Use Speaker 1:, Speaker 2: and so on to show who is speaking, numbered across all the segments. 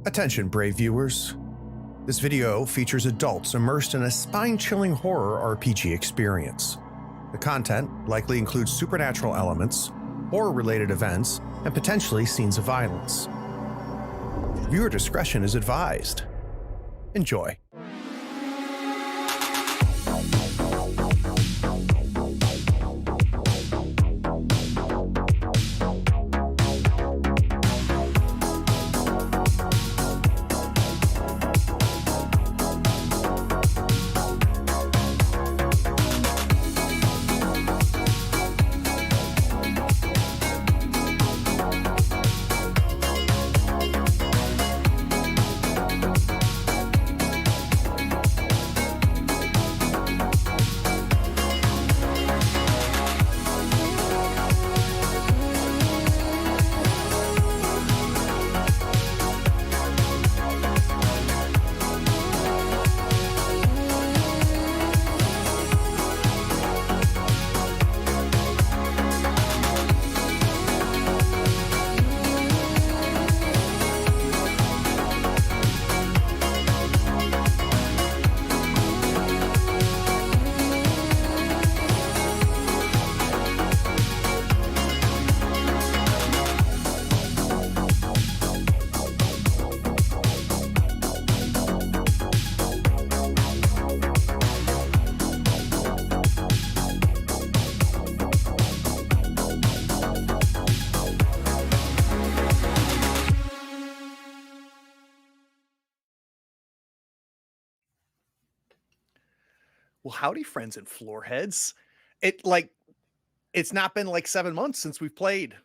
Speaker 1: Attention, brave viewers. This video features adults immersed in a spine-chilling horror RPG experience. The content likely includes supernatural elements, horror-related events, and potentially scenes of violence. Viewer discretion is advised. Enjoy.
Speaker 2: Well, howdy, friends and floorheads. It's not been like 7 months since we've played.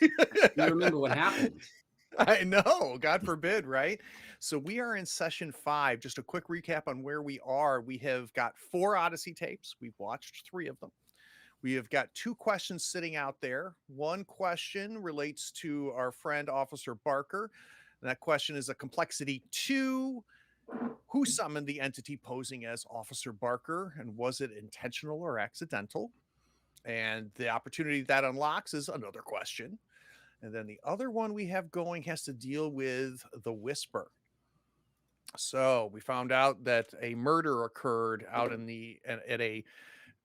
Speaker 3: You remember what happened?
Speaker 2: I know, God forbid, right? So we are in session 5. Just a quick recap on where we are. We have got 4 Odyssey tapes. We've watched 3 of them. We have got 2 questions sitting out there. One question relates to our friend Officer Barker. And that question is a complexity 2. Who summoned the entity posing as Officer Barker, and was it intentional or accidental? And the opportunity that unlocks is another question. And then the other one we have going has to deal with the Whisper. So we found out that a murder occurred out at a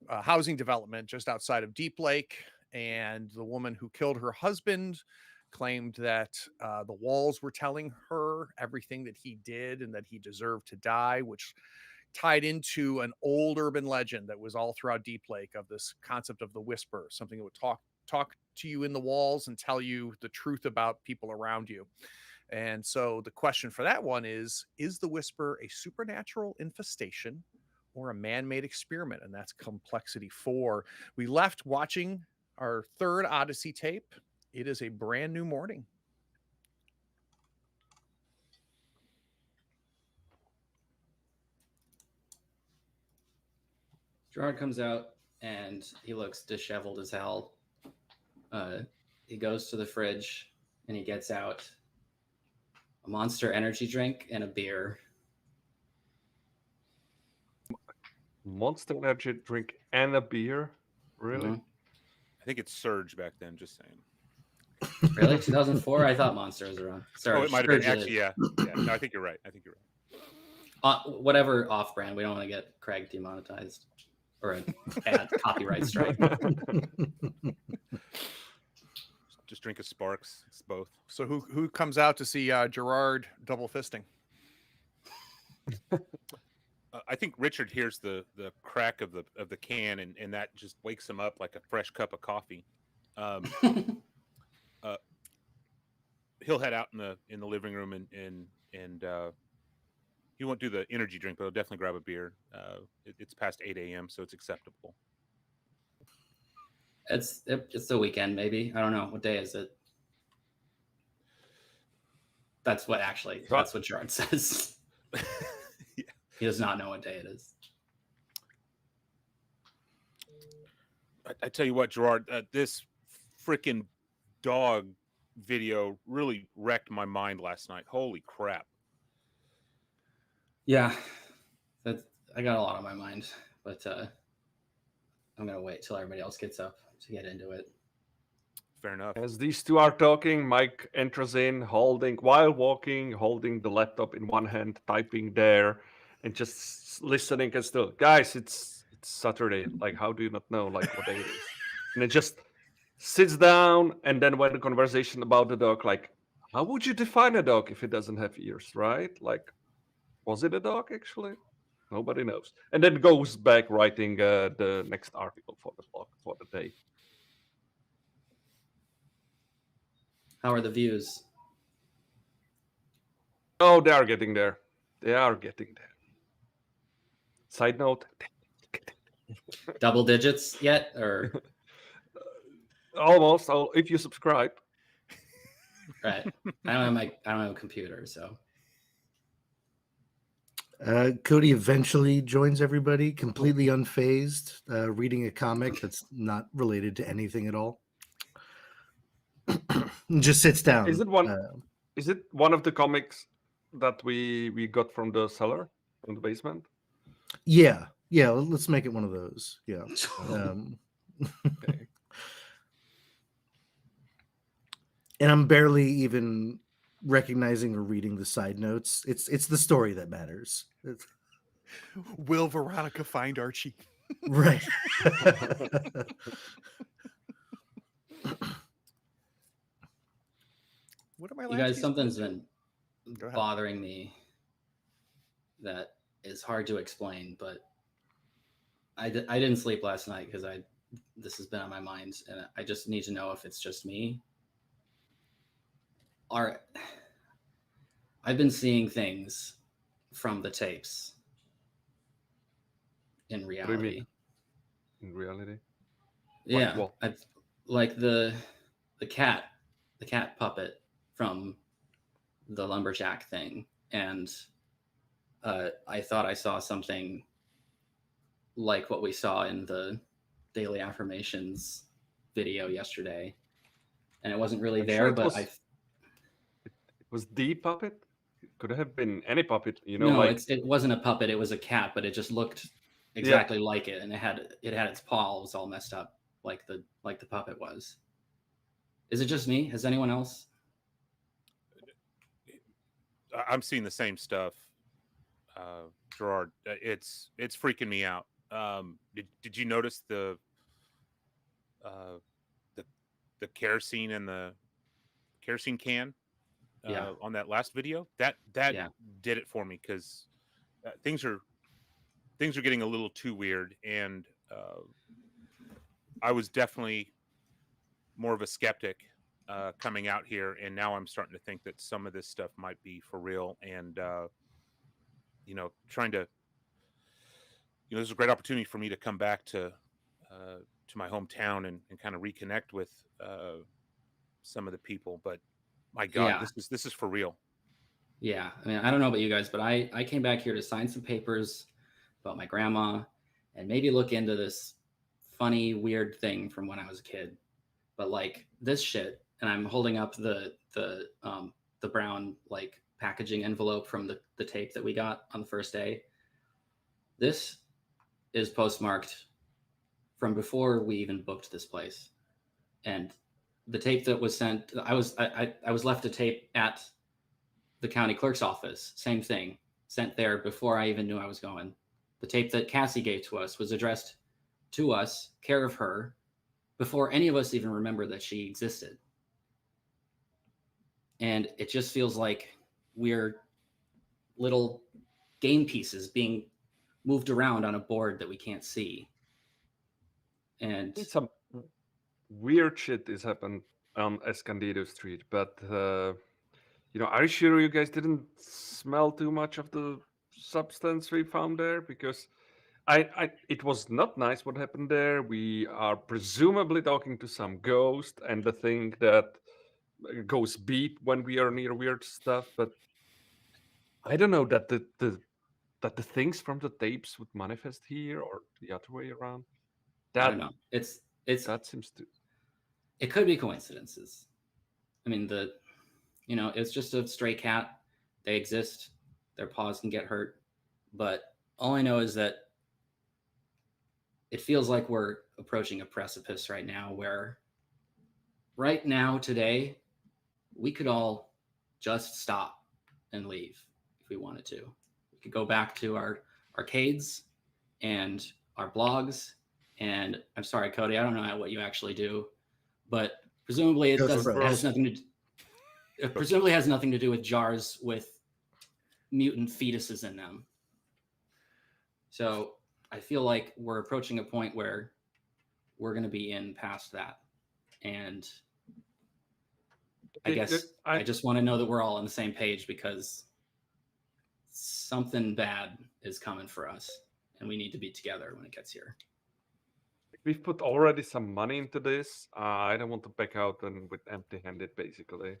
Speaker 2: housing development just outside of Deep Lake, and the woman who killed her husband claimed that the walls were telling her everything that he did and that he deserved to die, which tied into an old urban legend that was all throughout Deep Lake of this concept of the Whisper, something that would talk to you in the walls and tell you the truth about people around you. And so the question for that one is the Whisper a supernatural infestation or a man-made experiment? And that's complexity 4. We left watching our 3rd Odyssey tape. It is a brand new morning.
Speaker 3: Gerard comes out and he looks disheveled as hell. He goes to the fridge and he gets out a Monster energy drink and a beer.
Speaker 4: Monster energy drink and a beer? Really?
Speaker 3: Mhm.
Speaker 5: I think it's Surge back then, just saying.
Speaker 3: Really? 2004? I thought Monster was around. Sorry.
Speaker 5: Oh, it might have been. Actually, yeah. No, I think you're right.
Speaker 3: Whatever off-brand. We don't want to get Craig demonetized or a ad copyright strike.
Speaker 5: Just drink a Sparks. It's both.
Speaker 2: So who comes out to see Gerard double fisting?
Speaker 5: I think Richard hears the crack of the can, and that just wakes him up like a fresh cup of coffee. He'll head out in the living room and he won't do the energy drink, but he'll definitely grab a beer. It's past 8 a.m., so it's acceptable.
Speaker 3: It's the weekend, maybe. I don't know. What day is it? That's what Gerard says.
Speaker 5: Yeah.
Speaker 3: He does not know what day it is.
Speaker 5: I tell you what, Gerard, this freaking dog video really wrecked my mind last night. Holy crap.
Speaker 3: Yeah, I got a lot on my mind, but I'm going to wait till everybody else gets up to get into it.
Speaker 5: Fair enough.
Speaker 4: As these two are talking, Mike enters in, while walking, holding the laptop in one hand, typing there, and just listening. And still, guys, it's Saturday. Like, how do you not know like what day it is? And it just sits down, and then when the conversation about the dog, like, how would you define a dog if it doesn't have ears, right? Like, was it a dog actually? Nobody knows. And then goes back writing the next article for the blog for the day.
Speaker 3: How are the views?
Speaker 4: Oh, they are getting there. They are getting there. Side note.
Speaker 3: Double digits yet, or
Speaker 4: Almost. If you subscribe.
Speaker 3: right? I don't have a computer, so
Speaker 6: Cody eventually joins everybody, completely unfazed, reading a comic that's not related to anything at all. And just sits down.
Speaker 4: Is it one? Is it one of the comics that we got from the cellar, from the basement?
Speaker 6: Yeah. Let's make it one of those. Yeah.
Speaker 4: Okay.
Speaker 6: And I'm barely even recognizing or reading the side notes. It's the story that matters.
Speaker 2: Will Veronica find Archie?
Speaker 6: Right.
Speaker 2: What am I?
Speaker 3: you guys, something's been
Speaker 2: Go ahead.
Speaker 3: bothering me that is hard to explain, but I didn't sleep last night because this has been on my mind, and I just need to know if it's just me. I've been seeing things from the tapes in
Speaker 4: What do you
Speaker 3: reality.
Speaker 4: mean? In reality?
Speaker 3: Yeah,
Speaker 4: what?
Speaker 3: I've like the cat puppet from the lumberjack thing, and I thought I saw something like what we saw in the daily affirmations video yesterday, and it wasn't really
Speaker 4: I'm
Speaker 3: there,
Speaker 4: sure it
Speaker 3: but
Speaker 4: was- It was the puppet. It could have been any puppet.
Speaker 3: no,
Speaker 4: like
Speaker 3: it wasn't a puppet. It was a cat, but it just looked exactly like it, and it had its paw was all messed up like the puppet was. Is it just me? Has anyone else?
Speaker 5: I'm seeing the same stuff, Gerard. It's freaking me out. Did you notice the kerosene and the kerosene can
Speaker 3: Yeah.
Speaker 5: on that last video? That
Speaker 3: Yeah.
Speaker 5: did it for me, because things are getting a little too weird, and I was definitely more of a skeptic coming out here, and now I'm starting to think that some of this stuff might be for real, and trying to, this is a great opportunity for me to come back to my hometown and kind of reconnect with some of the people. But my God,
Speaker 3: Yeah.
Speaker 5: this is for real.
Speaker 3: Yeah, I mean, I don't know about you guys, but I came back here to sign some papers about my grandma and maybe look into this funny, weird thing from when I was a kid. But like this shit, and I'm holding up the brown like packaging envelope from the tape that we got on the first day. This is postmarked from before we even booked this place, and the tape that was sent, I was left a tape at the county clerk's office. Same thing, sent there before I even knew I was going. The tape that Cassie gave to us was addressed to us, care of her, before any of us even remembered that she existed. And it just feels like we're little game pieces being moved around on a board that we can't see. And
Speaker 4: some weird shit is happened on Escondido Street, but are you sure you guys didn't smell too much of the substance we found there? Because it was not nice what happened there. We are presumably talking to some ghost, and the thing that goes beep when we are near weird stuff. But I don't know that the things from the tapes would manifest here or the other way around.
Speaker 3: I don't know.
Speaker 4: That seems to.
Speaker 3: It could be coincidences. I mean, it's just a stray cat. They exist. Their paws can get hurt. But all I know is that it feels like we're approaching a precipice right now where right now, today, we could all just stop and leave if we wanted to. We could go back to our arcades and our blogs. And I'm sorry, Cody, I don't know what you actually do, but presumably it
Speaker 6: Ghost
Speaker 3: doesn't
Speaker 6: Bros.
Speaker 3: has nothing to it presumably has nothing to do with jars with mutant fetuses in them. So I feel like we're approaching a point where we're going to be in past that. And I guess I just want to know that we're all on the same page, because something bad is coming for us and we need to be together when it gets here.
Speaker 4: We've put already some money into this. I don't want to back out and with empty-handed, basically.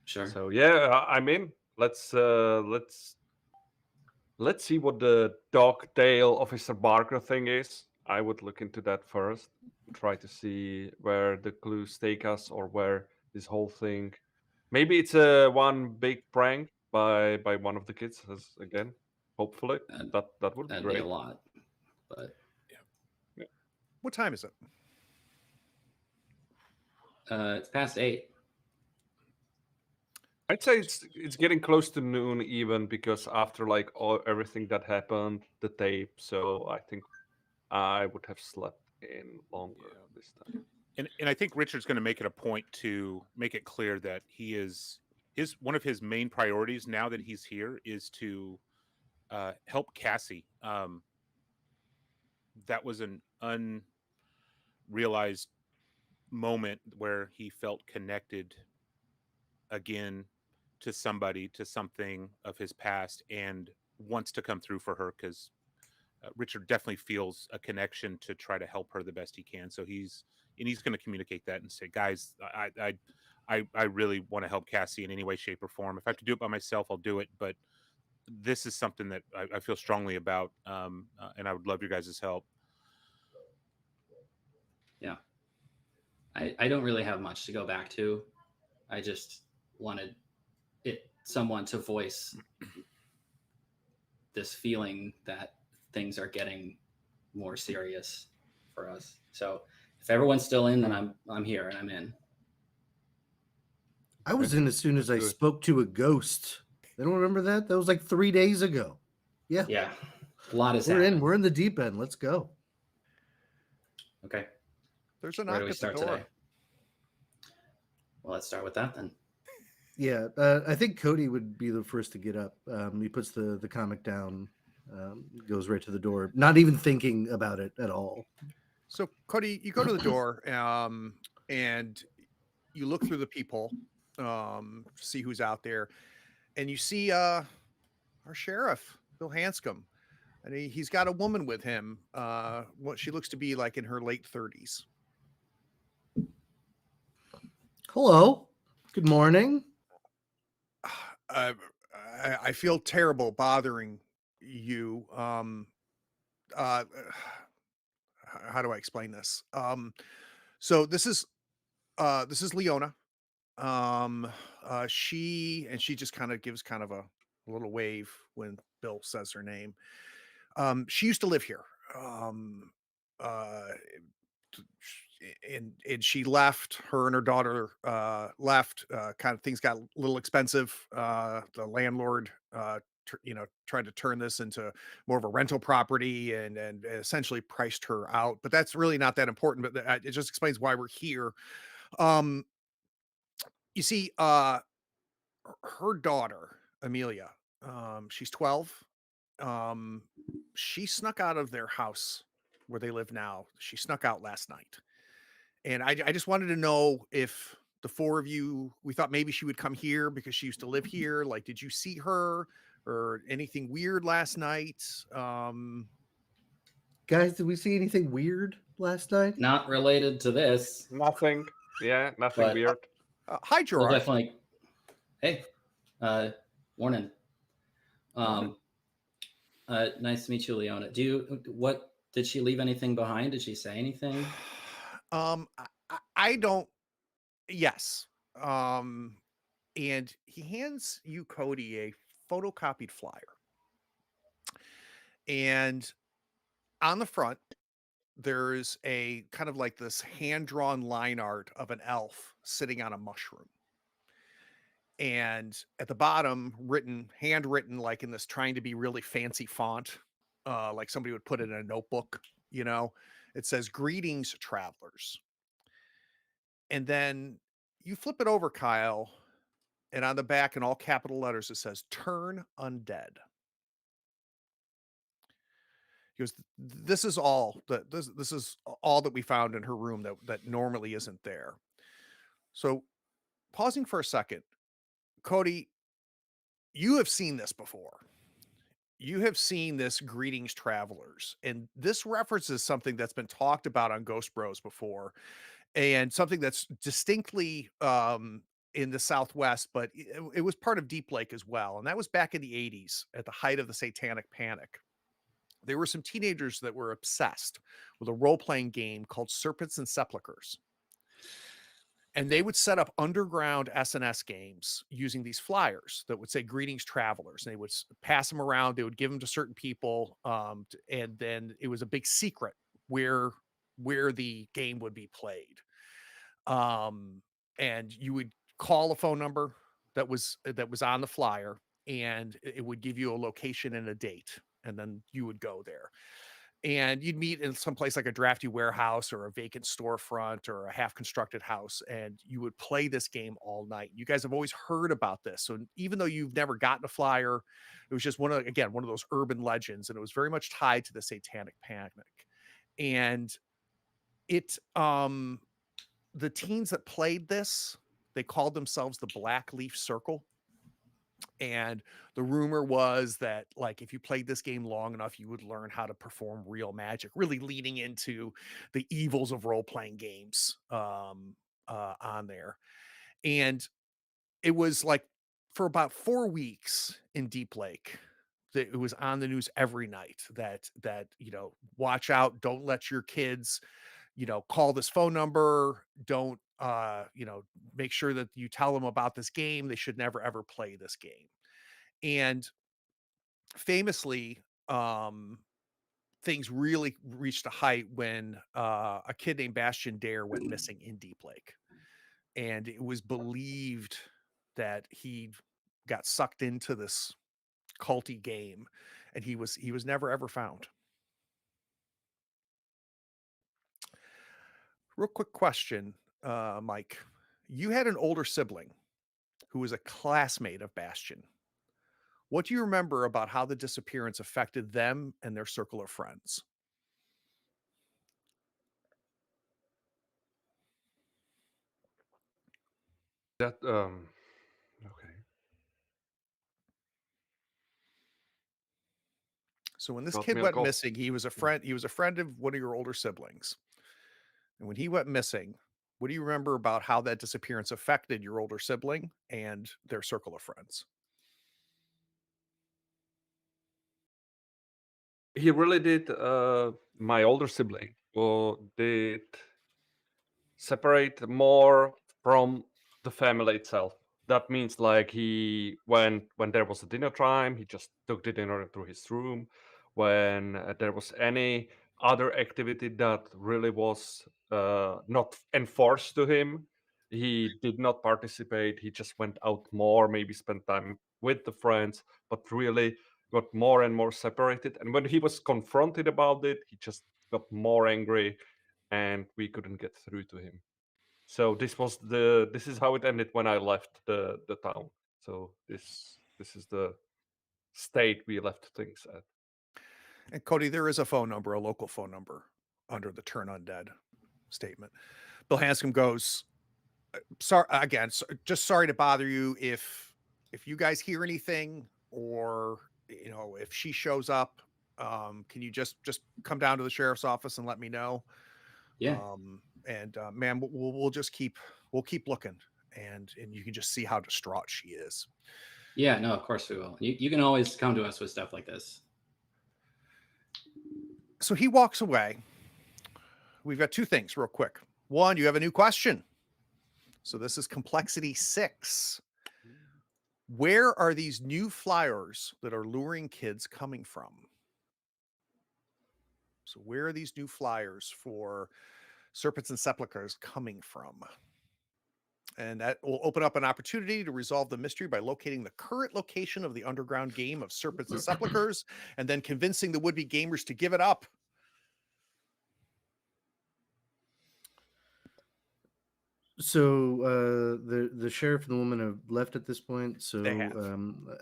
Speaker 3: Sure.
Speaker 4: So yeah, I'm in. Let's see what the Dogtail Officer Barker thing is. I would look into that first. Try to see where the clues take us, or where this whole thing. Maybe it's a one big prank by one of the kids. Again, hopefully that would be
Speaker 3: That'd
Speaker 4: great.
Speaker 3: be a lot, but
Speaker 2: What time is it?
Speaker 3: it's past 8.
Speaker 4: I'd say it's getting close to noon, even, because after like everything that happened, the tape. So I think I would have slept in longer this time.
Speaker 5: And I think Richard's going to make it a point to make it clear that he is one of his main priorities now that he's here is to help Cassie. That was an unrealized moment where he felt connected again to somebody, to something of his past, and wants to come through for her, because Richard definitely feels a connection to try to help her the best he can. So he's going to communicate that and say, guys, I really want to help Cassie in any way, shape, or form. If I have to do it by myself, I'll do it. But this is something that I feel strongly about, and I would love your guys' help.
Speaker 3: Yeah. I don't really have much to go back to. I just wanted someone to voice this feeling that things are getting more serious for us. So if everyone's still in, then I'm here and I'm in.
Speaker 6: I was in as soon as I spoke to a ghost. They don't remember that? That was like 3 days ago. Yeah.
Speaker 3: Yeah. A lot is
Speaker 6: We're
Speaker 3: happening.
Speaker 6: in. We're in the deep end. Let's go.
Speaker 3: Okay.
Speaker 2: There's a
Speaker 3: Where
Speaker 2: knock
Speaker 3: do we
Speaker 2: at the
Speaker 3: start
Speaker 2: door.
Speaker 3: today? Well, let's start with that then.
Speaker 6: Yeah, I think Cody would be the first to get up. He puts the comic down, goes right to the door, not even thinking about it at all.
Speaker 2: So Cody, you go to the door, and you look through the peephole, to see who's out there, and you see our sheriff, Bill Hanscom, and he's got a woman with him. What she looks to be like in her late 30s.
Speaker 6: Hello. Good morning.
Speaker 2: I feel terrible bothering you. How do I explain this? So this is Leona. She just kind of gives kind of a little wave when Bill says her name. She used to live here. Uh, and she left. Her and her daughter left. Kind of things got a little expensive. The landlord tried to turn this into more of a rental property, and essentially priced her out. But that's really not that important. But it just explains why we're here. Um, you see, her daughter Amelia, she's 12. She snuck out of their house where they live now. She snuck out last night, and I just wanted to know if the four of you, we thought maybe she would come here because she used to live here. Like, did you see her or anything weird last night?
Speaker 6: Guys, did we see anything weird last night?
Speaker 3: Not related to this.
Speaker 4: Nothing. Yeah, nothing
Speaker 3: But-
Speaker 4: weird.
Speaker 2: Hi,
Speaker 3: We'll
Speaker 2: Gerard.
Speaker 3: definitely. Hey, morning. Nice to meet you, Leona. What did she leave anything behind? Did she say anything?
Speaker 2: I don't. Yes. And he hands you, Cody, a photocopied flyer. And on the front, there's a kind of like this hand-drawn line art of an elf sitting on a mushroom. And at the bottom, handwritten, like in this trying to be really fancy font, like somebody would put it in a notebook, it says, "Greetings, travelers." And then you flip it over, Kyle, and on the back in all capital letters, it says, "Turn undead." He goes, "This is all this is all that we found in her room that normally isn't there." So, pausing for a second, Cody, you have seen this before. You have seen this "Greetings, travelers," and this references something that's been talked about on Ghost Bros before, and something that's distinctly in the Southwest, but it was part of Deep Lake as well. And that was back in the 80s at the height of the Satanic Panic. There were some teenagers that were obsessed with a role-playing game called Serpents and Sepulchres. And they would set up underground SNS games using these flyers that would say "Greetings, travelers." And they would pass them around. They would give them to certain people. And then it was a big secret where the game would be played. And you would call a phone number that was on the flyer, and it would give you a location and a date. And then you would go there. And you'd meet in some place like a drafty warehouse or a vacant storefront or a half-constructed house, and you would play this game all night. You guys have always heard about this. So even though you've never gotten a flyer, it was just one of those urban legends, and it was very much tied to the Satanic Panic. And it the teens that played this, they called themselves the Black Leaf Circle. And the rumor was that, like, if you played this game long enough, you would learn how to perform real magic, really leading into the evils of role-playing games on there. And it was like for about 4 weeks in Deep Lake, that it was on the news every night that watch out, don't let your kids, call this phone number, don't make sure that you tell them about this game. They should never ever play this game. And famously, things really reached a height when a kid named Bastian Dare went missing in Deep Lake. And it was believed that he got sucked into this culty game, and he was never ever found. Real quick question, Mike. You had an older sibling who was a classmate of Bastian. What do you remember about how the disappearance affected them and their circle of friends?
Speaker 4: That okay.
Speaker 2: So when this
Speaker 4: Got
Speaker 2: kid
Speaker 4: me on
Speaker 2: went
Speaker 4: golf.
Speaker 2: missing, he was a friend of one of your older siblings. And when he went missing, what do you remember about how that disappearance affected your older sibling and their circle of friends?
Speaker 4: He really did. My older sibling did separate more from the family itself. That means like he when there was a dinner time, he just took the dinner to his room. When there was any other activity that really was not enforced to him, he did not participate. He just went out more, maybe spent time with the friends, but really got more and more separated. And when he was confronted about it, he just got more angry, and we couldn't get through to him. So this is how it ended when I left the town. So this is the state we left things at.
Speaker 2: And Cody, there is a phone number, a local phone number, under the "Turn Undead" statement. Bill Hanscom goes, sorry again, just sorry to bother you. If you guys hear anything, or if she shows up, can you just come down to the sheriff's office and let me know?
Speaker 3: Yeah.
Speaker 2: And man, we'll just keep looking, and you can just see how distraught she is.
Speaker 3: Yeah, no, of course we will. You can always come to us with stuff like this.
Speaker 2: So he walks away. We've got two things real quick. One, you have a new question. So this is complexity 6. Where are these new flyers that are luring kids coming from? So where are these new flyers for Serpents and Sepulchres coming from? And that will open up an opportunity to resolve the mystery by locating the current location of the underground game of Serpents and Sepulchres, and then convincing the would-be gamers to give it up.
Speaker 6: So the sheriff and the woman have left at this point. So
Speaker 2: They have.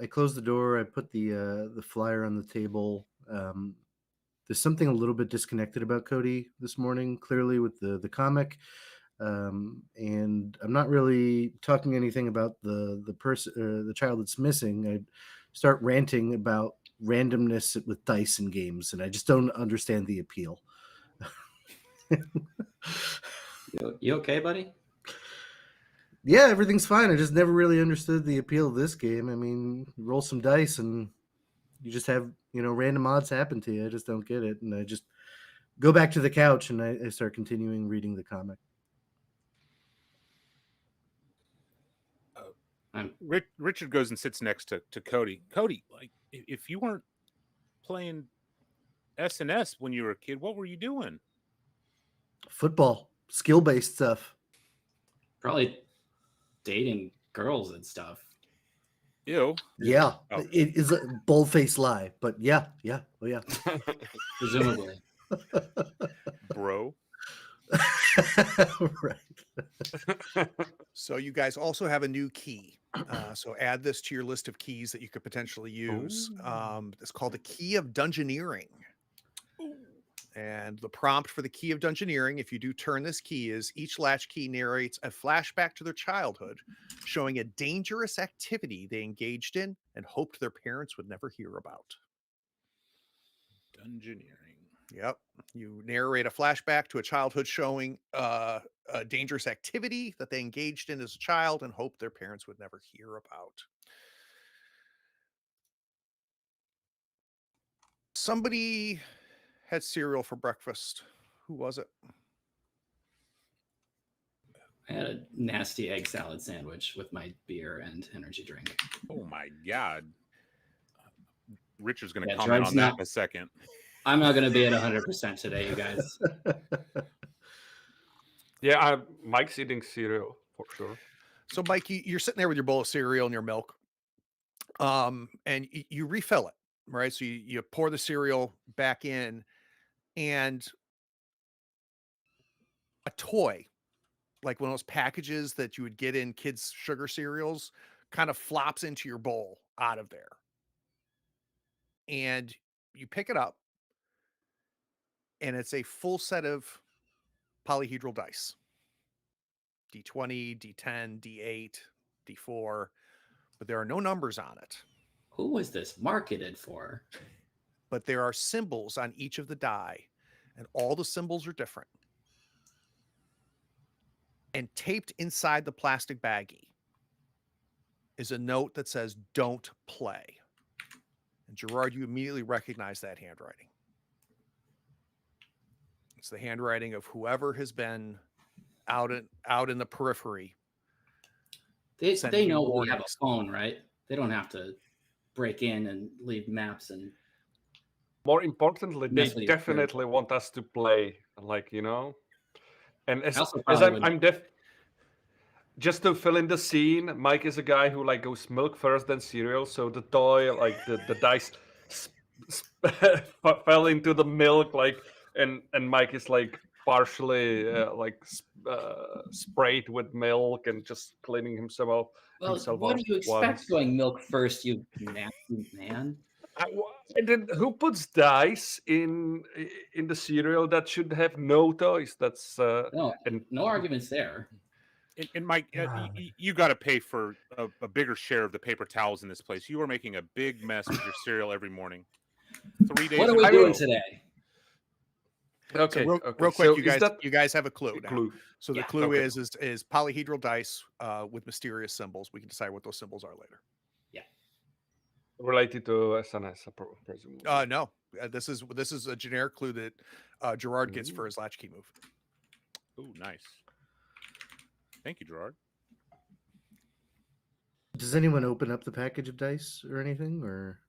Speaker 6: I closed the door. I put the flyer on the table. There's something a little bit disconnected about Cody this morning, clearly with the comic, and I'm not really talking anything about the person, the child that's missing. I start ranting about randomness with dice and games, and I just don't understand the appeal.
Speaker 3: You okay, buddy?
Speaker 6: Yeah, everything's fine. I just never really understood the appeal of this game. I mean, you roll some dice and you just have, random odds happen to you. I just don't get it. And I just go back to the couch and I start continuing reading the comic.
Speaker 5: Richard goes and sits next to Cody. Cody, like, if you weren't playing S&S when you were a kid, what were you doing?
Speaker 6: Football, skill-based stuff.
Speaker 3: Probably dating girls and stuff.
Speaker 5: Ew.
Speaker 6: Yeah,
Speaker 5: Oh.
Speaker 6: it is a bold-faced lie, but yeah. Oh yeah.
Speaker 3: Presumably.
Speaker 5: Bro.
Speaker 6: Right.
Speaker 2: So you guys also have a new key. So add this to your list of keys that you could potentially use. It's called the Key of Dungeoneering. And the prompt for the Key of Dungeoneering, if you do turn this key, is each latchkey narrates a flashback to their childhood, showing a dangerous activity they engaged in and hoped their parents would never hear about.
Speaker 5: Dungeoneering.
Speaker 2: Yep. You narrate a flashback to a childhood showing a dangerous activity that they engaged in as a child and hoped their parents would never hear about. Somebody had cereal for breakfast. Who was it?
Speaker 3: I had a nasty egg salad sandwich with my beer and energy drink.
Speaker 5: Oh my God. Richard's going to
Speaker 3: Yeah,
Speaker 5: comment
Speaker 3: drugs
Speaker 5: on that
Speaker 3: not-
Speaker 5: in a second.
Speaker 3: I'm not going to be at 100% today, you guys.
Speaker 4: Yeah, Mike's eating cereal for sure.
Speaker 2: So, Mike, you're sitting there with your bowl of cereal and your milk, and you refill it, right? So you pour the cereal back in, and a toy, like one of those packages that you would get in kids' sugar cereals, kind of flops into your bowl out of there. And you pick it up, and it's a full set of polyhedral dice. D20, D10, D8, D4, but there are no numbers on it.
Speaker 3: Who was this marketed for?
Speaker 2: But there are symbols on each of the die, and all the symbols are different. And taped inside the plastic baggie is a note that says, "Don't play." And Gerard, you immediately recognize that handwriting. It's the handwriting of whoever has been out in the periphery.
Speaker 3: They know we have a phone, right? They don't have to break in and leave maps and.
Speaker 4: More importantly,
Speaker 3: Mess
Speaker 4: they
Speaker 3: with your
Speaker 4: definitely want us to play, And as
Speaker 3: probably
Speaker 4: I'm just to fill in the scene, Mike is a guy who goes milk first, then cereal. So the toy, the dice, fell into the milk, and Mike is partially sprayed with milk and just cleaning himself
Speaker 3: Well,
Speaker 4: himself
Speaker 3: what
Speaker 4: off
Speaker 3: do you expect
Speaker 4: once.
Speaker 3: going milk first, you nasty man?
Speaker 4: And then who puts dice in the cereal? That should have no toys. That's
Speaker 3: No arguments there.
Speaker 5: And Mike, you got to pay for a bigger share of the paper towels in this place. You are making a big mess with your cereal every morning. 3 days.
Speaker 3: What are we doing today?
Speaker 4: Okay,
Speaker 2: so real quick,
Speaker 4: so
Speaker 2: you guys have a clue now. So the clue
Speaker 4: okay.
Speaker 2: is polyhedral dice with mysterious symbols. We can decide what those symbols are later.
Speaker 3: Yeah.
Speaker 4: Related to SNS, presumably.
Speaker 2: No, this is a generic clue that Gerard gets for his latchkey move.
Speaker 5: Oh, nice. Thank you, Gerard.
Speaker 6: Does anyone open up the package of dice or anything, or?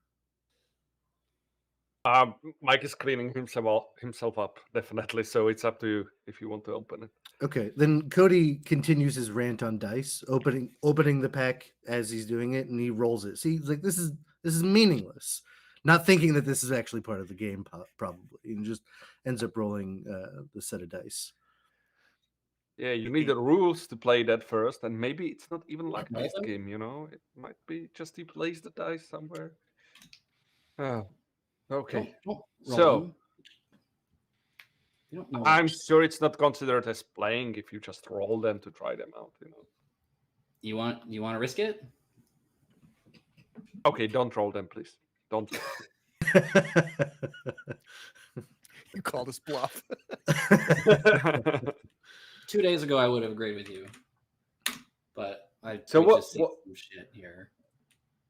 Speaker 4: Mike is cleaning himself up, definitely. So it's up to you if you want to open it.
Speaker 6: Okay, then Cody continues his rant on dice, opening the pack as he's doing it, and he rolls it. See, he's like, this is meaningless. Not thinking that this is actually part of the game, probably, and just ends up rolling the set of dice.
Speaker 4: Yeah, you need the rules to play that first, and maybe it's not even like
Speaker 3: Roll
Speaker 4: this
Speaker 3: them?
Speaker 4: game, you know? It might be just he plays the dice somewhere. Oh, okay.
Speaker 3: Don't roll
Speaker 4: So
Speaker 3: them. You don't know.
Speaker 4: I'm sure it's not considered as playing if you just roll them to try them out, you know.
Speaker 3: You want to risk it?
Speaker 4: Okay, don't roll them, please. Don't.
Speaker 2: You called us bluff.
Speaker 3: 2 days ago, I would have agreed with you, but
Speaker 4: So
Speaker 3: we just see some shit here.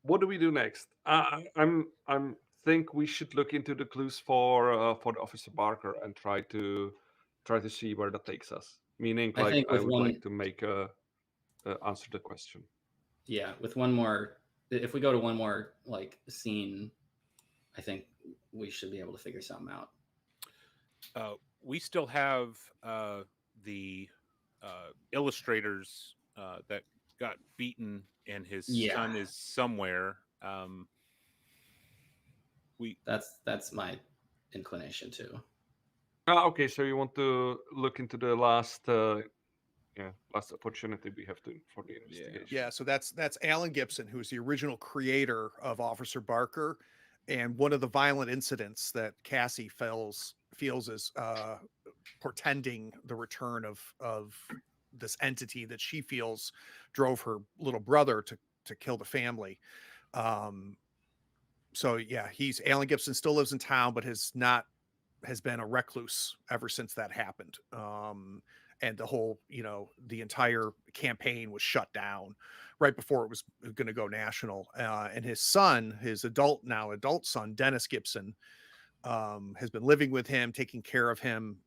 Speaker 4: What do we do next? I'm think we should look into the clues for the Officer Barker and try to see where that takes us. Meaning,
Speaker 3: I
Speaker 4: like,
Speaker 3: think
Speaker 4: I
Speaker 3: with
Speaker 4: would
Speaker 3: one-
Speaker 4: like to make answer the question.
Speaker 3: Yeah, with one more, if we go to one more like scene, I think we should be able to figure something out.
Speaker 5: We still have the illustrators that got beaten, and his son is somewhere.
Speaker 3: That's my inclination too.
Speaker 4: Okay, so you want to look into the last opportunity we have for the investigation.
Speaker 2: Yeah, so that's Alan Gibson, who's the original creator of Officer Barker, and one of the violent incidents that Cassie feels is portending the return of this entity that she feels drove her little brother to kill the family. So yeah, Alan Gibson still lives in town, but has been a recluse ever since that happened. And the whole, the entire campaign was shut down right before it was going to go national. And his son, his adult son, Dennis Gibson, has been living with him, taking care of him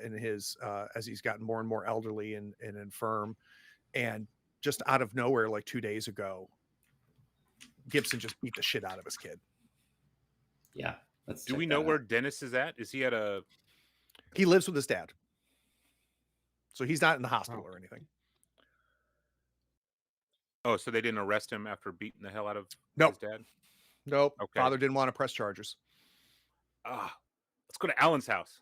Speaker 2: in his as he's gotten more and more elderly and infirm. And just out of nowhere, like 2 days ago, Gibson just beat the shit out of his kid.
Speaker 3: Yeah.
Speaker 5: Do we know where Dennis is at? Is he at a...
Speaker 2: He lives with his dad. So he's not in the hospital or anything.
Speaker 5: Oh, so they didn't arrest him after beating the hell out of
Speaker 2: his
Speaker 5: dad?
Speaker 2: Nope.
Speaker 5: Okay.
Speaker 2: Father didn't want to press charges.
Speaker 5: Let's go to Alan's house.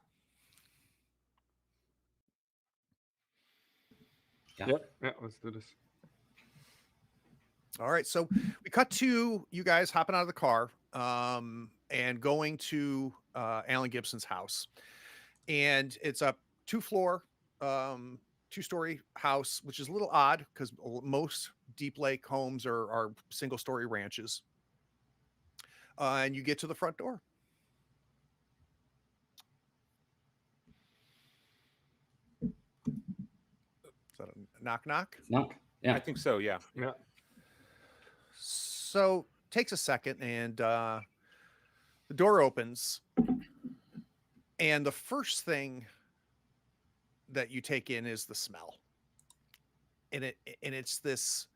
Speaker 4: Yeah, let's do this.
Speaker 2: All right, so we cut to you guys hopping out of the car and going to Alan Gibson's house. And it's a 2-floor, 2-story house, which is a little odd because most deep lake homes are single-story ranches. And you get to the front door. Is that a knock?
Speaker 3: Knock. Yeah,
Speaker 5: I think so. Yeah.
Speaker 4: Yeah.
Speaker 2: So takes a second, and the door opens, and the first thing that you take in is the smell, and it's this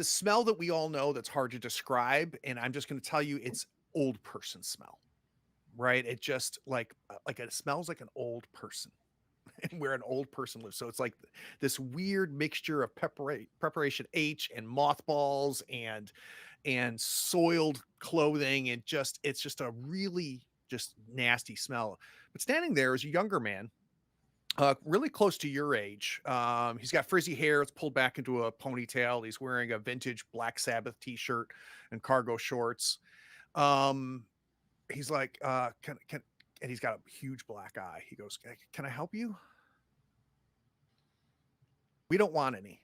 Speaker 2: smell that we all know that's hard to describe, and I'm just going to tell you it's old person smell, right? It just like it smells like an old person. And where an old person lives. So it's like this weird mixture of preparation H and mothballs and soiled clothing, and it's just a really just nasty smell. But standing there is a younger man, really close to your age. He's got frizzy hair. It's pulled back into a ponytail. He's wearing a vintage Black Sabbath t-shirt and cargo shorts. He's like, and he's got a huge black eye. He goes, "Can I help you?" "We don't want any."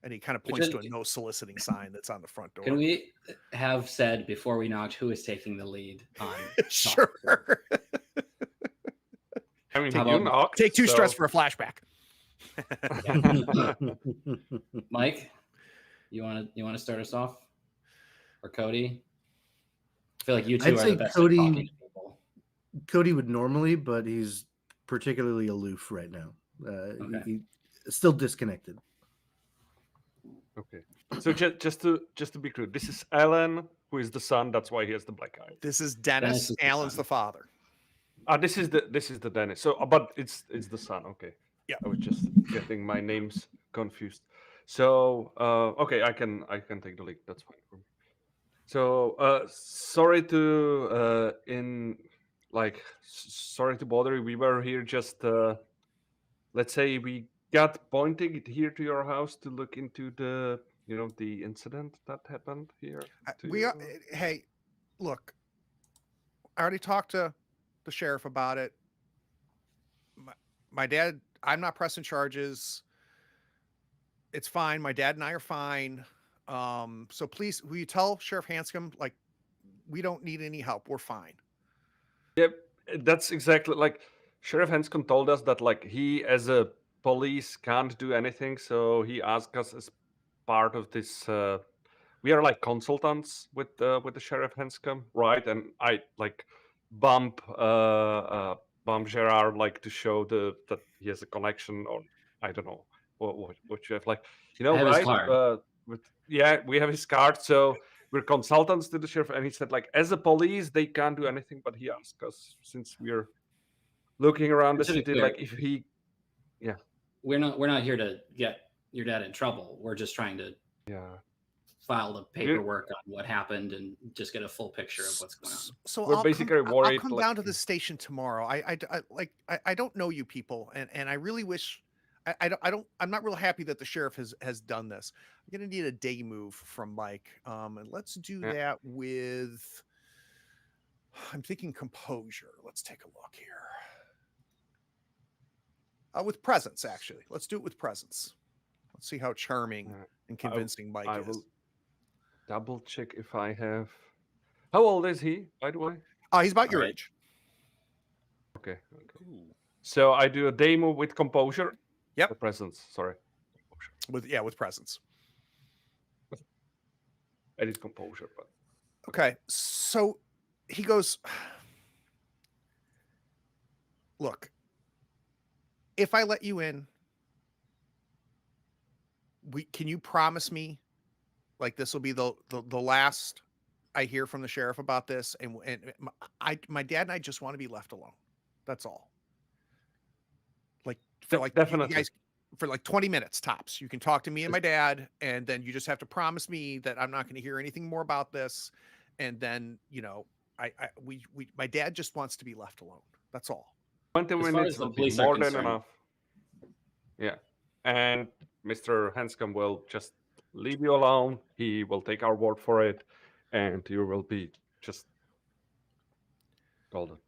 Speaker 2: And he kind of points to a no soliciting sign that's on the front door.
Speaker 3: Can we have said before we knocked who is taking the lead on?
Speaker 2: Sure.
Speaker 4: I mean, you knocked.
Speaker 2: Take 2 stress for a flashback.
Speaker 3: Mike, you want to start us off, or Cody? I feel like you two
Speaker 6: I'd
Speaker 3: are
Speaker 6: say
Speaker 3: the best at talking to people.
Speaker 6: Cody would normally, but he's particularly aloof right now.
Speaker 3: Okay.
Speaker 6: He's still disconnected.
Speaker 4: Okay. So just to be clear, this is Alan who is the son. That's why he has the black eye.
Speaker 2: This is
Speaker 3: Dennis
Speaker 2: Dennis.
Speaker 3: is the
Speaker 2: Alan's
Speaker 3: son.
Speaker 2: the father.
Speaker 4: This is the Dennis. So, but it's the son. Okay.
Speaker 2: Yeah.
Speaker 4: I was just getting my names confused. So, okay, I can take the lead. That's fine for me. So, sorry to sorry to bother you. We were here just let's say we got pointing here to your house to look into the the incident that happened here.
Speaker 2: Hey, look, I already talked to the sheriff about it. My dad, I'm not pressing charges. It's fine. My dad and I are fine. So please, will you tell Sheriff Hanscom, like, we don't need any help. We're fine.
Speaker 4: Yep, that's exactly like Sheriff Hanscom told us that like he as a police can't do anything, so he asked us as part of this. We are like consultants with the Sheriff Hanscom, right? And I like bump bump Gerard like to show that he has a connection, or I don't know what you have like
Speaker 3: I have his
Speaker 4: right?
Speaker 3: card.
Speaker 4: Yeah, we have his card, so we're consultants to the sheriff, and he said like as a police they can't do anything, but he asked us since we're looking around the
Speaker 3: To be
Speaker 4: city,
Speaker 3: clear,
Speaker 4: like if he, yeah,
Speaker 3: we're not here to get your dad in trouble. We're just trying to
Speaker 4: yeah,
Speaker 3: file the paperwork on what happened and just get a full picture of what's going on.
Speaker 2: So
Speaker 4: we're
Speaker 2: I'll
Speaker 4: basically
Speaker 2: come, I'll
Speaker 4: worried.
Speaker 2: come down to the station tomorrow. I don't know you people, and I really wish I'm not real happy that the sheriff has done this. I'm gonna need a day move from Mike. And let's do
Speaker 4: Yeah.
Speaker 2: that with, I'm thinking composure. Let's take a look here. With presence, actually. Let's do it with presence. Let's see how charming and convincing Mike
Speaker 4: I
Speaker 2: is.
Speaker 4: will double check if I have. How old is he, by the way?
Speaker 2: He's about your
Speaker 3: Alright.
Speaker 2: age.
Speaker 4: Okay.
Speaker 5: Ooh.
Speaker 4: So I do a demo with composure.
Speaker 2: Yep.
Speaker 4: The presence. Sorry.
Speaker 2: With presence.
Speaker 4: I did composure, but
Speaker 2: Okay, so he goes, look, if I let you in, can you promise me, like, this will be the last I hear from the sheriff about this, and my dad and I just want to be left alone. That's all. Like, for like
Speaker 4: definitely.
Speaker 2: you guys, for like 20 minutes tops, you can talk to me and my dad, and then you just have to promise me that I'm not going to hear anything more about this. And then, my dad just wants to be left alone. That's all.
Speaker 4: 20
Speaker 3: As far
Speaker 4: minutes
Speaker 3: as the
Speaker 4: will be
Speaker 3: police are
Speaker 4: more than
Speaker 3: concerned.
Speaker 4: enough. Yeah. And Mr. Hanscom will just leave you alone. He will take our word for it, and you will be just golden.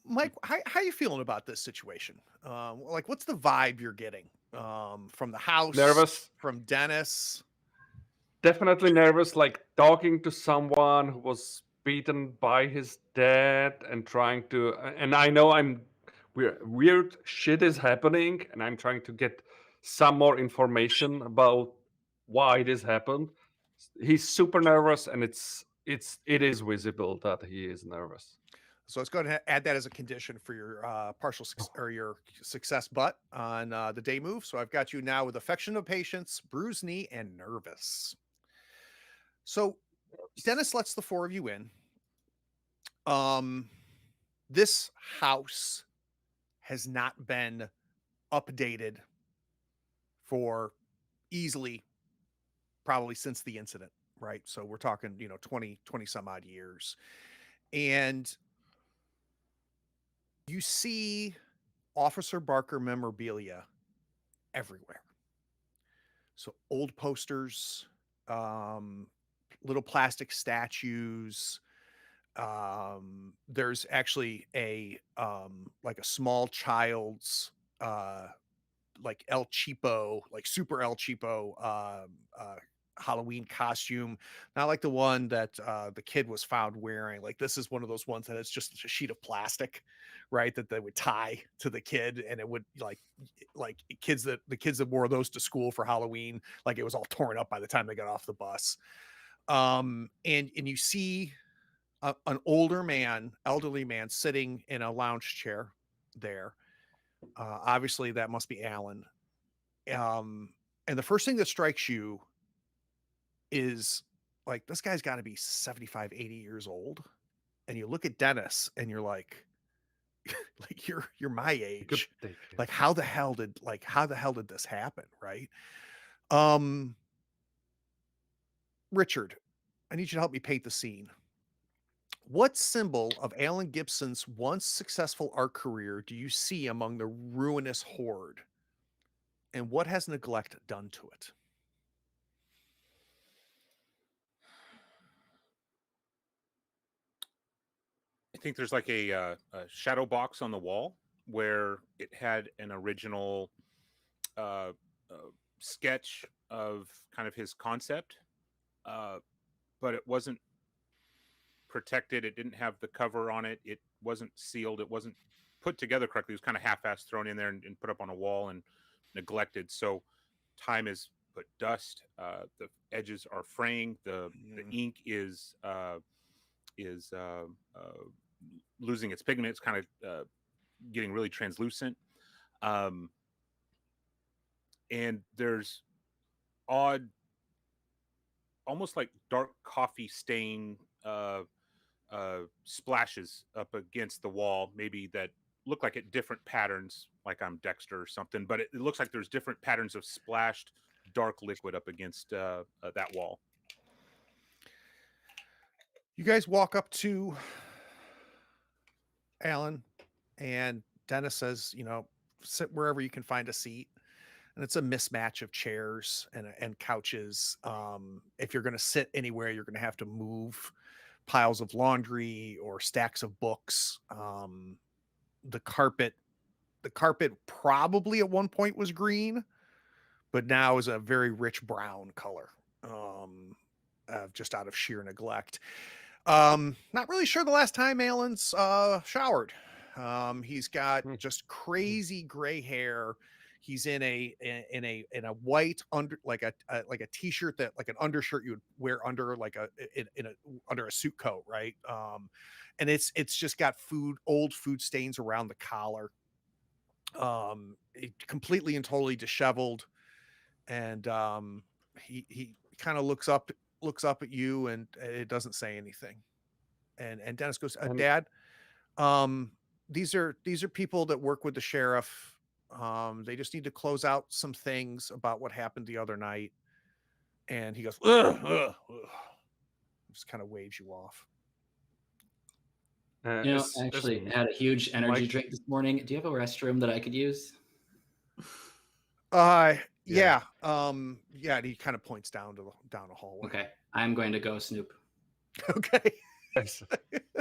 Speaker 2: Mike, how you feeling about this situation? Like, what's the vibe you're getting from the house?
Speaker 4: Nervous.
Speaker 2: From Dennis?
Speaker 4: Definitely nervous, like talking to someone who was beaten by his dad and trying to. And I know weird shit is happening, and I'm trying to get some more information about why this happened. He's super nervous, and it is visible that he is nervous.
Speaker 2: So let's go ahead and add that as a condition for your partial or your success butt on the day move. So I've got you now with affection of patience, bruised knee, and nervous. So Dennis lets the four of you in. This house has not been updated for easily probably since the incident, right? So we're talking, 20 some odd years. And you see Officer Barker memorabilia everywhere. So old posters, little plastic statues. There's actually a like a small child's like El Cheapo, like super El Cheapo Halloween costume, not like the one that the kid was found wearing. Like, this is one of those ones that it's just a sheet of plastic, right? That they would tie to the kid, and it would like the kids that wore those to school for Halloween, like, it was all torn up by the time they got off the bus. And you see an elderly man sitting in a lounge chair there. Obviously that must be Alan. And the first thing that strikes you is like this guy's got to be 75, 80 years old. And you look at Dennis and you're like you're my
Speaker 4: Good
Speaker 2: age.
Speaker 4: take.
Speaker 2: Like how the hell did this happen, right? Um Richard, I need you to help me paint the scene. What symbol of Alan Gibson's once successful art career do you see among the ruinous horde? And what has neglect done to it?
Speaker 5: I think there's like a shadow box on the wall where it had an original uh, sketch of kind of his concept, but it wasn't protected. It didn't have the cover on it. It wasn't sealed. It wasn't put together correctly. It was kind of half-assed, thrown in there and put up on a wall and neglected. So time has put dust. The edges are fraying. The ink is losing its pigment. It's kind of getting really translucent. And there's odd, almost like dark coffee stain splashes up against the wall, maybe that look like at different patterns, like I'm Dexter or something, but it looks like there's different patterns of splashed dark liquid up against that wall.
Speaker 2: You guys walk up to Alan, and Dennis says, sit wherever you can find a seat. And it's a mismatch of chairs and couches. If you're going to sit anywhere, you're going to have to move piles of laundry or stacks of books. The carpet probably at one point was green, but now is a very rich brown color, just out of sheer neglect. Not really sure the last time Alan's showered. He's got just crazy gray hair. He's in a white under like a t-shirt that like an undershirt you would wear under like under a suit coat, right? And it's just got old food stains around the collar. Completely and totally disheveled, and he kind of looks up at you, and it doesn't say anything. And Dennis goes, Dad, these are people that work with the sheriff. They just need to close out some things about what happened the other night. And he goes, ugh, ugh, ugh. Just kind of waves you off.
Speaker 3: I actually had a huge energy drink this morning. Do you have a restroom that I could use?
Speaker 2: Yeah. Yeah, and he kind of points down a hallway.
Speaker 3: Okay, I'm going to go snoop.
Speaker 2: Okay.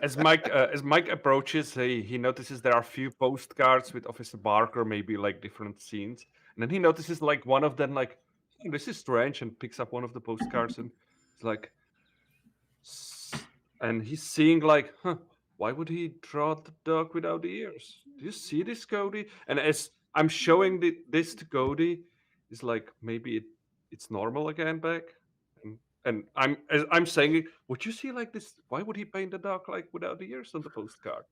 Speaker 4: As Mike approaches, he notices there are a few postcards with Officer Barker, maybe like different scenes, and then he notices like one of them, like, oh, this is strange, and picks up one of the postcards, and it's like, and he's seeing like, why would he draw the dog without ears? Do you see this, Cody? And as I'm showing this to Cody, it's like maybe it's normal again back. And I'm saying, would you see like this? Why would he paint the dog like without the ears on the postcard?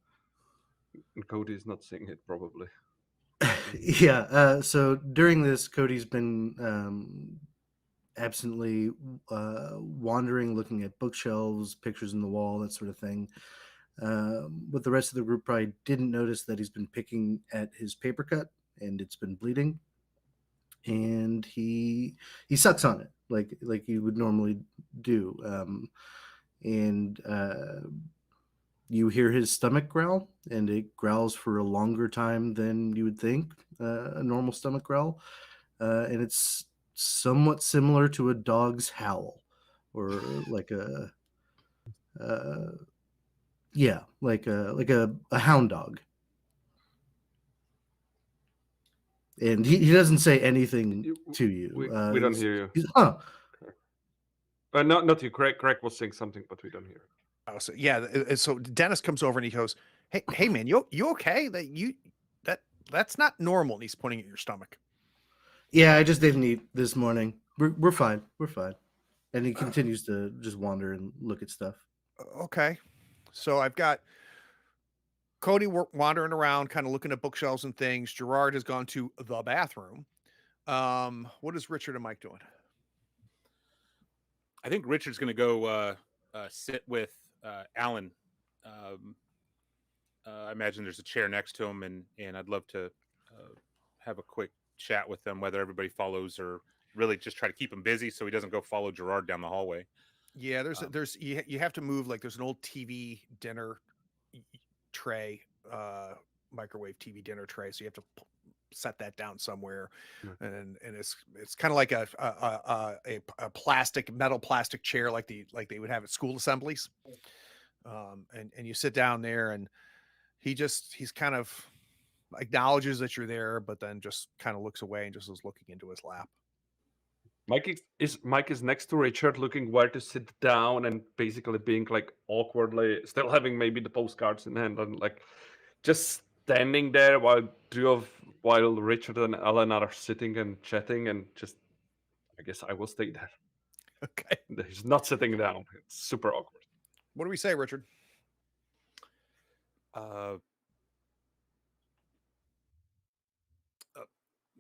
Speaker 4: And Cody is not seeing it probably.
Speaker 6: Yeah. So during this, Cody's been absently wandering, looking at bookshelves, pictures in the wall, that sort of thing. But the rest of the group probably didn't notice that he's been picking at his paper cut and it's been bleeding. And he sucks on it like you would normally do. And you hear his stomach growl, and it growls for a longer time than you would think a normal stomach growl. And it's somewhat similar to a dog's howl, or like a like a hound dog. And he doesn't say anything to you.
Speaker 4: We don't hear you.
Speaker 6: Huh.
Speaker 4: Not you. Greg was saying something, but we don't hear.
Speaker 2: Oh, so yeah. So Dennis comes over and he goes, "Hey, man, you okay? That's not normal." And he's pointing at your stomach.
Speaker 6: Yeah, I just didn't eat this morning. We're fine. We're fine. And he continues to just wander and look at stuff.
Speaker 2: Okay, so I've got Cody wandering around, kind of looking at bookshelves and things. Gerard has gone to the bathroom. What is Richard and Mike doing?
Speaker 5: I think Richard's going to go sit with Alan. I imagine there's a chair next to him, and I'd love to have a quick chat with them, whether everybody follows or really just try to keep him busy so he doesn't go follow Gerard down the hallway.
Speaker 2: Yeah, there's you have to move, like there's an old TV dinner tray, microwave TV dinner tray, so you have to set that down somewhere, and it's kind of like a metal plastic chair like they would have at school assemblies, and you sit down there, and he's kind of acknowledges that you're there, but then just kind of looks away and just is looking into his lap.
Speaker 4: Mike is next to Richard, looking where to sit down and basically being like awkwardly, still having maybe the postcards in hand and like just standing there while Richard and Alan are sitting and chatting, and just I guess I will stay there.
Speaker 2: Okay.
Speaker 4: He's not sitting down. It's super awkward.
Speaker 2: What do we say, Richard?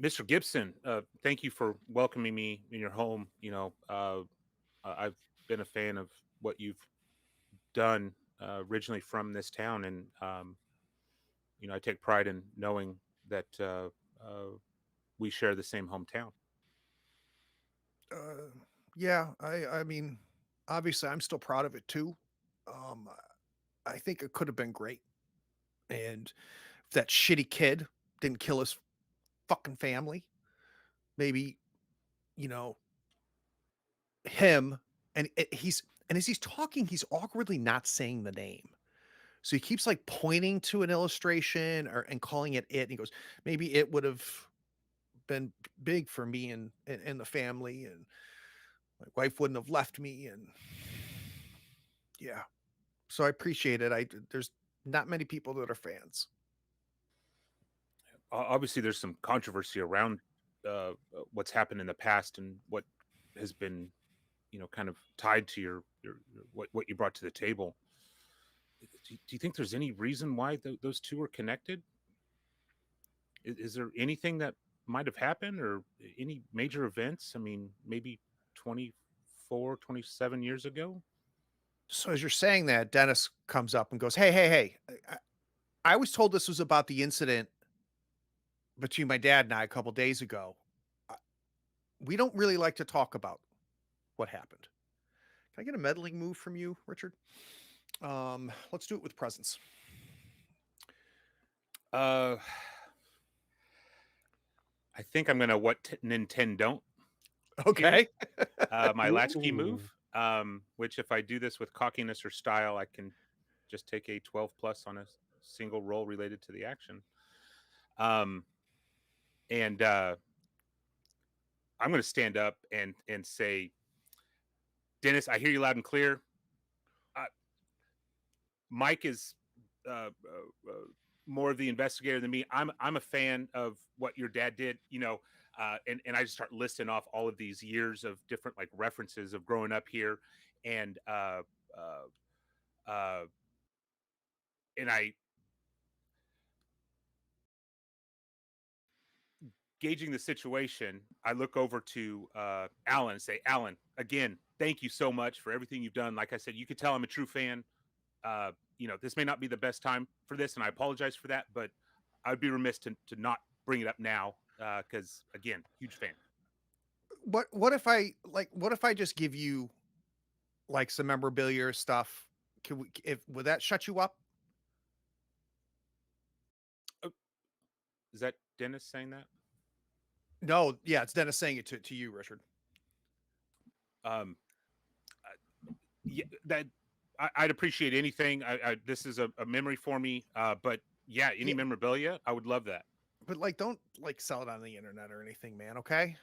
Speaker 5: Mr. Gibson, thank you for welcoming me in your home. You know, I've been a fan of what you've done originally from this town, and you know, I take pride in knowing that we share the same hometown.
Speaker 2: Yeah, I mean, obviously, I'm still proud of it too. Um, I think it could have been great, and if that shitty kid didn't kill his fucking family, maybe, you know, him, and as he's talking, he's awkwardly not saying the name. So he keeps like pointing to an illustration and calling it it. And he goes, maybe it would have been big for me and the family, and my wife wouldn't have left me. And yeah, so I appreciate it. There's not many people that are fans.
Speaker 5: Obviously, there's some controversy around what's happened in the past and what has been, you know, kind of tied to your what you brought to the table. Do you think there's any reason why those two are connected? Is there anything that might have happened, or any major events? I mean, maybe 24, 27 years ago?
Speaker 2: So as you're saying that, Dennis comes up and goes, hey, I was told this was about the incident between my dad and I a couple days ago. We don't really like to talk about what happened. Can I get a meddling move from you, Richard? Let's do it with presence.
Speaker 5: I think I'm gonna Nintendo don't.
Speaker 2: Okay.
Speaker 5: My latchkey move, which if I do this with cockiness or style, I can just take a 12 plus on a single roll related to the action. And I'm going to stand up and say, Dennis, I hear you loud and clear. Mike is more of the investigator than me. I'm a fan of what your dad did, you know, and I just start listing off all of these years of different like references of growing up here, and I gauging the situation. I look over to Alan and say, Alan, again, thank you so much for everything you've done. Like I said, you could tell I'm a true fan. You know, this may not be the best time for this, and I apologize for that, but I'd be remiss to not bring it up now because, again, huge fan.
Speaker 2: What if I just give you like some memorabilia or stuff? Would that shut you up?
Speaker 5: Is that Dennis saying that?
Speaker 2: No, yeah, it's Dennis saying it to you, Richard.
Speaker 5: Yeah, that I'd appreciate anything. This is a memory for me. But yeah, any memorabilia, I would love that.
Speaker 2: But like, don't like sell it on the internet or anything, man. Okay.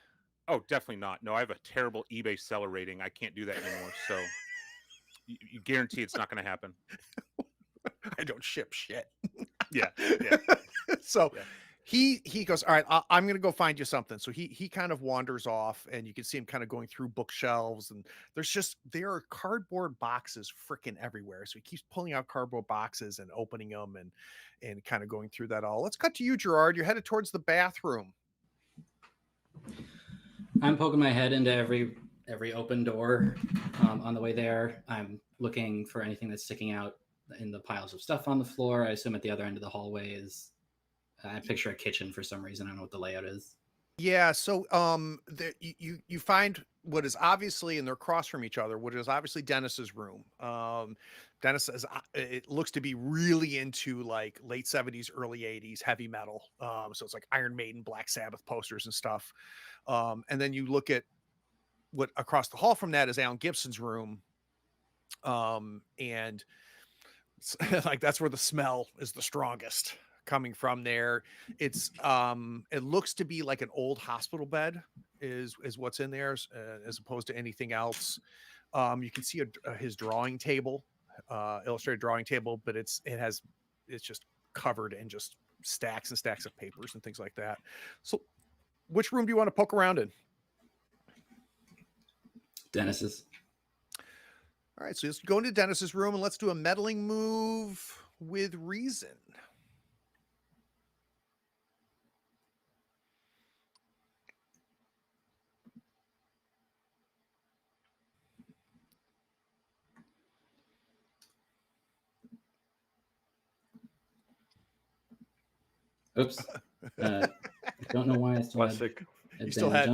Speaker 5: Oh, definitely not. No, I have a terrible eBay seller rating. I can't do that anymore. So you guarantee it's not going to happen.
Speaker 2: I don't ship shit.
Speaker 5: Yeah.
Speaker 2: So yeah. He goes, all right, I'm going to go find you something. So he kind of wanders off, and you can see him kind of going through bookshelves, and there are cardboard boxes freaking everywhere. So he keeps pulling out cardboard boxes and opening them and kind of going through that all. Let's cut to you, Gerard. You're headed towards the bathroom.
Speaker 3: I'm poking my head into every every open door on the way there. I'm looking for anything that's sticking out in the piles of stuff on the floor. I assume at the other end of the hallway is. I picture a kitchen for some reason. I don't know what the layout is.
Speaker 2: Yeah, so you find what is obviously, and they're across from each other, what is obviously Dennis's room. Dennis is, it looks to be really into like late 70s, early 80s heavy metal. So it's like Iron Maiden, Black Sabbath posters and stuff. And then you look at what across the hall from that is Alan Gibson's room. And like that's where the smell is the strongest coming from there. It's it looks to be like an old hospital bed is what's in there, as opposed to anything else. You can see his drawing table, illustrated drawing table, but it's just covered in just stacks and stacks of papers and things like that. So which room do you want to poke around in?
Speaker 3: Dennis's.
Speaker 2: All right, so let's go into Dennis's room and let's do a meddling move with reason.
Speaker 3: Oops. I don't know why I still had
Speaker 4: Classic.
Speaker 2: You still had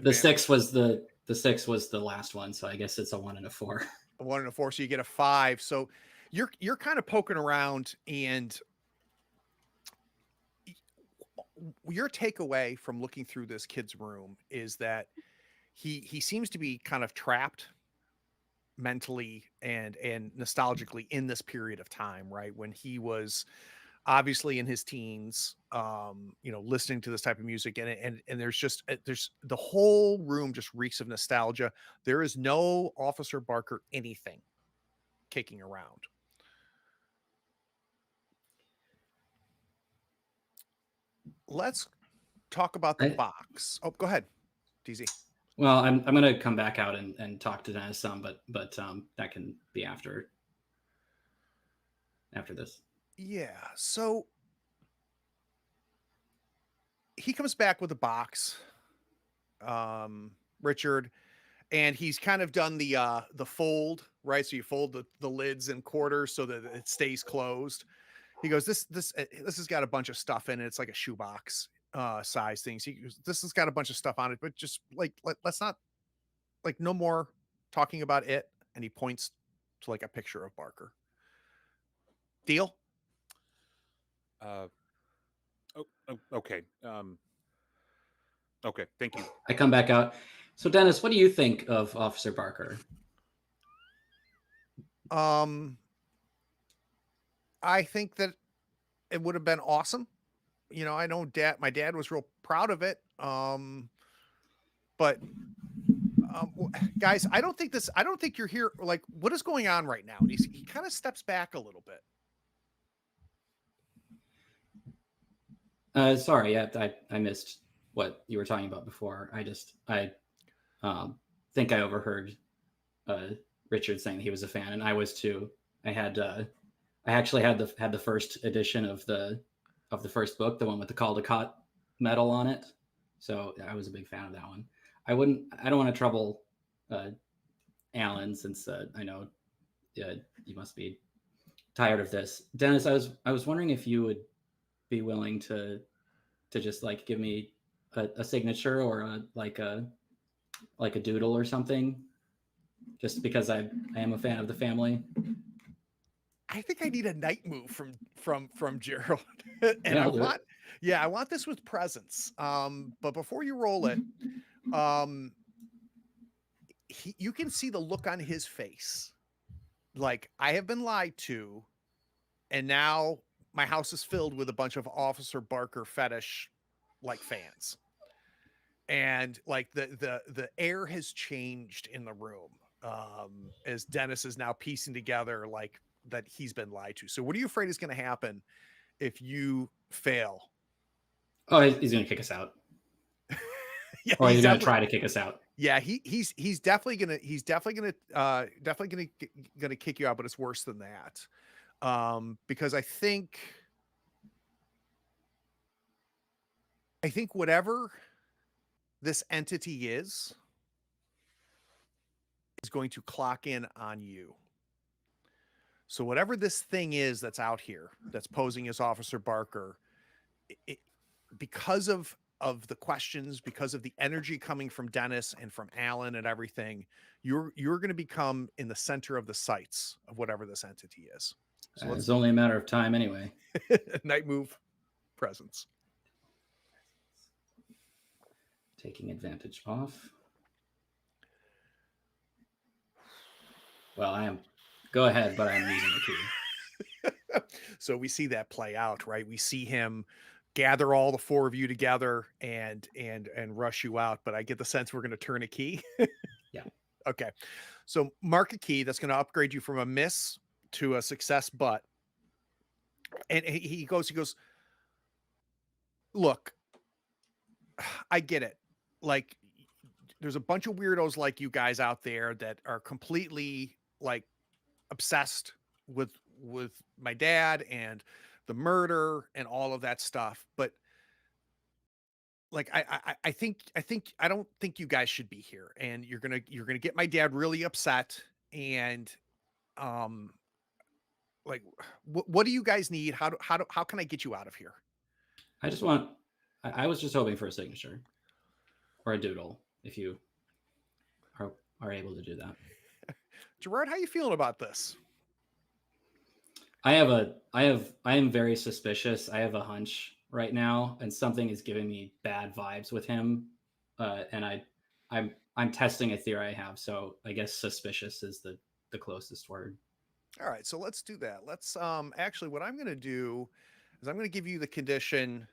Speaker 3: the 6 was the last one, so I guess it's a 1 and a 4.
Speaker 2: A 1 and a 4, so you get a 5. So you're kind of poking around, and your takeaway from looking through this kid's room is that he seems to be kind of trapped mentally and nostalgically in this period of time, right? When he was obviously in his teens, listening to this type of music, and there's just there's the whole room just reeks of nostalgia. There is no Officer Barker anything kicking around. Let's talk about the box. Oh, go ahead, DZ.
Speaker 3: Well, I'm gonna come back out and talk to Dennis some, but that can be after this.
Speaker 2: Yeah, so he comes back with a box, Richard, and he's kind of done the fold, right? So you fold the lids in quarters so that it stays closed. He goes, this has got a bunch of stuff in it. It's like a shoebox size things. He goes, this has got a bunch of stuff on it, but just like let's not, like, no more talking about it. And he points to like a picture of Barker. Deal?
Speaker 5: Okay. Okay. Thank you.
Speaker 3: I come back out. So Dennis, what do you think of Officer Barker?
Speaker 2: I think that it would have been awesome. I know my dad was real proud of it. But guys, I don't think you're here. Like, what is going on right now? And he kind of steps back a little bit.
Speaker 3: Sorry, I missed what you were talking about before. I think I overheard Richard saying that he was a fan, and I was too. I actually had the first edition of the first book, the one with the Caldecott medal on it. So I was a big fan of that one. I don't want to trouble Alan, since I know you must be tired of this. Dennis, I was wondering if you would be willing to just like give me a signature or a doodle or something, just because I am a fan of the family.
Speaker 2: I think I need a night move from Gerald. And I want this with presence. But before you roll it, you can see the look on his face. Like, I have been lied to, and now my house is filled with a bunch of Officer Barker fetish like fans. And like the air has changed in the room, as Dennis is now piecing together like that he's been lied to. So what are you afraid is going to happen if you fail?
Speaker 3: Oh, he's going to kick us out.
Speaker 2: Yeah,
Speaker 3: or he's going to try to kick us out.
Speaker 2: Yeah, he's definitely gonna kick you out, but it's worse than that. Because I think whatever this entity is, going to clock in on you. So whatever this thing is that's out here that's posing as Officer Barker, because of the questions, because of the energy coming from Dennis and from Alan and everything, you're going to become in the center of the sights of whatever this entity is. So
Speaker 3: It's only a matter of time anyway.
Speaker 2: night move presence.
Speaker 3: Taking advantage off. Well, I am. Go ahead, but I'm using the key.
Speaker 2: So we see that play out, right? We see him gather all the four of you together and rush you out. But I get the sense we're going to turn a key.
Speaker 3: Yeah.
Speaker 2: Okay. So mark a key that's going to upgrade you from a miss to a success, but. And he goes, look, I get it. Like, there's a bunch of weirdos like you guys out there that are completely like obsessed with my dad and the murder and all of that stuff. But like, I think I don't think you guys should be here, and you're gonna get my dad really upset. And like, what do you guys need? How can I get you out of here?
Speaker 3: I was just hoping for a signature or a doodle, if you are able to do that.
Speaker 2: Gerard, how you feeling about this?
Speaker 3: I am very suspicious. I have a hunch right now, and something is giving me bad vibes with him. And I'm testing a theory I have. So I guess suspicious is the closest word.
Speaker 2: All right, so let's do that. Let's actually, what I'm going to do is I'm going to give you the condition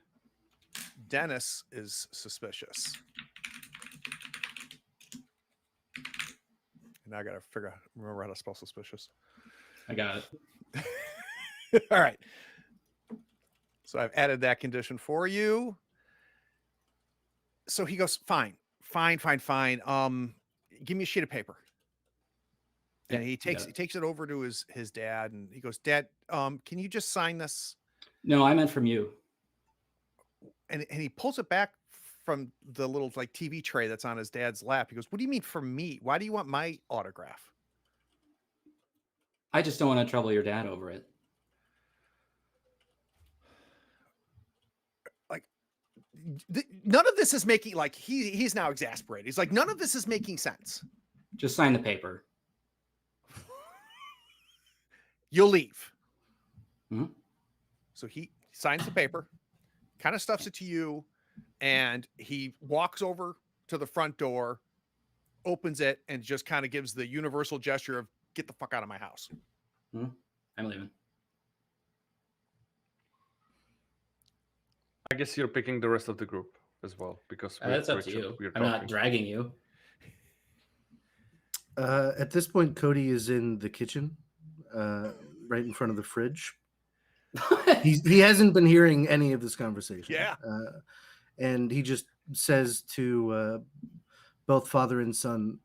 Speaker 2: Dennis is suspicious. And now I got to remember how to spell suspicious.
Speaker 3: I got
Speaker 2: it. All right. So I've added that condition for you. So he goes, fine. Give me a sheet of paper. And he takes it over to his dad, and he goes, Dad, can you just sign this?
Speaker 3: No, I meant from you.
Speaker 2: And he pulls it back from the little like TV tray that's on his dad's lap. He goes, what do you mean from me? Why do you want my autograph?
Speaker 3: I just don't want to trouble your dad over it.
Speaker 2: Like, none of this is making, like, he's now exasperated. He's like, none of this is making sense.
Speaker 3: Just sign the paper.
Speaker 2: You'll leave.
Speaker 3: Mm-hmm.
Speaker 2: So he signs the paper, kind of stuffs it to you, and he walks over to the front door, opens it, and just kind of gives the universal gesture of get the fuck out of my house.
Speaker 3: Mm-hmm. I'm leaving.
Speaker 4: I guess you're picking the rest of the group as well, because
Speaker 3: That's up to you. I'm not dragging you.
Speaker 6: At this point, Cody is in the kitchen, right in front of the fridge. He hasn't been hearing any of this conversation.
Speaker 2: Yeah.
Speaker 6: And he just says to both father and son,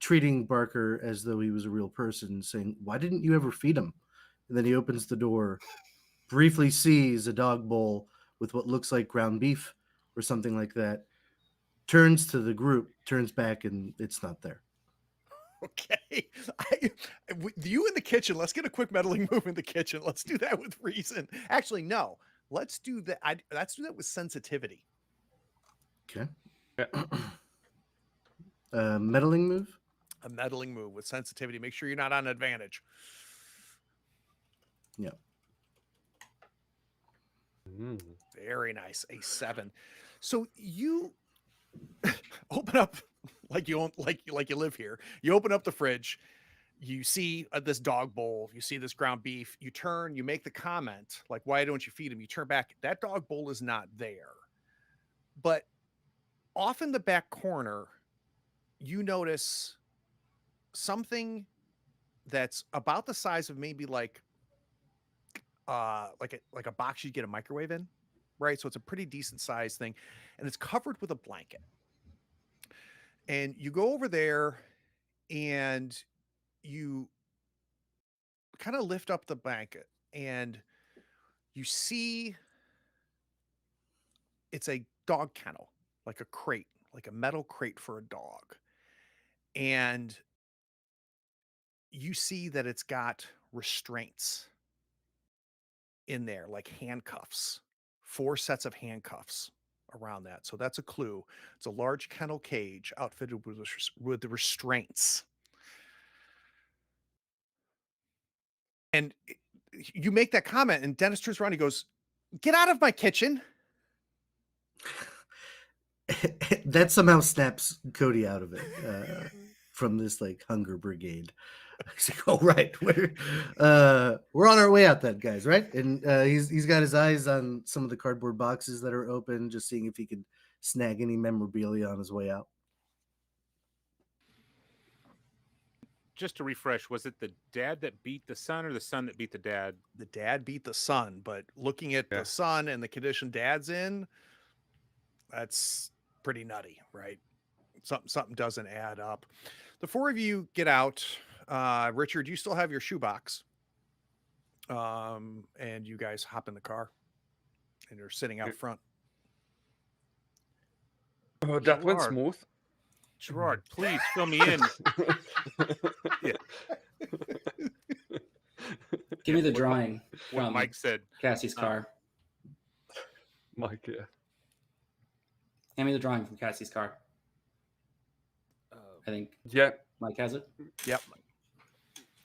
Speaker 6: treating Barker as though he was a real person, saying, why didn't you ever feed him? And then he opens the door, briefly sees a dog bowl with what looks like ground beef or something like that, turns to the group, turns back, and it's not there.
Speaker 2: Okay. You in the kitchen. Let's get a quick meddling move in the kitchen. Let's do that with reason. Actually, no. Let's do that. Let's do that with sensitivity.
Speaker 6: Okay. Meddling move?
Speaker 2: A meddling move with sensitivity. Make sure you're not on advantage.
Speaker 6: Yeah.
Speaker 2: Very nice. A 7. So you open up like you live here. You open up the fridge. You see this dog bowl. You see this ground beef. You turn. You make the comment like, "Why don't you feed him?" You turn back. That dog bowl is not there. But off in the back corner, you notice something that's about the size of maybe like a box you'd get a microwave in, right? So it's a pretty decent sized thing, and it's covered with a blanket. And you go over there and you kind of lift up the blanket, and you see it's a dog kennel, like a crate, like a metal crate for a dog. And you see that it's got restraints in there, like handcuffs, 4 sets of handcuffs around that. So that's a clue. It's a large kennel cage outfitted with the restraints. And you make that comment, and Dennis turns around. He goes, "Get out of my kitchen."
Speaker 6: That somehow snaps Cody out of it from this like hunger brigade. He's like, "Oh right, we're on our way out, then, guys, right?" And he's got his eyes on some of the cardboard boxes that are open, just seeing if he can snag any memorabilia on his way out.
Speaker 5: Just to refresh, was it the dad that beat the son or the son that beat the dad?
Speaker 2: The dad beat the son, but looking at
Speaker 4: Yeah.
Speaker 2: the son and the condition dad's in, that's pretty nutty, right? Something doesn't add up. The 4 of you get out. Richard, you still have your shoebox. And you guys hop in the car and you're sitting out
Speaker 4: Yeah.
Speaker 2: front.
Speaker 4: Oh, that went
Speaker 5: Gerard.
Speaker 4: smooth.
Speaker 5: Gerard, please fill me in.
Speaker 3: Give me the
Speaker 5: What-
Speaker 3: drawing
Speaker 5: What
Speaker 3: from
Speaker 5: Mike said.
Speaker 3: Cassie's car.
Speaker 4: Mike, yeah.
Speaker 3: Hand me the drawing from Cassie's car. I think
Speaker 4: Yeah.
Speaker 3: Mike has it.
Speaker 2: Yep.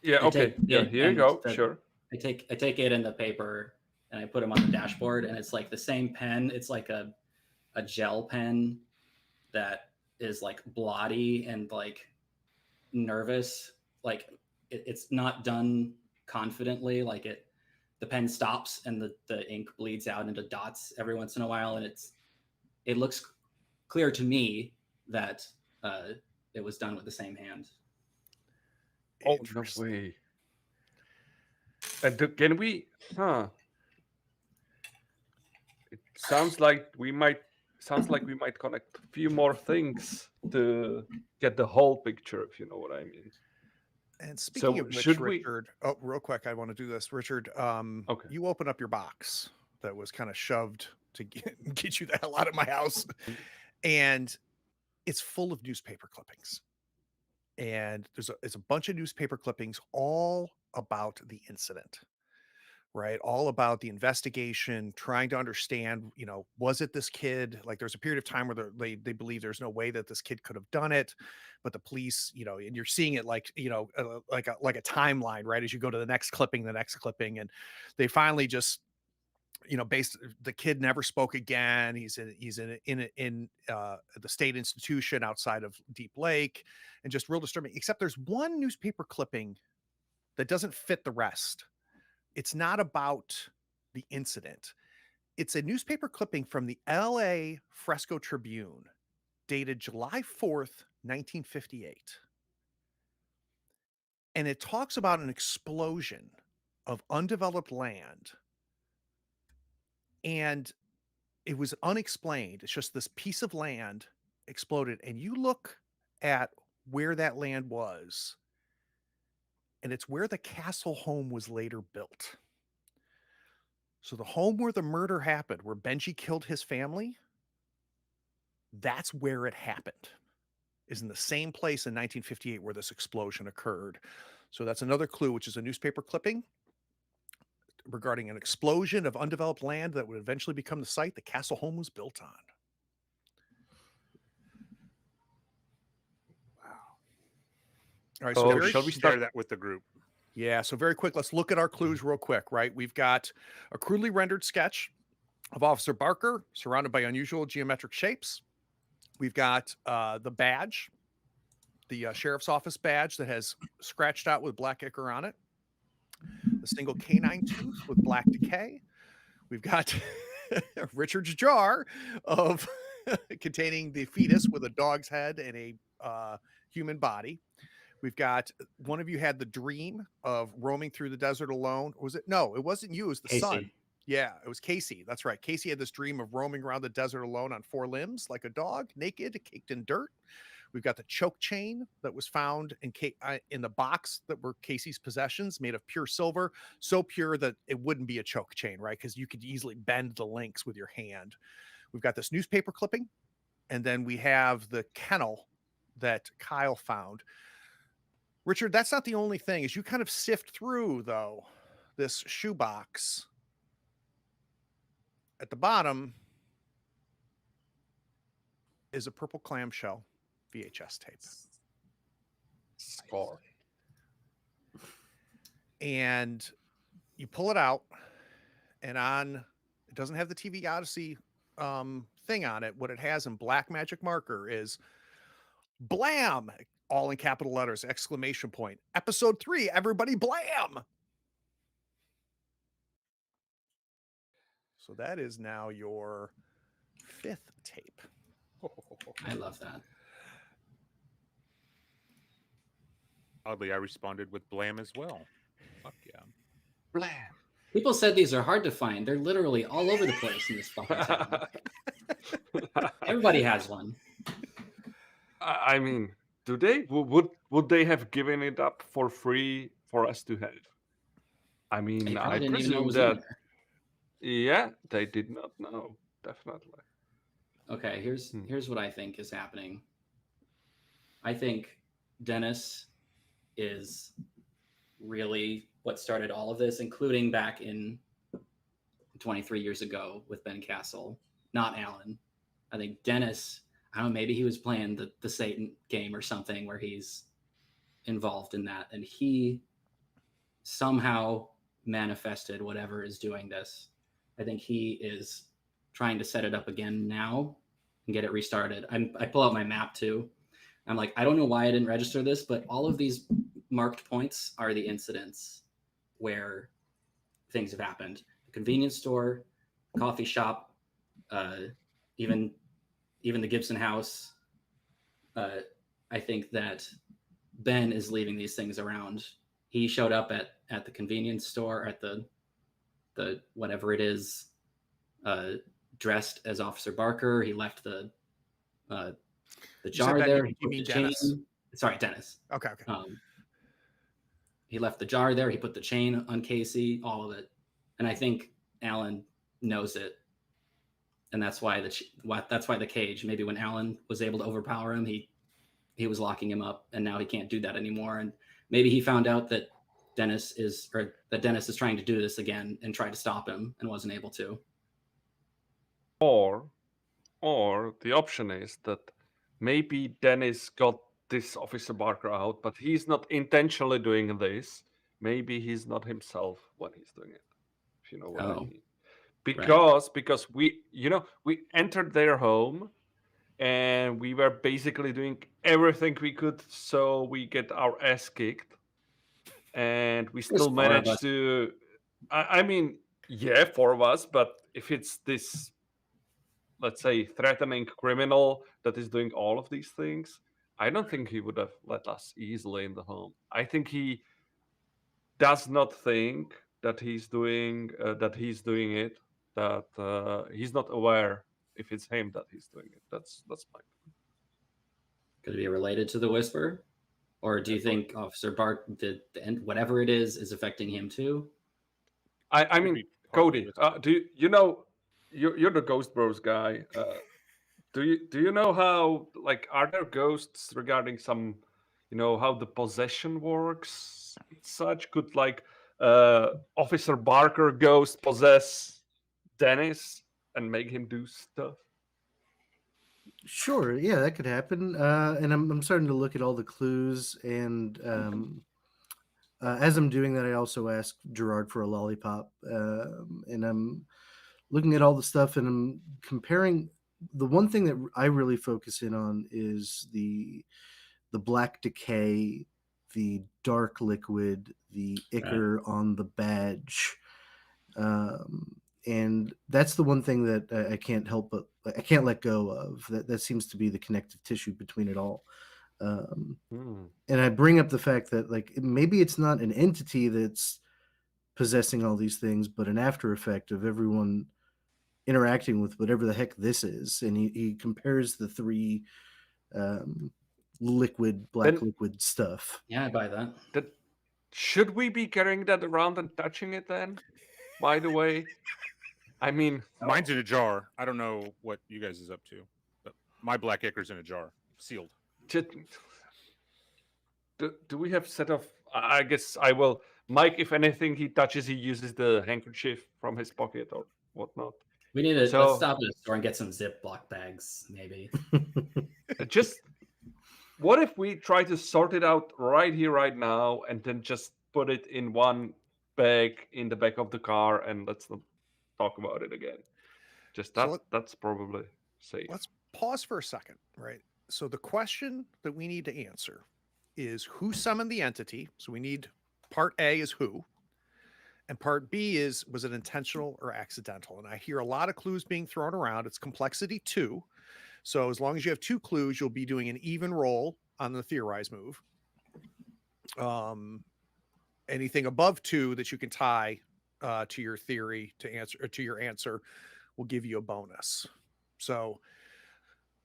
Speaker 4: Yeah,
Speaker 3: I
Speaker 4: okay.
Speaker 3: take
Speaker 4: Yeah,
Speaker 3: it
Speaker 4: here you
Speaker 3: and
Speaker 4: go.
Speaker 3: the-
Speaker 4: Sure.
Speaker 3: I take it in the paper and I put them on the dashboard, and it's like the same pen. It's like a gel pen that is like blotty and like nervous. Like it's not done confidently. Like the pen stops and the ink bleeds out into dots every once in a while, and it looks clear to me that it was done with the same hand.
Speaker 4: Oh, no
Speaker 2: Interesting.
Speaker 4: way. And can we? Huh. It sounds like we might connect a few more things to get the whole picture, if you know what I mean.
Speaker 2: And speaking
Speaker 4: So
Speaker 2: of which,
Speaker 4: should we-
Speaker 2: Richard, real quick, I want to do this. Richard,
Speaker 4: Okay.
Speaker 2: you open up your box that was kind of shoved to get you the hell out of my house. And it's full of newspaper clippings. And it's a bunch of newspaper clippings all about the incident, right? All about the investigation, trying to understand, was it this kid? Like there's a period of time where they believe there's no way that this kid could have done it, but the police, and you're seeing it like, like a timeline, right? As you go to the next clipping, and they finally just, the kid never spoke again. He's in the state institution outside of Deep Lake, and just real disturbing. Except there's one newspaper clipping that doesn't fit the rest. It's not about the incident. It's a newspaper clipping from the LA Fresco Tribune dated July 4th, 1958. And it talks about an explosion of undeveloped land. And it was unexplained. It's just this piece of land exploded. And you look at where that land was, and it's where the castle home was later built. So the home where the murder happened, where Benji killed his family, that's where it happened, is in the same place in 1958 where this explosion occurred. So that's another clue, which is a newspaper clipping regarding an explosion of undeveloped land that would eventually become the site the castle home was built on. Wow. All right, so
Speaker 4: shall we
Speaker 5: Share
Speaker 4: start?
Speaker 5: that with the group?
Speaker 2: Yeah, so very quick, let's look at our clues real quick, right? We've got a crudely rendered sketch of Officer Barker surrounded by unusual geometric shapes. We've got the badge, the sheriff's office badge that has scratched out with black ichor on it. The single canine tooth with black decay. We've got Richard's jar of containing the fetus with a dog's head and a human body. We've got one of you had the dream of roaming through the desert alone. Was it? No, it wasn't you. It was the son.
Speaker 3: Casey.
Speaker 2: Yeah, it was Casey. That's right. Casey had this dream of roaming around the desert alone on 4 limbs like a dog, naked, caked in dirt. We've got the choke chain that was found in the box that were Casey's possessions, made of pure silver, so pure that it wouldn't be a choke chain, right? Because you could easily bend the links with your hand. We've got this newspaper clipping, and then we have the kennel that Kyle found. Richard, that's not the only thing. As you kind of sift through, though, this shoebox, at the bottom is a purple clamshell VHS tape.
Speaker 4: Score.
Speaker 2: And you pull it out, and it doesn't have the TV Odyssey thing on it. What it has in black magic marker is blam, all in capital letters, exclamation point. Episode 3, everybody blam. So that is now your 5th tape.
Speaker 3: I love that.
Speaker 5: Oddly, I responded with blam as well. Fuck yeah.
Speaker 4: Blam.
Speaker 3: People said these are hard to find. They're literally all over the place in this fucking town. Everybody has one.
Speaker 4: I mean, do they? Would they have given it up for free for us to have? I mean,
Speaker 3: They
Speaker 4: I
Speaker 3: probably didn't even know it
Speaker 4: presume
Speaker 3: was in
Speaker 4: that.
Speaker 3: there.
Speaker 4: Yeah, they did not know. Definitely.
Speaker 3: Okay, here's what I think is happening. I think Dennis is really what started all of this, including back in 23 years ago with Ben Castle, not Alan. I think Dennis, I don't know, maybe he was playing the Satan game or something where he's involved in that, and he somehow manifested whatever is doing this. I think he is trying to set it up again now and get it restarted. I pull out my map too. I'm like, I don't know why I didn't register this, but all of these marked points are the incidents where things have happened. The convenience store, coffee shop, even the Gibson house. I think that Ben is leaving these things around. He showed up at the convenience store, at the whatever it is, dressed as Officer Barker. He left the jar
Speaker 2: Ben,
Speaker 3: there.
Speaker 2: you
Speaker 3: He put
Speaker 2: mean
Speaker 3: the
Speaker 2: Dennis?
Speaker 3: chain. Sorry, Dennis.
Speaker 2: Okay.
Speaker 3: He left the jar there. He put the chain on Casey, all of it. And I think Alan knows it. And that's why the cage. Maybe when Alan was able to overpower him, he was locking him up, and now he can't do that anymore. And maybe he found out that Dennis is trying to do this again and tried to stop him and wasn't able to.
Speaker 4: Or the option is that maybe Dennis got this Officer Barker out, but he's not intentionally doing this. Maybe he's not himself when he's doing it. If you know what I mean. Because we entered their home and we were basically doing everything we could so we get our ass kicked, and we still managed to. I mean, yeah, 4 of us, but if it's this, let's say, threatening criminal that is doing all of these things, I don't think he would have let us easily in the home. I think he does not think that he's doing it. That he's not aware if it's him that he's doing it. That's my point.
Speaker 3: Could it be related to the whisper, or do you think Officer Bark did whatever it is affecting him too?
Speaker 4: I mean, Cody, do you know you're the Ghost Bros guy? Do you know how, like, are there ghosts regarding some, how the possession works? Such could, like, Officer Barker ghost possess Dennis and make him do stuff?
Speaker 6: Sure, yeah, that could happen. And I'm starting to look at all the clues, and as I'm doing that, I also ask Gerard for a lollipop, and I'm looking at all the stuff, and I'm comparing. The one thing that I really focus in on is the black decay, the dark liquid, the ichor on the badge. And that's the one thing that I can't help but I can't let go of. That seems to be the connective tissue between it all. And I bring up the fact that, like, maybe it's not an entity that's possessing all these things, but an after effect of everyone interacting with whatever the heck this is. And he compares the 3 black liquid stuff.
Speaker 3: Yeah, I buy that.
Speaker 4: Should we be carrying that around and touching it then? By the way, I mean,
Speaker 5: mine's in a jar. I don't know what you guys is up to, but my black ichor's in a jar, sealed.
Speaker 4: do we have set of? I guess I will. Mike, if anything he touches, he uses the handkerchief from his pocket or whatnot.
Speaker 3: We need to
Speaker 4: So-
Speaker 3: let's stop at a store and get some Ziploc bags, maybe.
Speaker 4: Just what if we try to sort it out right here, right now, and then just put it in one bag in the back of the car, and let's not talk about it again. Just
Speaker 2: So
Speaker 4: that. That's probably safe.
Speaker 2: Let's pause for a second, right? So the question that we need to answer is who summoned the entity? So we need part A is who, and part B is was it intentional or accidental? And I hear a lot of clues being thrown around. It's complexity 2. So as long as you have 2 clues, you'll be doing an even roll on the theorize move. Anything above 2 that you can tie to your theory to answer or to your answer will give you a bonus. So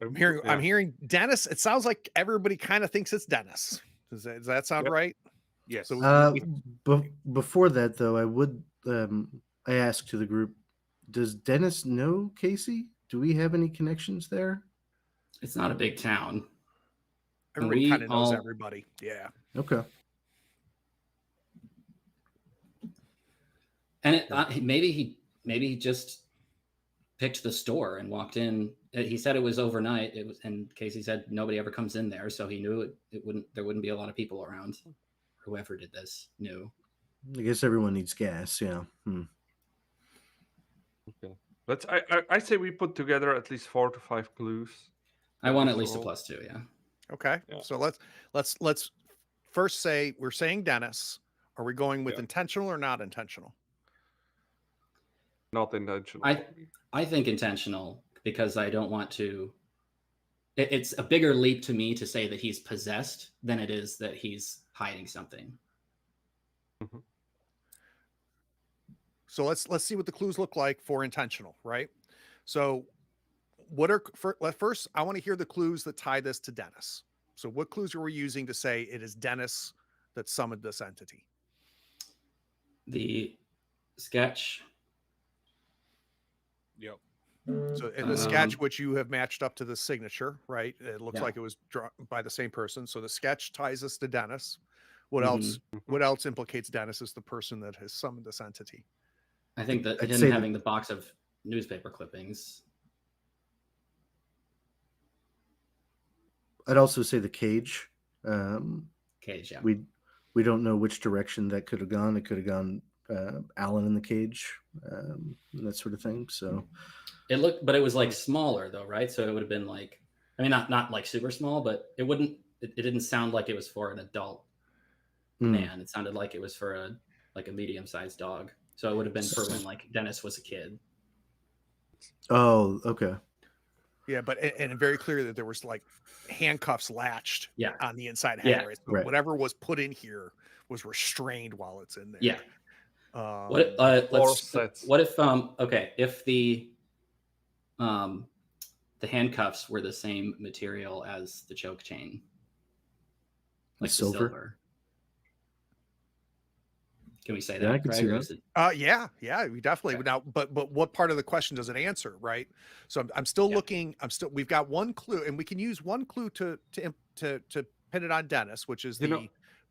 Speaker 2: I'm hearing Dennis. It sounds like everybody kind of thinks it's Dennis. Does that sound
Speaker 5: Yep.
Speaker 2: right?
Speaker 5: Yes.
Speaker 2: So
Speaker 6: Before that, though, I would I ask to the group: does Dennis know Casey? Do we have any connections there?
Speaker 3: It's not a big town.
Speaker 2: everybody
Speaker 3: we
Speaker 2: kind of knows
Speaker 3: all-
Speaker 2: everybody. Yeah.
Speaker 6: Okay.
Speaker 3: And maybe he just picked the store and walked in. He said it was overnight. It was, and Casey said nobody ever comes in there, so he knew there wouldn't be a lot of people around. Whoever did this knew.
Speaker 6: I guess everyone needs gas. Yeah.
Speaker 4: Okay. I say we put together at least 4 to 5 clues.
Speaker 3: I want at least a
Speaker 4: roll.
Speaker 3: +2. Yeah.
Speaker 2: Okay.
Speaker 4: Yeah.
Speaker 2: So let's first say we're saying Dennis. Are we going with
Speaker 4: Yeah.
Speaker 2: intentional or not intentional?
Speaker 4: Not intentional.
Speaker 3: I think intentional because I don't want to. It's a bigger leap to me to say that he's possessed than it is that he's hiding something.
Speaker 2: So let's see what the clues look like for intentional, right? So what are first I want to hear the clues that tie this to Dennis. So what clues are we using to say it is Dennis that summoned this entity?
Speaker 3: The sketch.
Speaker 5: Yep.
Speaker 2: So in the sketch, which you have matched up to the signature, right? It looks
Speaker 3: Yeah.
Speaker 2: like it was drawn by the same person. So the sketch ties us to Dennis. What
Speaker 3: Mhm.
Speaker 2: else? What else implicates Dennis as the person that has summoned this entity?
Speaker 3: I think that
Speaker 6: I'd
Speaker 3: him
Speaker 6: say that-
Speaker 3: having the box of newspaper clippings.
Speaker 6: I'd also say the cage.
Speaker 3: Cage, yeah.
Speaker 6: We don't know which direction that could have gone. It could have gone Alan in the cage, and that sort of thing. So
Speaker 3: But it was like smaller though, right? So it would have been like, I mean, not like super small, but it didn't sound like it was for an adult man. It sounded like it was for a medium-sized dog. So it would have been for when like Dennis was a kid.
Speaker 6: Oh, okay.
Speaker 2: Yeah, but and very clear that there was like handcuffs latched
Speaker 3: Yeah.
Speaker 2: on the inside
Speaker 3: Yeah,
Speaker 2: head. Right? So
Speaker 6: right.
Speaker 2: whatever was put in here was restrained while it's in there.
Speaker 3: Yeah.
Speaker 2: Um,
Speaker 3: What if okay, if the handcuffs were the same material as the choke chain, like the silver. Can we say
Speaker 6: Yeah,
Speaker 3: that?
Speaker 6: I can see
Speaker 3: Craig, or
Speaker 6: that.
Speaker 3: is it-
Speaker 2: yeah, we definitely
Speaker 3: Okay.
Speaker 2: now. But what part of the question does it answer, right? So I'm still
Speaker 3: Yeah.
Speaker 2: looking. We've got one clue, and we can use one clue to pin it on Dennis, which is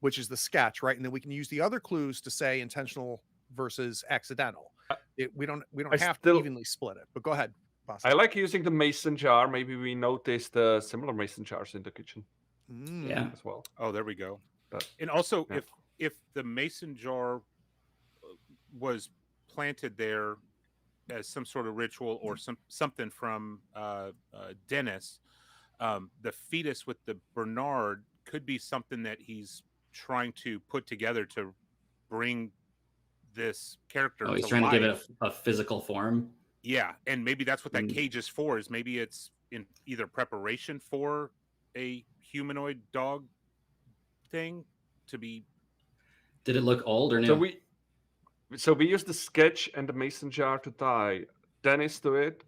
Speaker 2: which is the sketch, right? And then we can use the other clues to say intentional versus accidental. We don't have to evenly split it. But go ahead, boss.
Speaker 4: I like using the mason jar. Maybe we noticed similar mason jars in the kitchen
Speaker 3: Yeah.
Speaker 4: as well.
Speaker 5: Oh, there we go.
Speaker 4: But
Speaker 5: And also,
Speaker 4: yeah.
Speaker 5: if the mason jar was planted there as some sort of ritual or something from Dennis, the fetus with the Bernard could be something that he's trying to put together to bring this character.
Speaker 3: Oh, he's
Speaker 5: to
Speaker 3: trying
Speaker 5: life.
Speaker 3: to give it a physical form.
Speaker 5: Yeah, and maybe that's what that
Speaker 3: Mm.
Speaker 5: cage is for. Is maybe it's in either preparation for a humanoid dog thing to be.
Speaker 3: Did it look old or new?
Speaker 4: So we use the sketch and the mason jar to tie Dennis to it,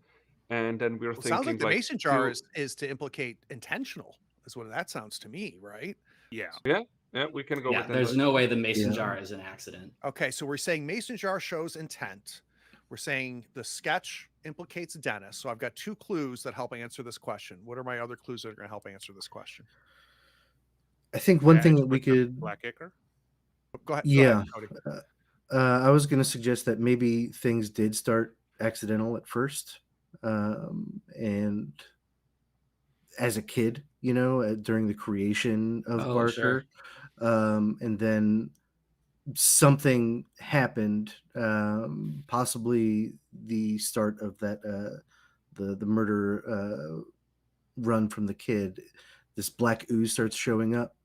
Speaker 4: and then we're
Speaker 2: Well, it
Speaker 4: thinking
Speaker 2: sounds like the mason jar
Speaker 4: two-
Speaker 2: is to implicate intentional. Is what that sounds to me, right?
Speaker 5: Yeah.
Speaker 4: Yeah, we can go
Speaker 3: Yeah,
Speaker 4: with that.
Speaker 3: there's no way the mason
Speaker 6: Yeah.
Speaker 3: jar is an accident.
Speaker 2: Okay, so we're saying mason jar shows intent. We're saying the sketch implicates Dennis. So I've got 2 clues that help answer this question. What are my other clues that are going to help answer this question?
Speaker 6: I think one thing
Speaker 5: badge
Speaker 6: that we
Speaker 5: with the
Speaker 6: could,
Speaker 5: black ichor.
Speaker 2: Go ahead.
Speaker 6: yeah,
Speaker 2: Cody.
Speaker 6: I was going to suggest that maybe things did start accidental at first, and as a kid, during the creation of
Speaker 3: Oh, sure.
Speaker 6: Barker, and then something happened, possibly the start of that the murder run from the kid. This black ooze starts showing up,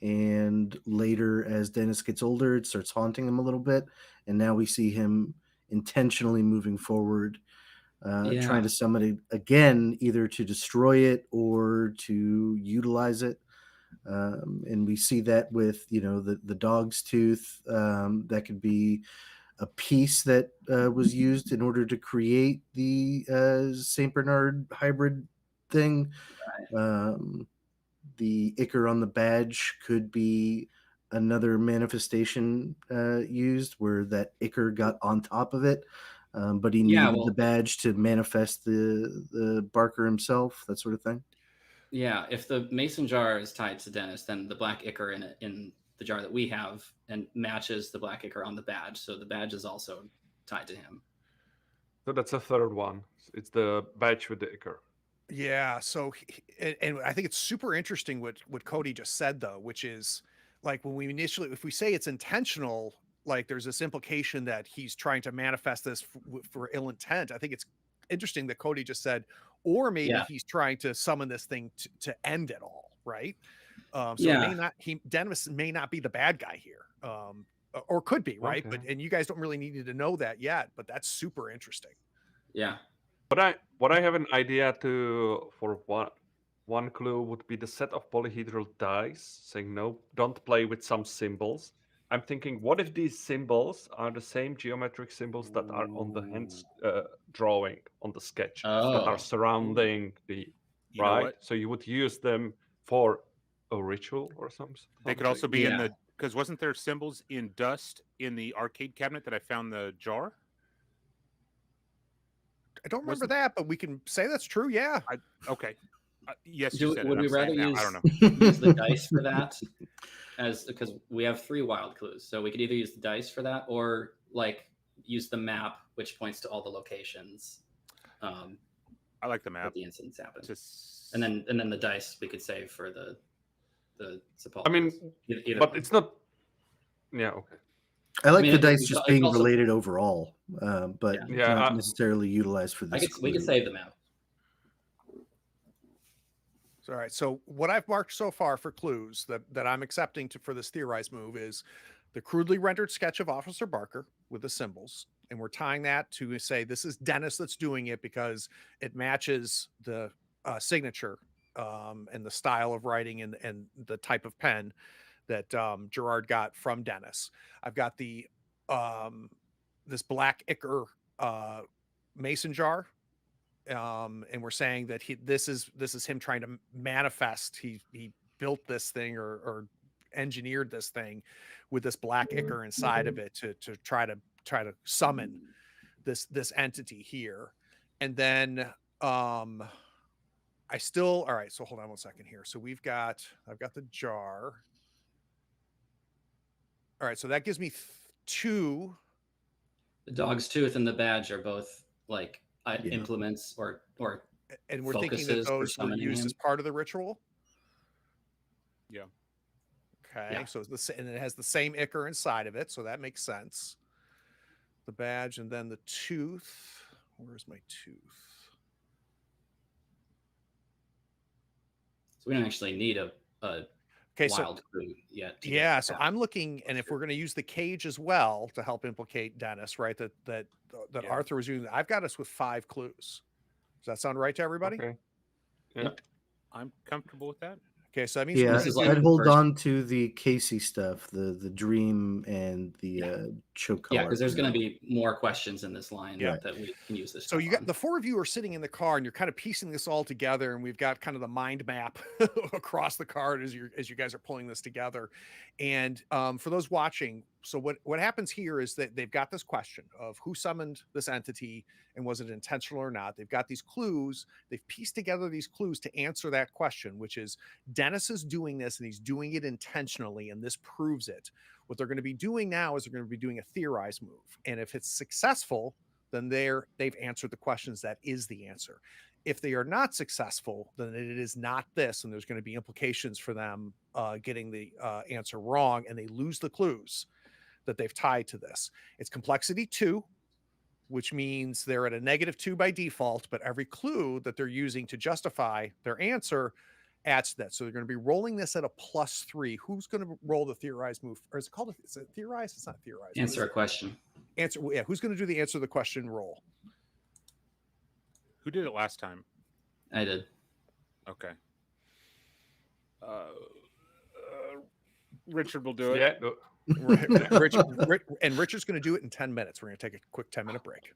Speaker 6: and later, as Dennis gets older, it starts haunting him a little bit, and now we see him intentionally moving forward, trying
Speaker 3: Yeah.
Speaker 6: to summon it again, either to destroy it or to utilize it. And we see that with the dog's tooth. That could be a piece that was used in order to create the Saint Bernard hybrid thing. Um, the ichor on the badge could be another manifestation used, where that ichor got on top of it, but he
Speaker 3: Yeah.
Speaker 6: needed the
Speaker 3: Well,
Speaker 6: badge to manifest the Barker himself, that sort of thing.
Speaker 3: yeah. If the mason jar is tied to Dennis, then the black ichor in the jar that we have and matches the black ichor on the badge. So the badge is also tied to him.
Speaker 4: So that's a third one. It's the badge with the ichor.
Speaker 2: Yeah. So, and I think it's super interesting what Cody just said, though, which is like when we initially, if we say it's intentional, like there's this implication that he's trying to manifest this for ill intent. I think it's interesting that Cody just said, or maybe
Speaker 3: Yeah.
Speaker 2: he's trying to summon this thing to end it all, right? So it may
Speaker 3: Yeah.
Speaker 2: not, Dennis may not be the bad guy here, or could be, right?
Speaker 4: Okay.
Speaker 2: And you guys don't really need to know that yet, but that's super interesting.
Speaker 3: Yeah.
Speaker 4: What I have an idea for one clue would be the set of polyhedral dice, saying no, don't play with some symbols. I'm thinking, what if these symbols are the same geometric symbols that are on the hand drawing on the sketch that are
Speaker 3: Oh.
Speaker 4: surrounding the
Speaker 5: You know
Speaker 4: right?
Speaker 5: what?
Speaker 4: So you would use them for a ritual or something.
Speaker 5: They could also be in
Speaker 3: Yeah.
Speaker 5: the, because wasn't there symbols in dust in the arcade cabinet that I found the jar?
Speaker 2: I don't remember
Speaker 5: Wasn't-
Speaker 2: that, but we can say that's true. Yeah.
Speaker 5: Okay. Yes, you said it.
Speaker 3: Would we
Speaker 5: I'm
Speaker 3: rather
Speaker 5: saying now.
Speaker 3: use
Speaker 5: I don't know.
Speaker 3: use the dice for that? Because we have 3 wild clues, so we could either use the dice for that or like use the map, which points to all the locations
Speaker 5: I like the map.
Speaker 3: that the incidents happen.
Speaker 5: Just
Speaker 3: And then the dice we could save for the sepulchres.
Speaker 4: I mean,
Speaker 3: Either
Speaker 4: but
Speaker 3: one.
Speaker 4: it's not. Yeah. Okay.
Speaker 6: I like
Speaker 3: mean,
Speaker 6: the
Speaker 3: it-
Speaker 6: dice
Speaker 3: it's
Speaker 6: just
Speaker 3: al-
Speaker 6: being
Speaker 3: it's also-
Speaker 6: related overall, but
Speaker 4: Yeah,
Speaker 6: not necessarily utilized for this.
Speaker 3: we could
Speaker 6: clue.
Speaker 3: save the map.
Speaker 2: All right. So what I've marked so far for clues that I'm accepting for this theorized move is the crudely rendered sketch of Officer Barker with the symbols, and we're tying that to say this is Dennis that's doing it because it matches the signature and the style of writing and the type of pen that Gerard got from Dennis. I've got the this black ichor mason jar, and we're saying that this is him trying to manifest. He built this thing or engineered this thing with this black ichor inside of it to try to summon this entity here. And then I still, all right, so hold on one second here. So I've got the jar. All right, so that gives me 2.
Speaker 3: The dog's tooth and the badge are both like
Speaker 6: Yeah.
Speaker 3: implements or
Speaker 2: And we're thinking that
Speaker 3: focuses for
Speaker 2: those were
Speaker 3: summoning
Speaker 2: used
Speaker 3: him.
Speaker 2: as part of the ritual.
Speaker 5: Yeah.
Speaker 2: Okay,
Speaker 3: Yeah.
Speaker 2: so and it has the same ichor inside of it, so that makes sense. The badge and then the tooth. Where's my tooth?
Speaker 3: So we don't actually need a
Speaker 2: Okay, so
Speaker 3: wild clue yet. to get
Speaker 2: yeah, so
Speaker 3: that.
Speaker 2: I'm looking, and if we're going to use the cage as well to help implicate Dennis, right? That
Speaker 5: Yeah.
Speaker 2: Arthur was using. I've got us with 5 clues. Does that sound right to everybody?
Speaker 4: Okay. Yeah.
Speaker 3: Yep.
Speaker 5: I'm comfortable with that.
Speaker 2: Okay, so that means
Speaker 6: Yeah,
Speaker 3: This is like
Speaker 6: I'd
Speaker 3: the
Speaker 6: hold
Speaker 3: first-
Speaker 6: on to the Casey stuff, the dream and the choke collar.
Speaker 3: Yeah, because there's going to be more questions in this line
Speaker 2: Yeah.
Speaker 3: that we can use this.
Speaker 2: So
Speaker 3: stuff
Speaker 2: you got
Speaker 3: on.
Speaker 2: the 4 of you are sitting in the car and you're kind of piecing this all together, and we've got kind of the mind map across the card as you guys are pulling this together. And for those watching, what happens here is that they've got this question of who summoned this entity and was it intentional or not. They've got these clues. They've pieced together these clues to answer that question, which is Dennis is doing this and he's doing it intentionally, and this proves it. What they're going to be doing now is they're going to be doing a theorize move, and if it's successful, then they've answered the questions. That is the answer. If they are not successful, then it is not this, and there's going to be implications for them getting the answer wrong, and they lose the clues that they've tied to this. It's complexity 2, which means they're at a -2 by default, but every clue that they're using to justify their answer adds to that. So they're going to be rolling this at a +3. Who's going to roll the theorize move? Or is it called, is it theorize? It's not theorize.
Speaker 3: Answer a question.
Speaker 2: Answer. Yeah. Who's going to do the answer the question roll?
Speaker 5: Who did it last time?
Speaker 3: I did.
Speaker 5: Okay. Richard will do it.
Speaker 4: Yeah. No.
Speaker 2: Richard's going to do it in 10 minutes. We're going to take a quick 10-minute break.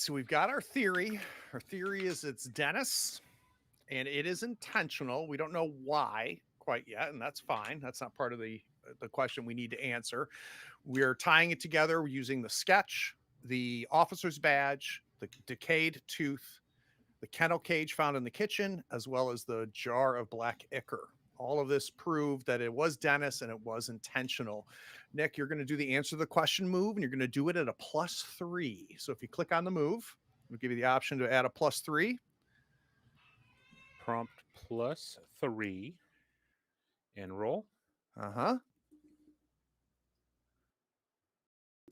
Speaker 2: so we've got our theory. Our theory is it's Dennis, and it is intentional. We don't know why quite yet, and that's fine. That's not part of the question we need to answer. We're tying it together using the sketch, the officer's badge, the decayed tooth, the kennel cage found in the kitchen, as well as the jar of black ichor. All of this proved that it was Dennis and it was intentional. Nick, you're going to do the answer to the question move, and you're going to do it at a +3. So if you click on the move, we'll give you the option to add a +3.
Speaker 5: Prompt +3 and roll.
Speaker 2: Uh-huh.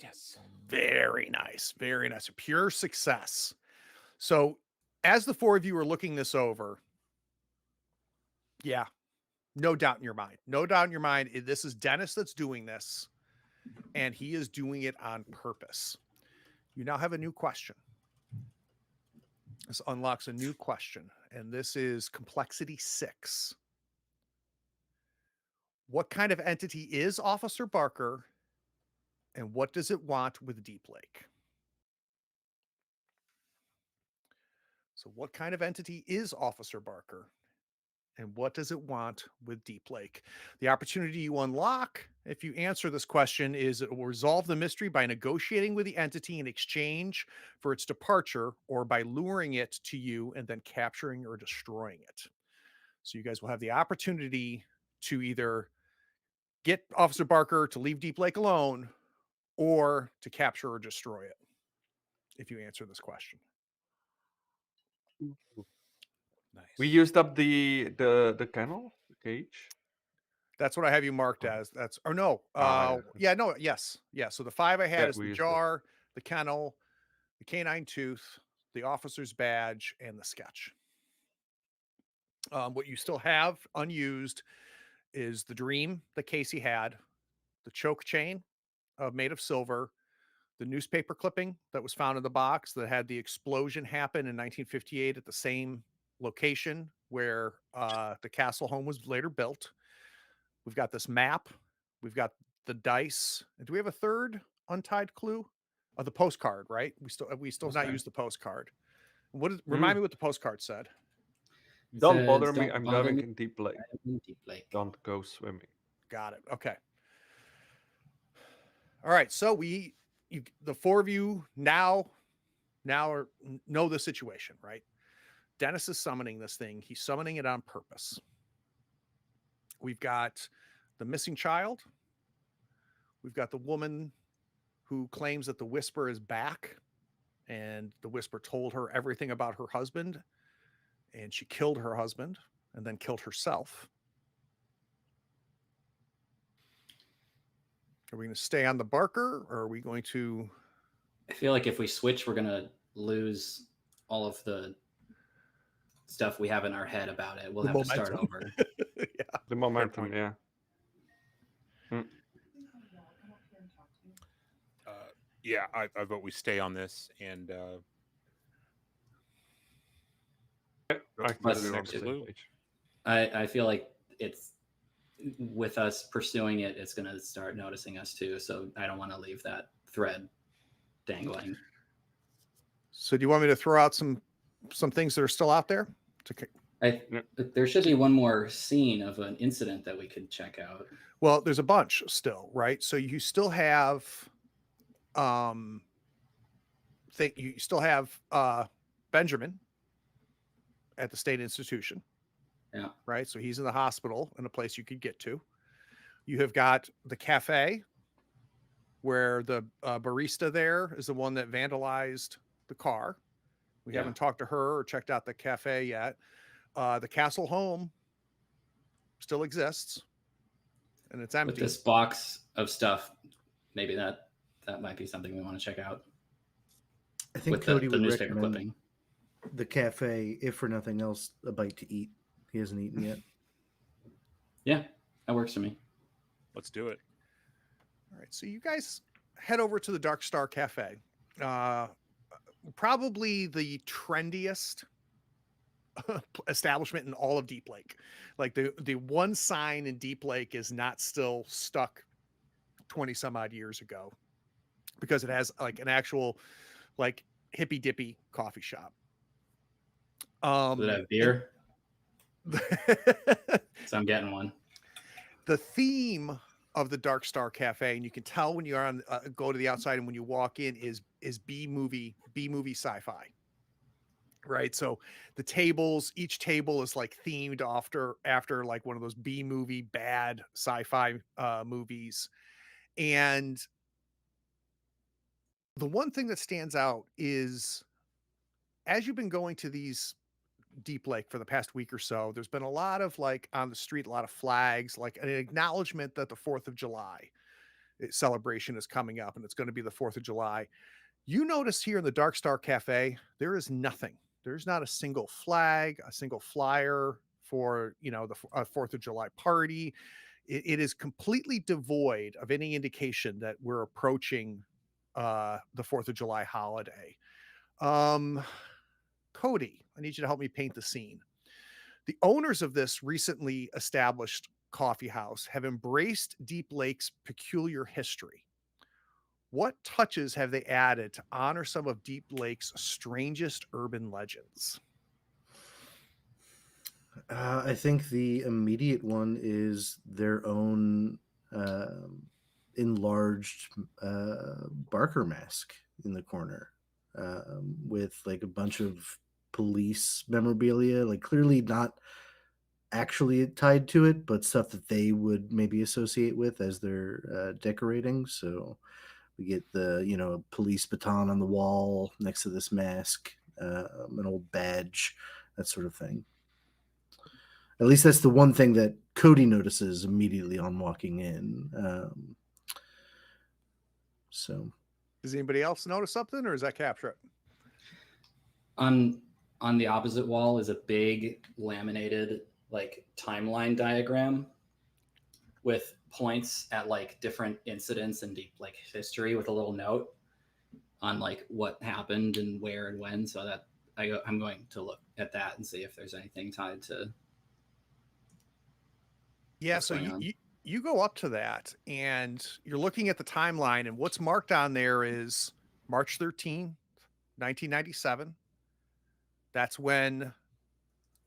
Speaker 5: Yes.
Speaker 2: Very nice. Very nice. A pure success. So as the four of you are looking this over, yeah, no doubt in your mind. No doubt in your mind, this is Dennis that's doing this, and he is doing it on purpose. You now have a new question. This unlocks a new question, and this is complexity 6. What kind of entity is Officer Barker, and what does it want with Deep Lake? So what kind of entity is Officer Barker, and what does it want with Deep Lake? The opportunity you unlock if you answer this question is it will resolve the mystery by negotiating with the entity in exchange for its departure, or by luring it to you and then capturing or destroying it. So you guys will have the opportunity to either get Officer Barker to leave Deep Lake alone, or to capture or destroy it if you answer this question.
Speaker 5: Nice.
Speaker 4: We used up the kennel, the cage.
Speaker 2: That's what I have you marked as. That's, or no. Yeah, no, yes. Yeah. So the 5 I had
Speaker 4: Yeah,
Speaker 2: is
Speaker 4: we
Speaker 2: the
Speaker 4: used it.
Speaker 2: jar, the kennel, the canine tooth, the officer's badge, and the sketch. What you still have unused is the dream that Casey had, the choke chain made of silver, the newspaper clipping that was found in the box that had the explosion happen in 1958 at the same location where the castle home was later built. We've got this map. We've got the dice. And do we have a third untied clue? Oh, the postcard, right? We still have not used the postcard. Remind me what the postcard said.
Speaker 4: Don't
Speaker 3: Says,
Speaker 4: bother me.
Speaker 3: "Don't
Speaker 4: I'm
Speaker 3: bother
Speaker 4: diving
Speaker 3: me,
Speaker 4: in Deep Lake.
Speaker 3: Deep Lake."
Speaker 4: Don't go swimming.
Speaker 2: Got it. Okay. All right. So the four of you now know the situation, right? Dennis is summoning this thing. He's summoning it on purpose. We've got the missing child. We've got the woman who claims that the Whisper is back, and the Whisper told her everything about her husband, and she killed her husband and then killed herself. Are we going to stay on the Barker, or are we going to...
Speaker 3: I feel like if we switch, we're gonna lose all of the stuff we have in our head about it. We'll
Speaker 2: The
Speaker 3: have to start
Speaker 2: momentum.
Speaker 3: over.
Speaker 2: Yeah.
Speaker 4: The momentum,
Speaker 5: point.
Speaker 4: yeah.
Speaker 5: Yeah, I vote we stay on this and
Speaker 4: I
Speaker 5: Let's
Speaker 4: completely
Speaker 5: do
Speaker 4: on
Speaker 5: next
Speaker 4: the same
Speaker 5: clue.
Speaker 4: page.
Speaker 3: I feel like it's with us pursuing it, it's gonna start noticing us too. So I don't want to leave that thread dangling.
Speaker 2: So do you want me to throw out some things that are still out there?
Speaker 3: There should be one more scene of an incident that we could check out.
Speaker 2: Well, there's a bunch still, right? So you still have Benjamin at the state institution.
Speaker 3: Yeah.
Speaker 2: Right. So he's in the hospital in a place you could get to. You have got the cafe where the barista there is the one that vandalized the car. We haven't talked to her or checked out the cafe yet. The castle home still exists, and it's empty.
Speaker 3: With this box of stuff, maybe that might be something we want to check out.
Speaker 6: I think
Speaker 3: With
Speaker 6: Cody
Speaker 3: the
Speaker 6: would
Speaker 3: newspaper
Speaker 6: recommend
Speaker 3: clipping.
Speaker 6: the cafe, if for nothing else, a bite to eat. He hasn't eaten yet.
Speaker 3: Yeah, that works for me.
Speaker 5: let's do it.
Speaker 2: All right, so you guys head over to the Dark Star Cafe. Probably the trendiest establishment in all of Deep Lake. Like the one sign in Deep Lake is not still stuck 20 some odd years ago, because it has like an actual like hippy dippy coffee shop.
Speaker 3: Does it have beer? So I'm getting one.
Speaker 2: The theme of the Dark Star Cafe, and you can tell when you are on go to the outside and when you walk in, is B movie sci-fi. Right. So the tables, each table is like themed after like one of those B movie bad sci-fi movies. And the one thing that stands out is, as you've been going to these Deep Lake for the past week or so, there's been a lot of like on the street, a lot of flags, like an acknowledgement that the 4th of July celebration is coming up and it's going to be the 4th of July. You notice here in the Dark Star Cafe, there is nothing. There's not a single flag, a single flyer for, the 4th of July party. It is completely devoid of any indication that we're approaching the 4th of July holiday. Cody, I need you to help me paint the scene. The owners of this recently established coffee house have embraced Deep Lake's peculiar history. What touches have they added to honor some of Deep Lake's strangest urban legends?
Speaker 6: I think the immediate one is their own enlarged Barker mask in the corner, with like a bunch of police memorabilia, like clearly not actually tied to it, but stuff that they would maybe associate with as they're decorating. So we get a police baton on the wall next to this mask, an old badge, that sort of thing. At least that's the one thing that Cody notices immediately on walking in. So,
Speaker 2: does anybody else notice something, or is that capture it?
Speaker 3: On the opposite wall is a big laminated like timeline diagram with points at like different incidents and deep like history, with a little note on like what happened and where and when. So that I'm going to look at that and see if there's anything tied to.
Speaker 2: Yeah, so you go up to that and you're looking at the timeline, and what's marked on there is March 13th, 1997. That's when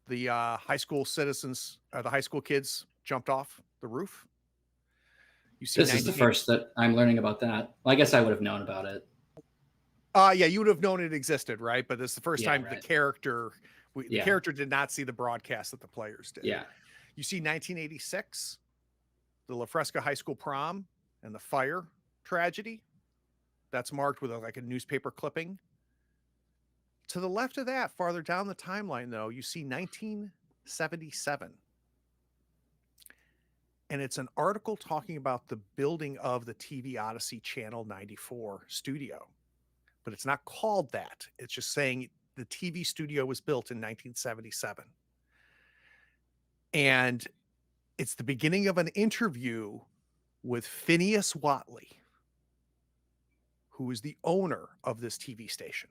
Speaker 2: the high school kids jumped off the roof. You see,
Speaker 3: this is the first that I'm learning about that. Well, I guess I would have known about it.
Speaker 2: Yeah, you would have known it existed, right? But this is the first time
Speaker 3: right.
Speaker 2: the character did not see the broadcast that the players did.
Speaker 3: Yeah.
Speaker 2: You see 1986, the La Fresca High School prom and the fire tragedy. That's marked with a newspaper clipping. To the left of that, farther down the timeline, though, you see 1977. And it's an article talking about the building of the TV Odyssey Channel 94 studio. But it's not called that. It's just saying the TV studio was built in 1977. And it's the beginning of an interview with Phineas Watley, who is the owner of this TV station.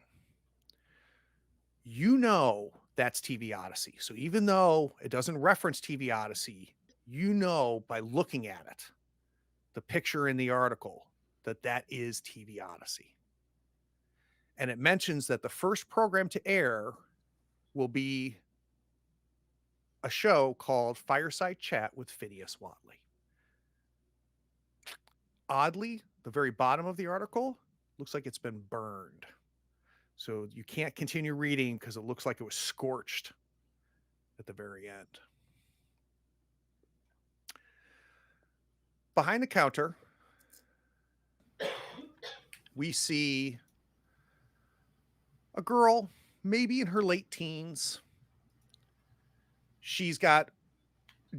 Speaker 2: You know that's TV Odyssey. So even though it doesn't reference TV Odyssey, you know by looking at it, the picture in the article, that is TV Odyssey. And it mentions that the first program to air will be a show called Fireside Chat with Phineas Watley. Oddly, the very bottom of the article looks like it's been burned. So you can't continue reading because it looks like it was scorched at the very end. Behind the counter, we see a girl, maybe in her late teens. She's got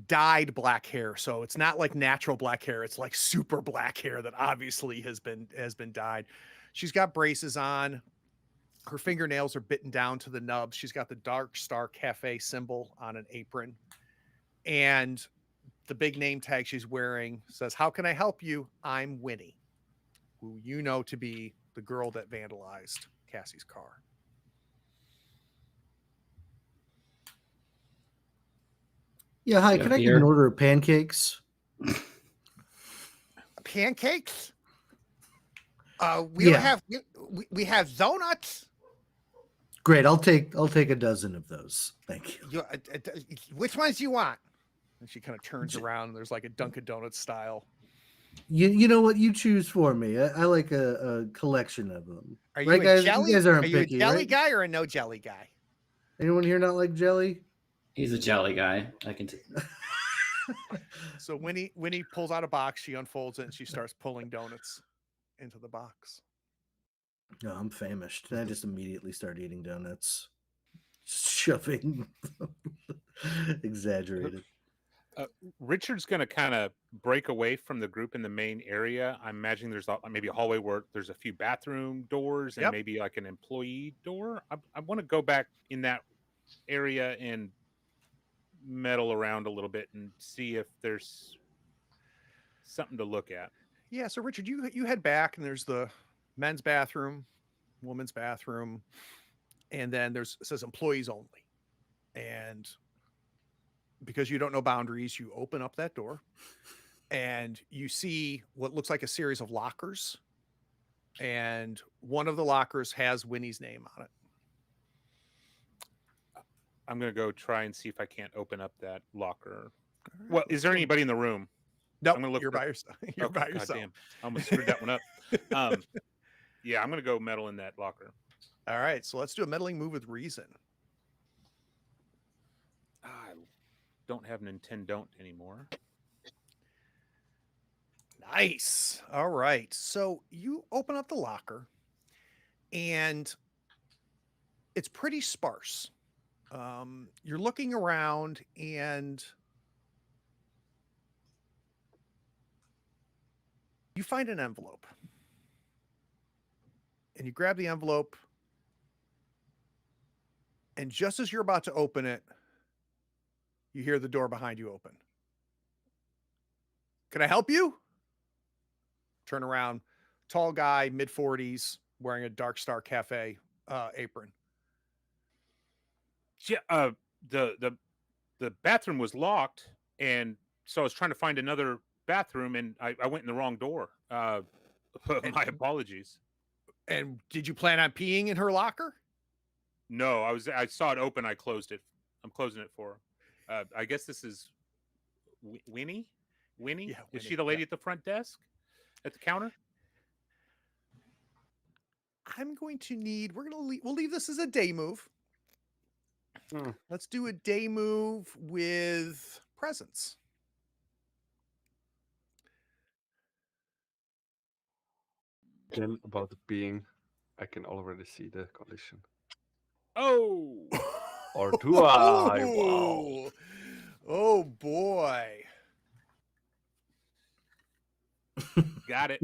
Speaker 2: dyed black hair, so it's not like natural black hair. It's like super black hair that obviously has been dyed. She's got braces on. Her fingernails are bitten down to the nubs. She's got the Dark Star Cafe symbol on an apron. And the big name tag she's wearing says, "How can I help you? I'm Winnie," who you know to be the girl that vandalized Cassie's car.
Speaker 6: Yeah, hi. Can I get an order of pancakes?
Speaker 2: Pancakes? We have donuts.
Speaker 6: Great. I'll take a dozen of those. Thank you.
Speaker 2: Which ones do you want? And she kind of turns around and there's like a Dunkin' Donuts style.
Speaker 6: You know what? You choose for me. I like a collection of them.
Speaker 2: Are you
Speaker 6: right,
Speaker 2: a
Speaker 6: guys?
Speaker 2: jelly?
Speaker 6: You guys aren't
Speaker 2: Are you a
Speaker 6: picky,
Speaker 2: jelly
Speaker 6: right?
Speaker 2: guy or a no jelly guy?
Speaker 6: Anyone here not like jelly?
Speaker 3: He's a jelly guy. I can.
Speaker 2: So Winnie pulls out a box, she unfolds it, and she starts pulling donuts into the box.
Speaker 6: No, I'm famished. And I just immediately start eating donuts. Shoving. Exaggerated.
Speaker 5: Richard's going to kind of break away from the group in the main area. I'm imagining there's maybe a hallway where there's a few bathroom doors and maybe like an employee door. I want to go back in that area and meddle around a little bit and see if there's something to look at.
Speaker 2: Yeah, so Richard, you head back and there's the men's bathroom, women's bathroom, and then it says employees only. And because you don't know boundaries, you open up that door and you see what looks like a series of lockers. And one of the lockers has Winnie's name on it.
Speaker 5: I'm going to go try and see if I can't open up that locker. Well, is there anybody in the room?
Speaker 2: No,
Speaker 5: I'm gonna look
Speaker 2: you're by yourself. You're by yourself.
Speaker 5: Goddamn. I almost screwed that one up. Yeah, I'm going to go meddle in that locker.
Speaker 2: All right, so let's do a meddling move with reason.
Speaker 5: I don't have Nintendo anymore.
Speaker 2: Nice. All right. So you open up the locker and it's pretty sparse. You're looking around and you find an envelope. And you grab the envelope. And just as you're about to open it, you hear the door behind you open. Can I help you? Turn around. Tall guy, mid-40s, wearing a Dark Star Cafe apron.
Speaker 5: Yeah, the bathroom was locked, and so I was trying to find another bathroom, and I went in the wrong door. My apologies.
Speaker 2: And did you plan on peeing in her locker?
Speaker 5: No, I saw it open. I closed it. I'm closing it for her. I guess this is Winnie. Winnie?
Speaker 2: Yeah,
Speaker 5: Is
Speaker 2: Winnie,
Speaker 5: she the lady at the front desk? At the counter?
Speaker 2: I'm going to need. We'll leave this as a day move. Let's do a day move with presence.
Speaker 4: Then about the being, I can already see the condition.
Speaker 5: Oh!
Speaker 4: Or do I? Wow.
Speaker 2: Oh boy.
Speaker 5: Got it.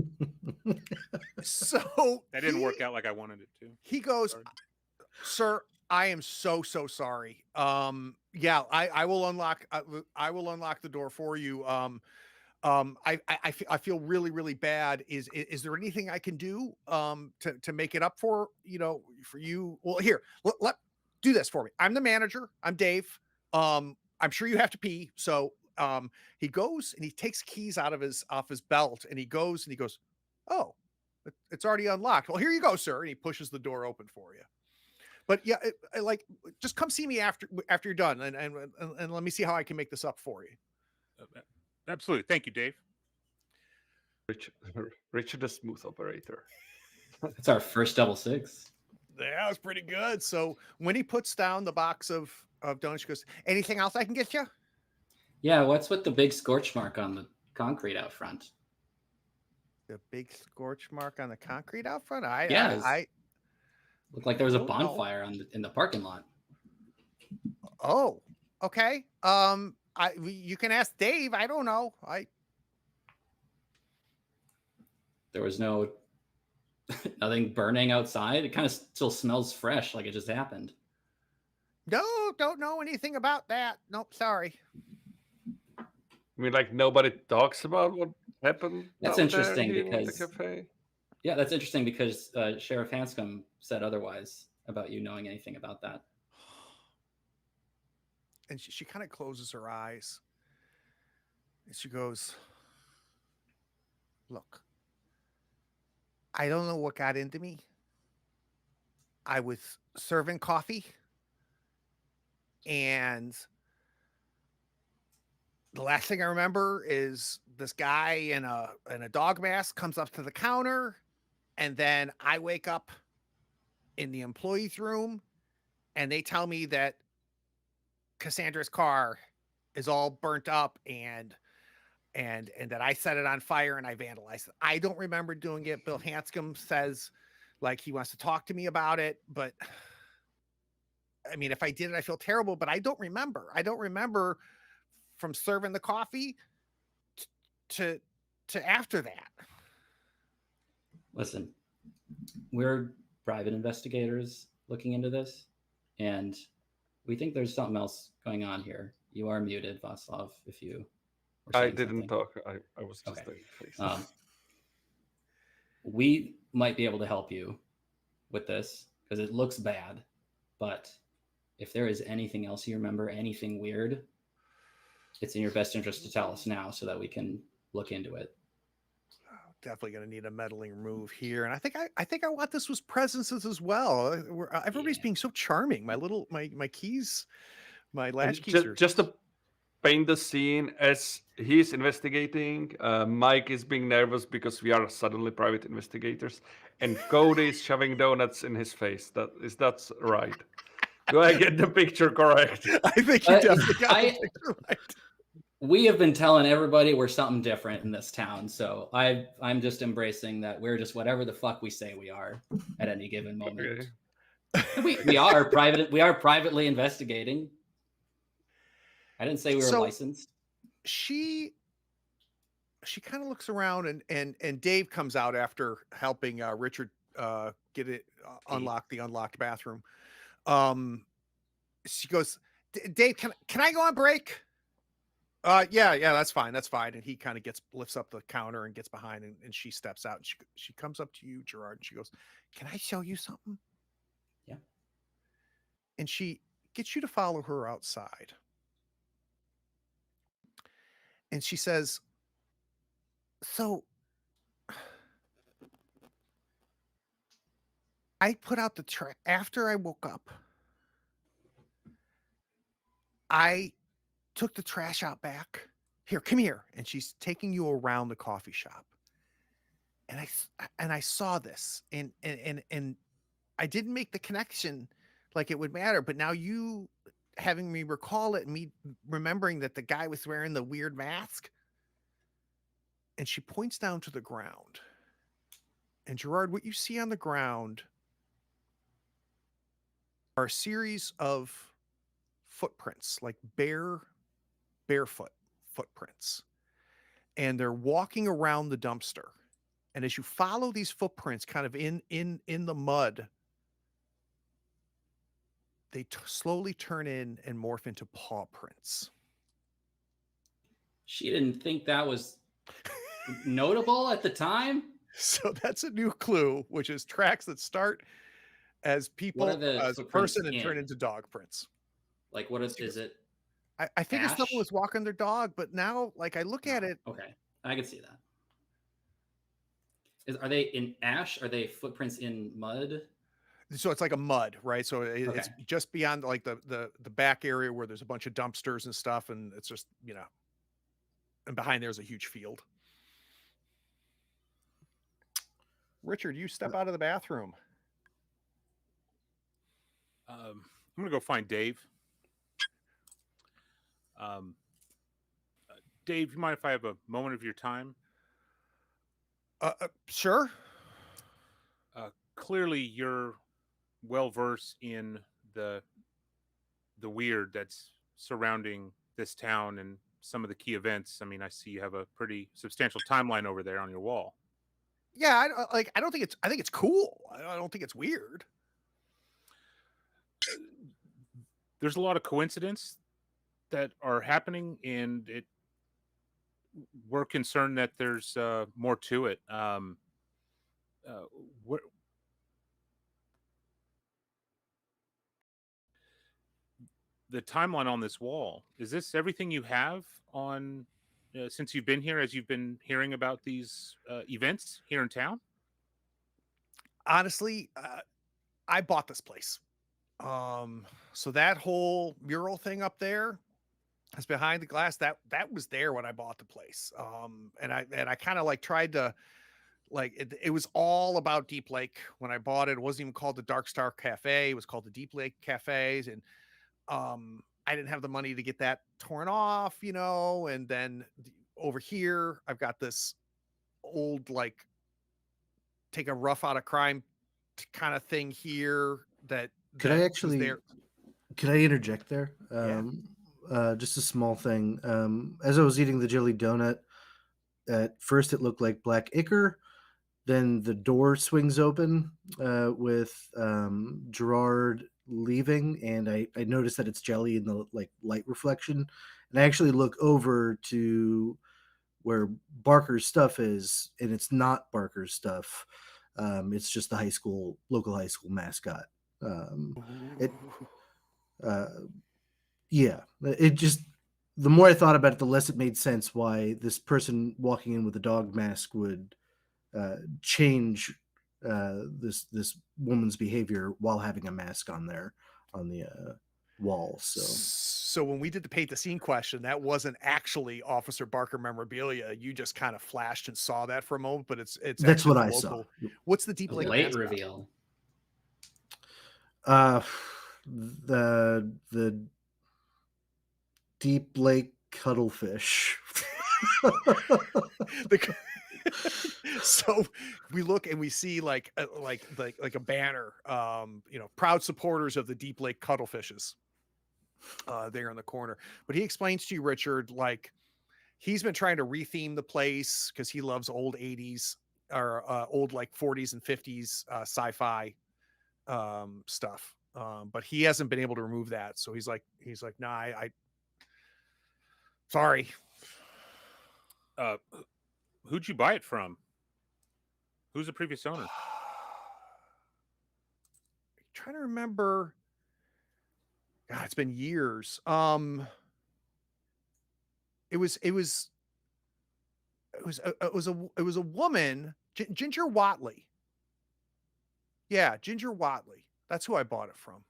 Speaker 2: So
Speaker 5: that didn't work out like I wanted it to.
Speaker 2: He goes, "Sir, I am so sorry. Yeah, I will unlock. I will unlock the door for you. I feel really bad. Is there anything I can do to make it up for you? Well, here, let do this for me. I'm the manager. I'm Dave. I'm sure you have to pee. So he goes and he takes keys off his belt and he goes, oh, it's already unlocked. Well, here you go, sir. And he pushes the door open for you. But yeah, just come see me after you're done, and let me see how I can make this up for you.
Speaker 5: Absolutely, thank you, Dave.
Speaker 4: Richard, the smooth operator.
Speaker 3: That's our first double six.
Speaker 2: That was pretty good. So when he puts down the box of donuts, he goes, "Anything else I can get you?"
Speaker 3: Yeah, what's with the big scorch mark on the concrete out front?
Speaker 2: The big scorch mark on the concrete out front?
Speaker 3: I looked like there was a bonfire
Speaker 2: know.
Speaker 3: in the parking lot.
Speaker 2: Oh, okay. You can ask Dave. I don't know.
Speaker 3: There was nothing burning outside. It kind of still smells fresh, like it just happened.
Speaker 2: No, don't know anything about that. Nope, sorry.
Speaker 4: I mean, like nobody talks about what happened.
Speaker 3: That's interesting because
Speaker 4: the cafe.
Speaker 3: Yeah, that's interesting because Sheriff Hanscom said otherwise about you knowing anything about that.
Speaker 2: And she kind of closes her eyes. And she goes, "Look, I don't know what got into me. I was serving coffee, and the last thing I remember is this guy in a dog mask comes up to the counter, and then I wake up in the employees room, and they tell me that Cassandra's car is all burnt up, and that I set it on fire and I vandalized it. I don't remember doing it. Bill Hanscom says like he wants to talk to me about it, but I mean, if I did it, I feel terrible, but I don't remember. I don't remember from serving the coffee to after that.
Speaker 3: Listen, we're private investigators looking into this, and we think there's something else going on here. You are muted, Vaslav, if you were
Speaker 4: I
Speaker 3: saying
Speaker 4: didn't
Speaker 3: something.
Speaker 4: talk. I was just
Speaker 3: Okay.
Speaker 4: doing face.
Speaker 3: We might be able to help you with this because it looks bad, but if there is anything else you remember, anything weird, it's in your best interest to tell us now so that we can look into it.
Speaker 2: Definitely going to need a meddling remove here, and I think I want this with presences as well. Everybody's
Speaker 3: Yeah.
Speaker 2: being so charming. My keys, my
Speaker 4: And
Speaker 2: latchkeys are
Speaker 4: just to paint the scene, as he's investigating, Mike is being nervous because we are suddenly private investigators, and Cody is shoving donuts in his face. That's right. Do I get the picture correct?
Speaker 2: I think you definitely got the picture right.
Speaker 3: We have been telling everybody we're something different in this town, so I'm just embracing that we're just whatever the fuck we say we are at any given moment.
Speaker 4: Okay.
Speaker 3: We are private. We are privately investigating. I didn't say we were licensed.
Speaker 2: She kind of looks around, and Dave comes out after helping Richard get it unlock the unlocked bathroom. She goes, Dave, can I go on break? Yeah, that's fine. And he kind of lifts up the counter and gets behind, and she steps out, and she comes up to you, Gerard, and she goes, can I show you something?
Speaker 3: Yeah.
Speaker 2: And she gets you to follow her outside. And she says, so I put out the trash after I woke up. I took the trash out back. Here, come here. And she's taking you around the coffee shop. And I saw this, and I didn't make the connection like it would matter, but now you having me recall it and me remembering that the guy was wearing the weird mask. And she points down to the ground. And Gerard, what you see on the ground are a series of footprints, like barefoot footprints. And they're walking around the dumpster. And as you follow these footprints kind of in the mud, they slowly turn in and morph into paw prints.
Speaker 3: She didn't think that was notable at the time.
Speaker 2: So that's a new clue, which is tracks that start as people, as a person, and turn into dog prints.
Speaker 3: Like, what is it?
Speaker 2: I figured someone was walking their dog, but now, like, I look at it.
Speaker 3: Okay, I can see that. Are they in ash? Are they footprints in mud?
Speaker 2: So it's like a mud, right? So it's just beyond like the back area where there's a bunch of dumpsters and stuff, and it's just, and behind there's a huge field. Richard, you step out of the bathroom.
Speaker 5: I'm gonna go find Dave. Dave, you mind if I have a moment of your time?
Speaker 2: Sure.
Speaker 5: Clearly, you're well versed in the weird that's surrounding this town and some of the key events. I mean, I see you have a pretty substantial timeline over there on your wall.
Speaker 2: Yeah, I think it's cool. I don't think it's weird.
Speaker 5: There's a lot of coincidence that are happening, and we're concerned that there's more to it. The timeline on this wall, is this everything you have on since you've been here, as you've been hearing about these events here in town?
Speaker 2: Honestly, I bought this place. So that whole mural thing up there is behind the glass. That was there when I bought the place. And I kind of like tried to like it was all about Deep Lake when I bought it. It wasn't even called the Dark Star Cafe. It was called the Deep Lake Cafes. And I didn't have the money to get that torn off, you know. And then over here, I've got this old like take a rough out of crime kind of thing here that
Speaker 6: Could I
Speaker 2: was
Speaker 6: actually
Speaker 2: there.
Speaker 6: could I interject there?
Speaker 2: Yeah.
Speaker 6: Just a small thing. As I was eating the jelly donut, at first it looked like black ichor. Then the door swings open with Gerard leaving, and I noticed that it's jelly in the like light reflection. And I actually look over to where Barker's stuff is, and it's not Barker's stuff. It's just the local high school mascot. It, uh, yeah, it just the more I thought about it, the less it made sense why this person walking in with a dog mask would change this woman's behavior while having a mask on there on the wall.
Speaker 2: So when we did the paint the scene question, that wasn't actually Officer Barker memorabilia. You just kind of flashed and saw that for a moment, but it's
Speaker 6: That's
Speaker 2: actually
Speaker 6: what
Speaker 2: the
Speaker 6: I saw.
Speaker 2: local. What's the Deep
Speaker 3: A
Speaker 2: Lake
Speaker 3: late
Speaker 2: mascot?
Speaker 3: reveal.
Speaker 6: The Deep Lake cuttlefish.
Speaker 2: So we look and we see like a banner, you know, proud supporters of the Deep Lake Cuttlefishes there in the corner. But he explains to you, Richard, like he's been trying to retheme the place because he loves old 80s or old like 40s and 50s sci-fi stuff. But he hasn't been able to remove that. So he's like, nah, I sorry.
Speaker 5: Who'd you buy it from? Who's the previous owner?
Speaker 2: Trying to remember. God, it's been years. It was a woman, Ginger Watley. Yeah, Ginger Watley. That's who I bought it from.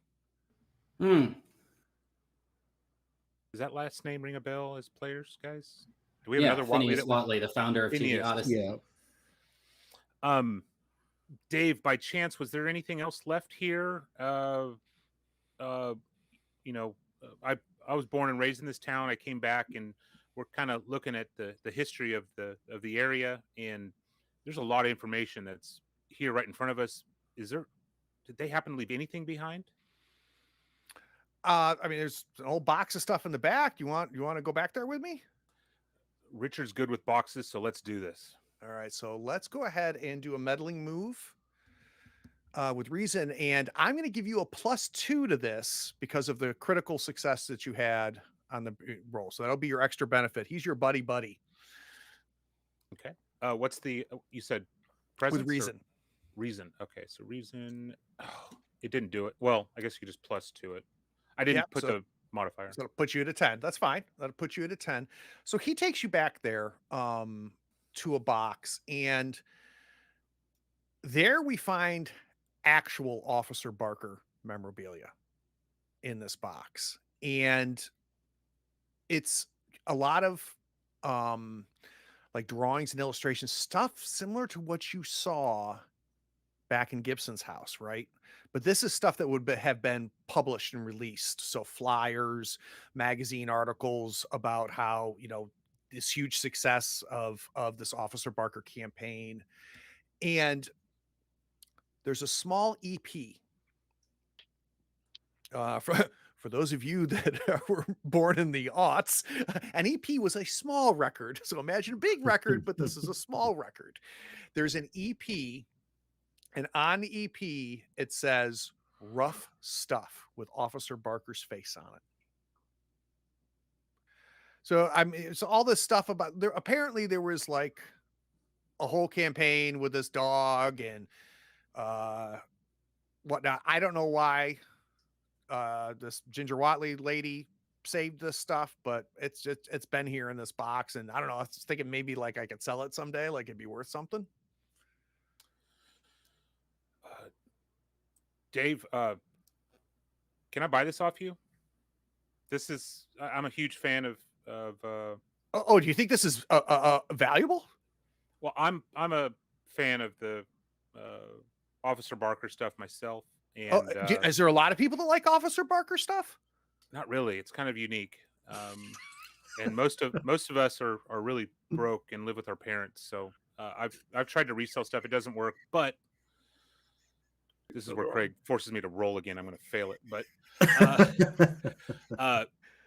Speaker 5: Does that last name ring a bell as players, guys? Do we have
Speaker 3: Yeah,
Speaker 5: another Watley?
Speaker 3: Phineas Watley, the founder of TV
Speaker 5: Phineas.
Speaker 3: Odyssey.
Speaker 6: Yeah.
Speaker 5: Dave, by chance, was there anything else left here? You know, I was born and raised in this town. I came back, and we're kind of looking at the history of the area, and there's a lot of information that's here right in front of us. Did they happen to leave anything behind?
Speaker 2: I mean, there's an old box of stuff in the back. You want to go back there with me?
Speaker 5: Richard's good with boxes, so let's do this.
Speaker 2: All right, so let's go ahead and do a meddling move with reason, and I'm going to give you a +2 to this because of the critical success that you had on the roll. So that'll be your extra benefit. He's your buddy.
Speaker 5: Okay. What's the you said presence
Speaker 2: With reason.
Speaker 5: Reason. Okay, so reason. Oh, it didn't do it. Well, I guess you just +2 it. I didn't put the modifier.
Speaker 2: So that'll put you at a 10. That's fine. That'll put you at a 10. So he takes you back there to a box, and there we find actual Officer Barker memorabilia in this box. And it's a lot of like drawings and illustrations, stuff similar to what you saw back in Gibson's house, right? But this is stuff that would have been published and released. So flyers, magazine articles about how, you know, this huge success of this Officer Barker campaign. And there's a small EP. For those of you that were born in the aughts, an EP was a small record. So imagine a big record, but this is a small record. There's an EP, and on the EP, it says Rough Stuff with Officer Barker's face on it. So I mean, it's all this stuff about there. Apparently, there was like a whole campaign with this dog and whatnot. I don't know why this Ginger Watley lady saved this stuff, but it's been here in this box, and I don't know. I was thinking maybe like I could sell it someday, like it'd be worth something.
Speaker 5: Dave, can I buy this off you? I'm a huge fan of
Speaker 2: Oh, do you think this is valuable?
Speaker 5: well, I'm a fan of the Officer Barker stuff myself,
Speaker 2: Oh,
Speaker 5: and
Speaker 2: is there a lot of people that like Officer Barker stuff?
Speaker 5: not really. It's kind of unique. And most of us are really broke and live with our parents. So I've tried to resell stuff. It doesn't work, but this is where Craig forces me to roll again. I'm going to fail it, but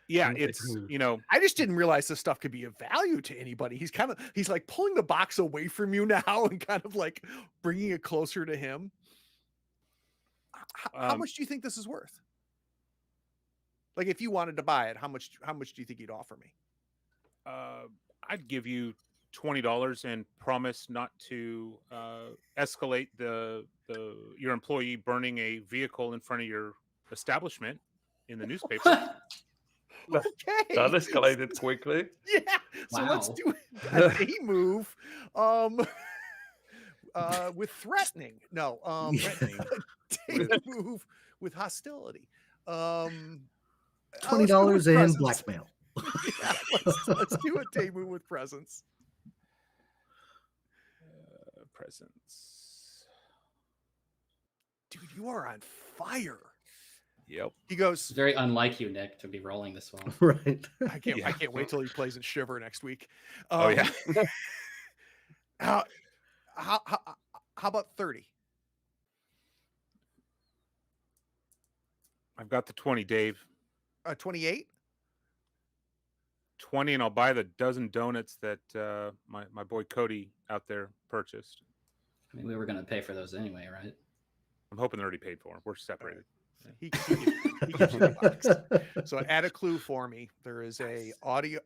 Speaker 5: yeah, it's
Speaker 2: I just didn't realize this stuff could be of value to anybody. He's like pulling the box away from you now and kind of like bringing it closer to him. How much do you think this is worth? Like, if you wanted to buy it, how much do you think you'd offer me?
Speaker 5: I'd give you $20 and promise not to escalate your employee burning a vehicle in front of your establishment in the newspaper.
Speaker 2: Okay,
Speaker 4: That escalated quickly.
Speaker 2: Yeah, so let's
Speaker 3: Wow.
Speaker 2: do a day move. With threatening. No,
Speaker 5: Threatening.
Speaker 2: day move with hostility.
Speaker 6: $20
Speaker 2: let's do it with
Speaker 6: and
Speaker 2: presents.
Speaker 6: blackmail.
Speaker 2: Yeah, let's do a day move with presents.
Speaker 5: Presents.
Speaker 2: Dude, you are on fire.
Speaker 5: Yep.
Speaker 2: He goes,
Speaker 3: It's very unlike you, Nick, to be rolling this well.
Speaker 6: Right.
Speaker 2: I can't
Speaker 5: Yeah.
Speaker 2: wait till he plays in Shiver next week.
Speaker 5: Oh yeah.
Speaker 2: How about 30?
Speaker 5: I've got the 20, Dave.
Speaker 2: 28?
Speaker 5: 20, and I'll buy the dozen donuts that my boy Cody out there purchased.
Speaker 3: I mean, we were going to pay for those anyway, right?
Speaker 5: I'm hoping they're already paid for. We're separated.
Speaker 2: He gives you the box. So add a clue for me. There is a audio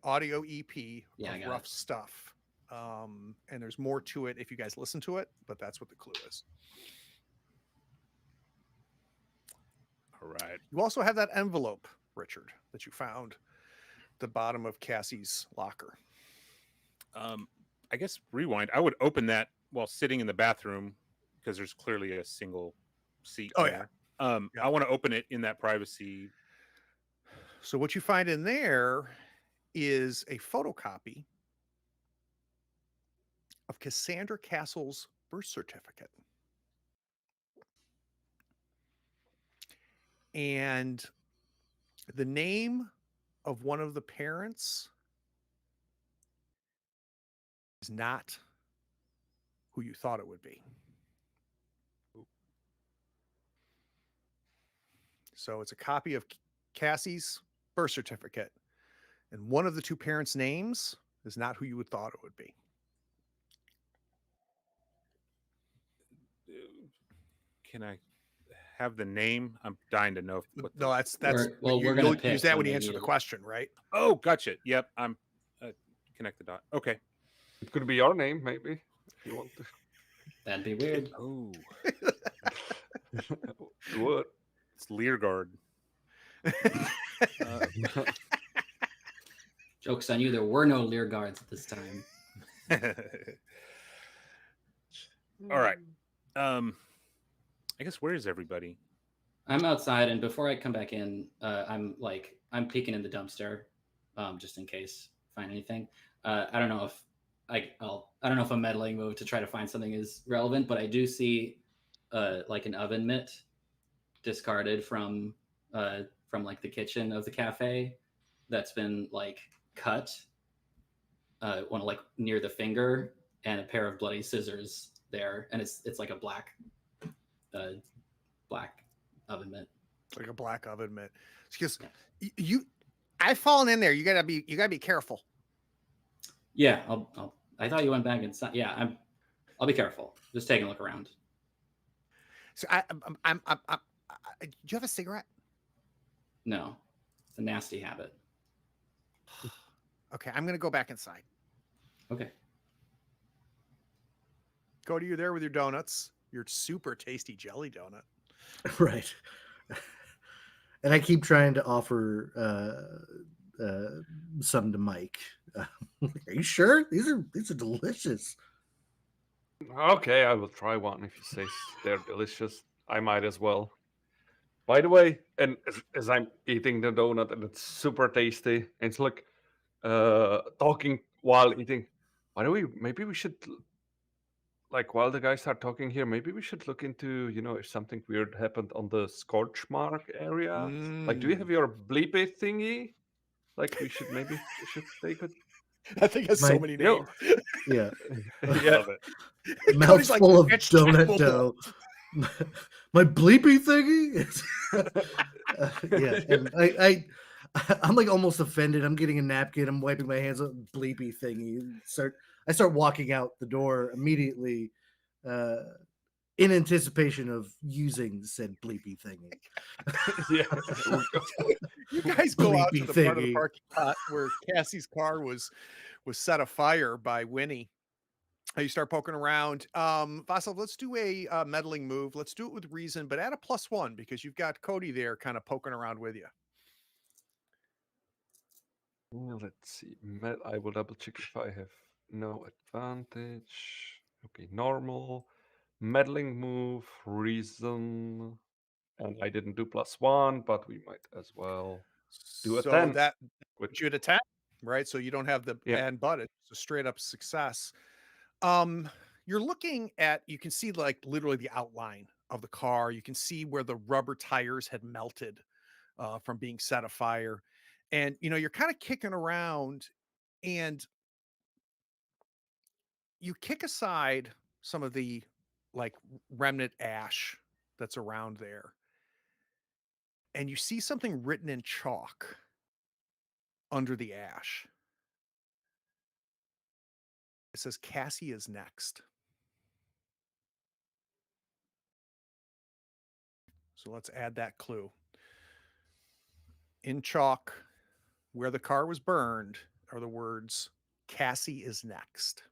Speaker 2: EP
Speaker 3: Yeah, I
Speaker 2: of
Speaker 3: got
Speaker 2: rough
Speaker 3: it.
Speaker 2: stuff. And there's more to it if you guys listen to it, but that's what the clue is.
Speaker 5: All right.
Speaker 2: You also have that envelope, Richard, that you found at the bottom of Cassie's locker.
Speaker 5: I guess rewind. I would open that while sitting in the bathroom because there's clearly a single seat
Speaker 2: Oh,
Speaker 5: there. I want to open it in that privacy.
Speaker 2: So what you find in there is a photocopy of Cassandra Castle's birth certificate. And the name of one of the parents is not who you thought it would be. So it's a copy of Cassie's birth certificate, and one of the two parents' names is not who you would thought it would be.
Speaker 5: Can I have the name? I'm dying to know.
Speaker 2: No, that's
Speaker 3: We're
Speaker 2: you'll
Speaker 3: gonna
Speaker 2: use
Speaker 3: pick
Speaker 2: that
Speaker 3: when
Speaker 2: when you
Speaker 3: they
Speaker 2: answer
Speaker 3: need
Speaker 2: the
Speaker 3: it.
Speaker 2: question, right?
Speaker 5: Oh, gotcha. Yep. I'm connect the dot. Okay.
Speaker 4: It could be your name, maybe, if you want to.
Speaker 3: That'd be weird.
Speaker 5: Oh,
Speaker 4: It would.
Speaker 5: it's Learguard.
Speaker 3: Joke's on you, there were no Lear guards at this time.
Speaker 5: All right. I guess where is everybody?
Speaker 3: I'm outside, and before I come back in, I'm peeking in the dumpster, just in case I find anything. I don't know if I don't know if a meddling move to try to find something is relevant, but I do see like an oven mitt discarded from like the kitchen of the cafe that's been like cut, one like near the finger, and a pair of bloody scissors there, and it's like a black oven mitt.
Speaker 2: Like a black oven mitt. Because I've fallen in there. You gotta be careful.
Speaker 3: Yeah, I thought you went back inside. Yeah, I'll be careful. Just taking a look around.
Speaker 2: So do you have a cigarette?
Speaker 3: No, it's a nasty habit.
Speaker 2: Okay, I'm gonna go back inside.
Speaker 3: Okay.
Speaker 2: Cody, you're there with your donuts, your super tasty jelly donut.
Speaker 6: Right. And I keep trying to offer some to Mike. Are you sure? These are delicious.
Speaker 4: Okay, I will try one if you say they're delicious. I might as well. By the way, and as I'm eating the donut and it's super tasty, and it's like talking while eating. By the way, maybe we should like while the guys are talking here, maybe we should look into, if something weird happened on the scorch mark area. Like, do you have your bleepy thingy? Like, we should take it.
Speaker 2: That thing has
Speaker 6: My-
Speaker 2: so many
Speaker 4: You know,
Speaker 2: names.
Speaker 6: Yeah.
Speaker 4: yeah.
Speaker 5: Love it.
Speaker 2: Cody's like,
Speaker 6: Mouthful of
Speaker 2: "It's
Speaker 6: donut
Speaker 2: Taco
Speaker 6: dough. My bleepy thingy. Yeah, and I'm like almost offended. I'm getting a napkin. I'm wiping my hands. Bleepy thingy. I start walking out the door immediately, in anticipation of using said bleepy thingy.
Speaker 4: Yeah.
Speaker 2: You guys go out to
Speaker 6: Bleepy
Speaker 2: the part of the
Speaker 6: thingy.
Speaker 2: parking lot where Cassie's car was set afire by Winnie. You start poking around. Vasil, let's do a meddling move. Let's do it with reason, but add a +1 because you've got Cody there kind of poking around with you.
Speaker 4: Well, let's see. I will double check if I have no advantage. Okay, normal. Meddling move, reason. And I didn't do +1, but we might as well do a
Speaker 2: So
Speaker 4: 10.
Speaker 2: that
Speaker 4: Which,
Speaker 2: you attack, right? So you don't have the
Speaker 4: yeah.
Speaker 2: and but it's a straight up success. You're looking at, you can see like literally the outline of the car. You can see where the rubber tires had melted from being set afire. And you're kind of kicking around and you kick aside some of the like remnant ash that's around there. And you see something written in chalk under the ash. It says Cassie is next. So let's add that clue. In chalk, where the car was burned, are the words Cassie is next.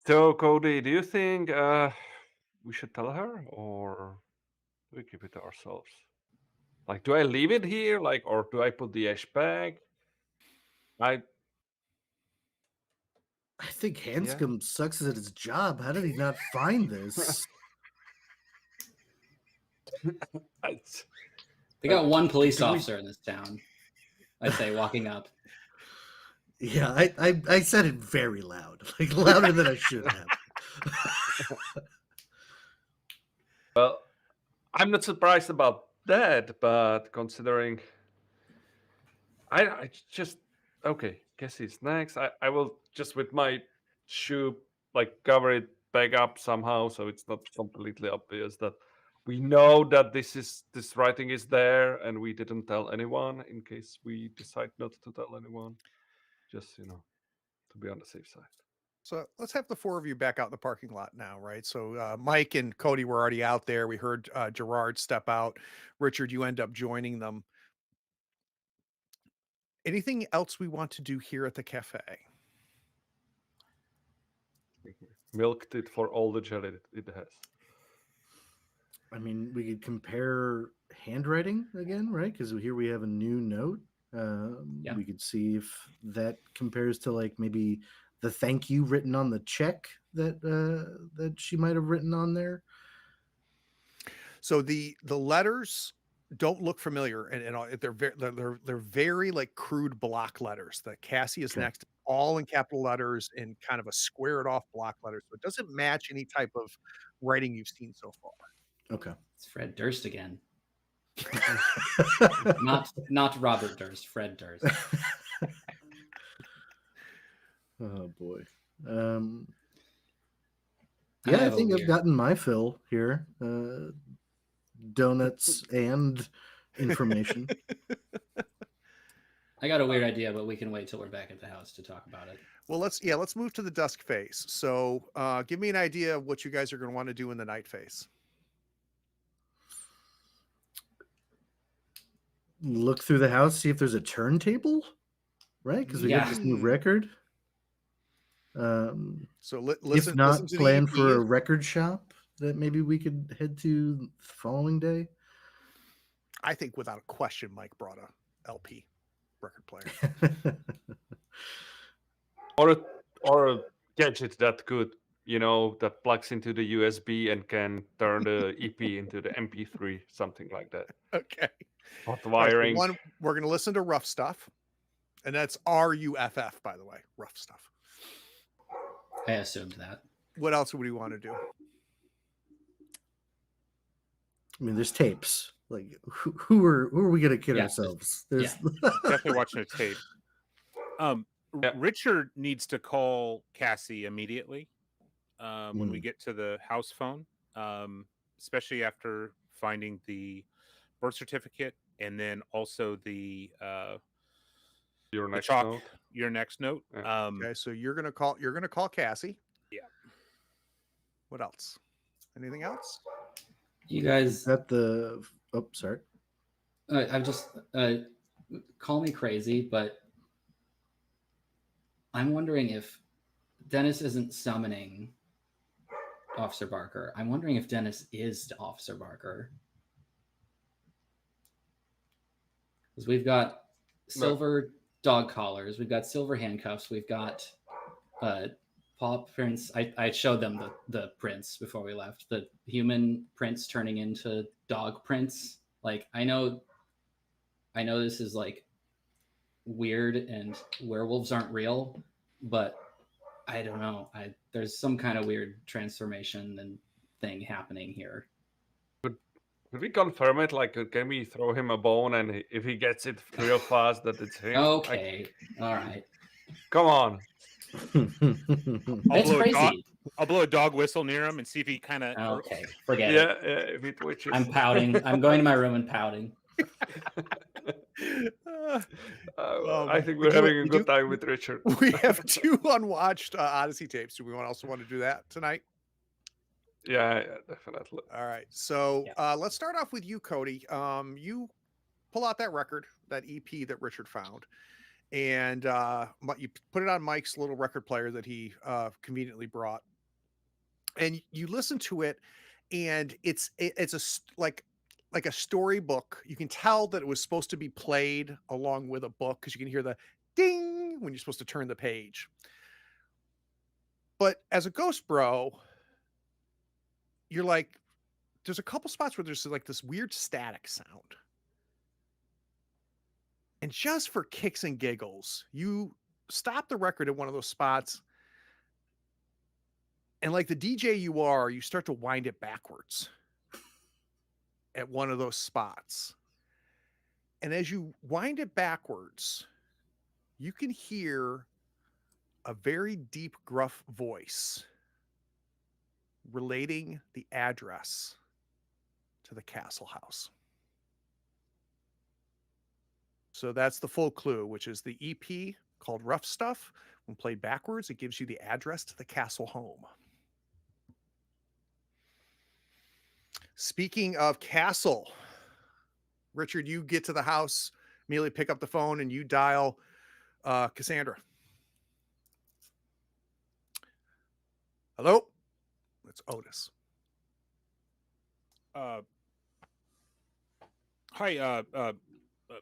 Speaker 4: So, Cody, do you think we should tell her or do we keep it to ourselves? Like, do I leave it here? Like, or do I put the ash back?
Speaker 6: I think Hanscom sucks at his job. How did he not find this?
Speaker 3: They got one police
Speaker 4: Do we-
Speaker 3: officer in this town. I'd say walking up.
Speaker 6: Yeah, I said it very loud, like louder than I should have.
Speaker 4: Well, I'm not surprised about that, but considering I just okay, guess he's next. I will just with my shoe like cover it back up somehow so it's not completely obvious that we know that this writing is there and we didn't tell anyone in case we decide not to tell anyone. Just to be on the safe side.
Speaker 2: So let's have the four of you back out in the parking lot now, right? So Mike and Cody were already out there. We heard Gerard step out. Richard, you end up joining them. Anything else we want to do here at the cafe?
Speaker 4: Milked it for all the jelly it has.
Speaker 6: I mean, we could compare handwriting again, right? Because here we have a new note.
Speaker 3: Yeah.
Speaker 6: We could see if that compares to like maybe the thank you written on the check that she might have written on there.
Speaker 2: So the letters don't look familiar, and they're very like crude block letters. The Cassie is
Speaker 6: Okay.
Speaker 2: next, all in capital letters in kind of a squared off block letters. So it doesn't match any type of writing you've seen so far.
Speaker 6: Okay.
Speaker 3: It's Fred Durst again. Not Robert Durst, Fred Durst.
Speaker 6: Oh boy.
Speaker 3: I
Speaker 6: Yeah, I
Speaker 3: have a
Speaker 6: think I've
Speaker 3: weird-
Speaker 6: gotten my fill here. Donuts and information.
Speaker 3: I got a weird idea, but we can wait till we're back at the house to talk about it.
Speaker 2: Well, let's move to the dusk phase. So give me an idea of what you guys are going to want to do in the night phase.
Speaker 6: Look through the house, see if there's a turntable, right? Because we got this new
Speaker 2: Yeah.
Speaker 6: record.
Speaker 2: So listen,
Speaker 6: if not,
Speaker 2: listen to the
Speaker 6: plan
Speaker 2: EP.
Speaker 6: for a record shop that maybe we could head to the following day.
Speaker 2: I think without a question, Mike brought a LP record player.
Speaker 4: Or a gadget that could that plugs into the USB and can turn the EP into the MP3, something like that.
Speaker 2: Okay.
Speaker 4: Hot
Speaker 2: All right, so
Speaker 4: wiring.
Speaker 2: one, we're going to listen to Rough Stuff. And that's RUFF, by the way. Rough Stuff.
Speaker 3: I assumed that.
Speaker 2: What else would we want to do?
Speaker 6: I mean, there's tapes. Like, who are we gonna kid
Speaker 3: Yeah,
Speaker 6: ourselves?
Speaker 3: yeah.
Speaker 5: Definitely watching a tape.
Speaker 4: Yeah.
Speaker 5: Richard needs to call Cassie immediately when we
Speaker 6: Mm.
Speaker 5: get to the house phone, especially after finding the birth certificate and then also the
Speaker 4: Your next
Speaker 5: chalk,
Speaker 4: note.
Speaker 5: your next note.
Speaker 4: Yeah.
Speaker 2: Okay, so you're gonna call Cassie.
Speaker 5: Yeah.
Speaker 2: What else? Anything else?
Speaker 3: You guys,
Speaker 6: That the sorry.
Speaker 3: I'm just call me crazy, but I'm wondering if Dennis isn't summoning Officer Barker. I'm wondering if Dennis is Officer Barker. Because we've got silver dog collars, we've got silver handcuffs, we've got paw prints. I showed them the prints before we left. The human prints turning into dog prints. Like I know this is like weird and werewolves aren't real, but I don't know. There's some kind of weird transformation and thing happening here.
Speaker 4: Could we confirm it? Like, can we throw him a bone, and if he gets it real fast, that it's him?
Speaker 3: Okay, all right.
Speaker 4: Come on.
Speaker 5: I'll blow a dog whistle near him and see if he kind of.
Speaker 3: Okay, forget it.
Speaker 4: Yeah, if he twitches.
Speaker 3: I'm pouting. I'm going to my room and pouting.
Speaker 4: I think we're having a good time with Richard.
Speaker 2: We have 2 unwatched Odyssey tapes. Do we also want to do that tonight?
Speaker 4: Yeah, definitely.
Speaker 2: All right. So let's start off with you, Cody. You pull out that record, that EP that Richard found, and you put it on Mike's little record player that he conveniently brought, and you listen to it, and it's like a storybook. You can tell that it was supposed to be played along with a book because you can hear the ding when you're supposed to turn the page. But as a ghost bro, you're like, there's a couple spots where there's like this weird static sound. And just for kicks and giggles, you stop the record at one of those spots. And like the DJ you are, you start to wind it backwards at one of those spots. And as you wind it backwards, you can hear a very deep, gruff voice relating the address to the castle house. So that's the full clue, which is the EP called Rough Stuff. When played backwards, it gives you the address to the castle home. Speaking of castle, Richard, you get to the house, immediately pick up the phone, and you dial Cassandra. Hello? It's Otis.
Speaker 5: Hi,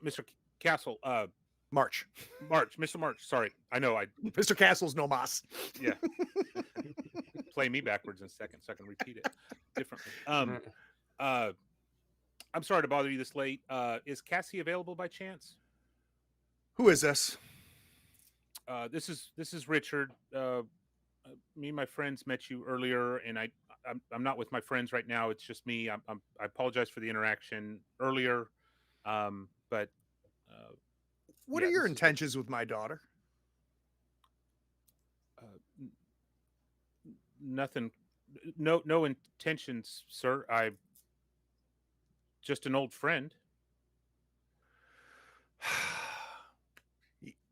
Speaker 5: Mr. Castle.
Speaker 2: March.
Speaker 5: Mr. March. Sorry, I know.
Speaker 2: Mr. Castle's no mas.
Speaker 5: Yeah. Play me backwards in a second, so I can repeat it differently. I'm sorry to bother you this late. Is Cassie available by chance?
Speaker 2: Who is this?
Speaker 5: This is Richard. Me and my friends met you earlier, and I'm not with my friends right now. It's just me. I apologize for the interaction earlier, but
Speaker 2: what are your intentions with my daughter?
Speaker 5: Nothing. No intentions, sir. I'm just an old friend.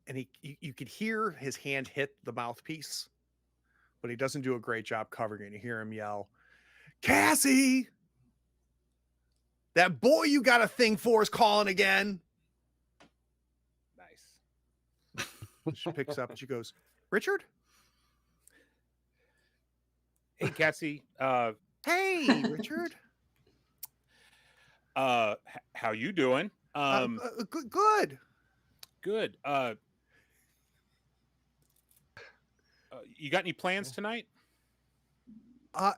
Speaker 2: And you could hear his hand hit the mouthpiece, but he doesn't do a great job covering it. You hear him yell, "Cassie! That boy you got a thing for is calling again."
Speaker 5: Nice.
Speaker 2: She picks up and she goes, "Richard?
Speaker 5: Hey, Cassie.
Speaker 2: Hey, Richard.
Speaker 5: How you doing?
Speaker 2: Good.
Speaker 5: Good. You got any plans tonight?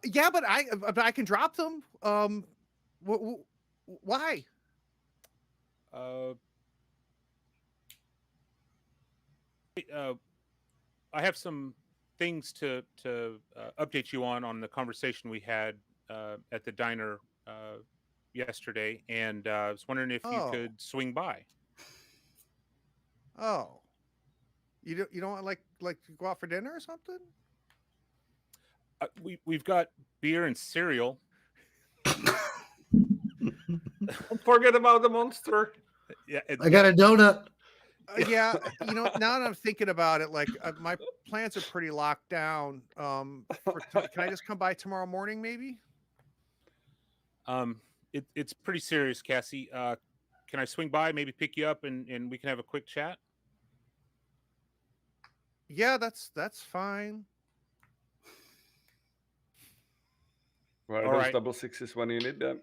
Speaker 2: Yeah, but I can drop them. Why?
Speaker 5: Uh, I have some things to update you on the conversation we had at the diner yesterday, and I was wondering if you
Speaker 2: Oh,
Speaker 5: could swing by.
Speaker 2: oh, you don't want like to go out for dinner or something?
Speaker 5: We've got beer and cereal.
Speaker 4: Don't forget about the monster.
Speaker 5: Yeah,
Speaker 6: I got a donut.
Speaker 2: Yeah, now that I'm thinking about it, like my plans are pretty locked down. Can I just come by tomorrow morning, maybe?
Speaker 5: It's pretty serious, Cassie. Can I swing by, maybe pick you up, and we can have a quick chat?
Speaker 2: Yeah, that's fine.
Speaker 4: Where are
Speaker 5: All
Speaker 4: those
Speaker 5: right.
Speaker 4: double sixes when you need them?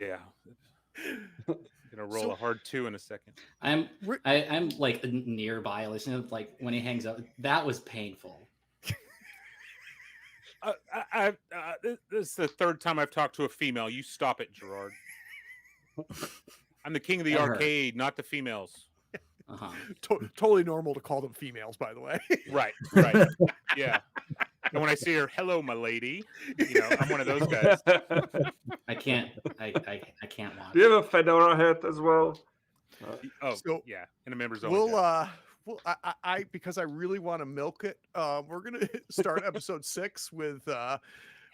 Speaker 5: Yeah. Gonna roll a hard 2 in a second.
Speaker 3: I'm like nearby listening to, like, when he hangs up. That was painful.
Speaker 5: This is the third time I've talked to a female. You stop it, Gerard. I'm the king of the
Speaker 3: That hurt.
Speaker 5: arcade, not the females.
Speaker 3: Uh-huh.
Speaker 2: Totally normal to call them females, by the way.
Speaker 5: Right. Yeah. And when I see her, hello, my lady, I'm one of those guys.
Speaker 3: I can't watch.
Speaker 4: Do you have a fedora hat as well?
Speaker 5: Oh,
Speaker 2: So,
Speaker 5: yeah. And a members only.
Speaker 2: Well, I because I really want to milk it. We're gonna start episode 6 with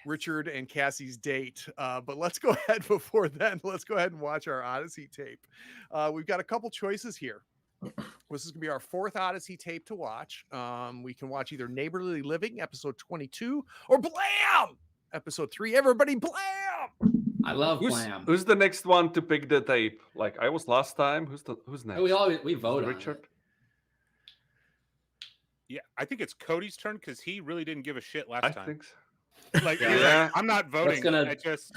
Speaker 2: Richard and Cassie's date. But let's go ahead before then. Let's go ahead and watch our Odyssey tape. We've got a couple choices here. This is gonna be our 4th Odyssey tape to watch. We can watch either Neighborly Living, episode 22, or Blam, episode 3. Everybody, Blam!
Speaker 3: I love Blam.
Speaker 4: Who's the next one to pick the tape? Like I was last time. Who's next?
Speaker 3: We vote on
Speaker 4: Richard.
Speaker 3: it.
Speaker 5: Yeah, I think it's Cody's turn because he really didn't give a shit last
Speaker 4: I
Speaker 5: time.
Speaker 4: think so.
Speaker 5: Like,
Speaker 4: Yeah.
Speaker 5: I'm not voting.
Speaker 3: gonna-
Speaker 5: I just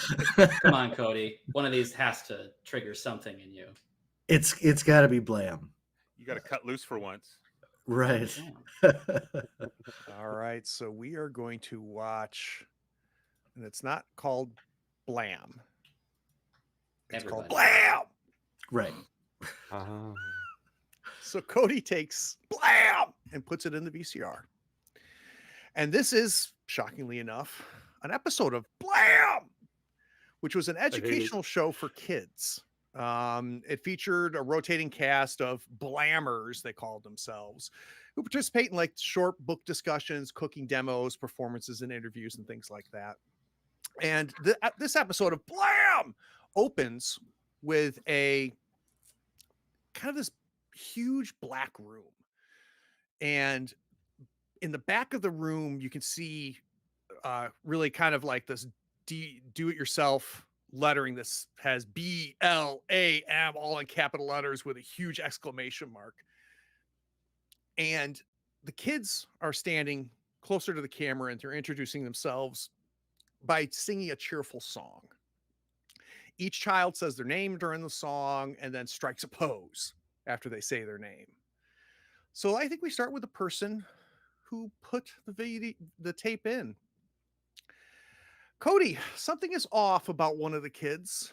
Speaker 3: Come on, Cody. One of these has to trigger something in you.
Speaker 6: It's got to be Blam.
Speaker 5: you got to cut loose for once.
Speaker 6: Right.
Speaker 2: All right, so we are going to watch, and it's not called Blam. It's called
Speaker 3: Everybody.
Speaker 2: Blam.
Speaker 6: Right.
Speaker 4: Ah.
Speaker 2: So Cody takes Blam and puts it in the VCR. And this is, shockingly enough, an episode of Blam, which was an educational show for kids. It featured a rotating cast of blammers, they called themselves, who participate in like short book discussions, cooking demos, performances, and interviews, and things like that. And this episode of Blam opens with a kind of this huge black room. And in the back of the room, you can see really kind of like this do-it-yourself lettering. This has BLAM all in capital letters with a huge exclamation mark. And the kids are standing closer to the camera and they're introducing themselves by singing a cheerful song. Each child says their name during the song and then strikes a pose after they say their name. So I think we start with the person who put the tape in. Cody, something is off about one of the kids.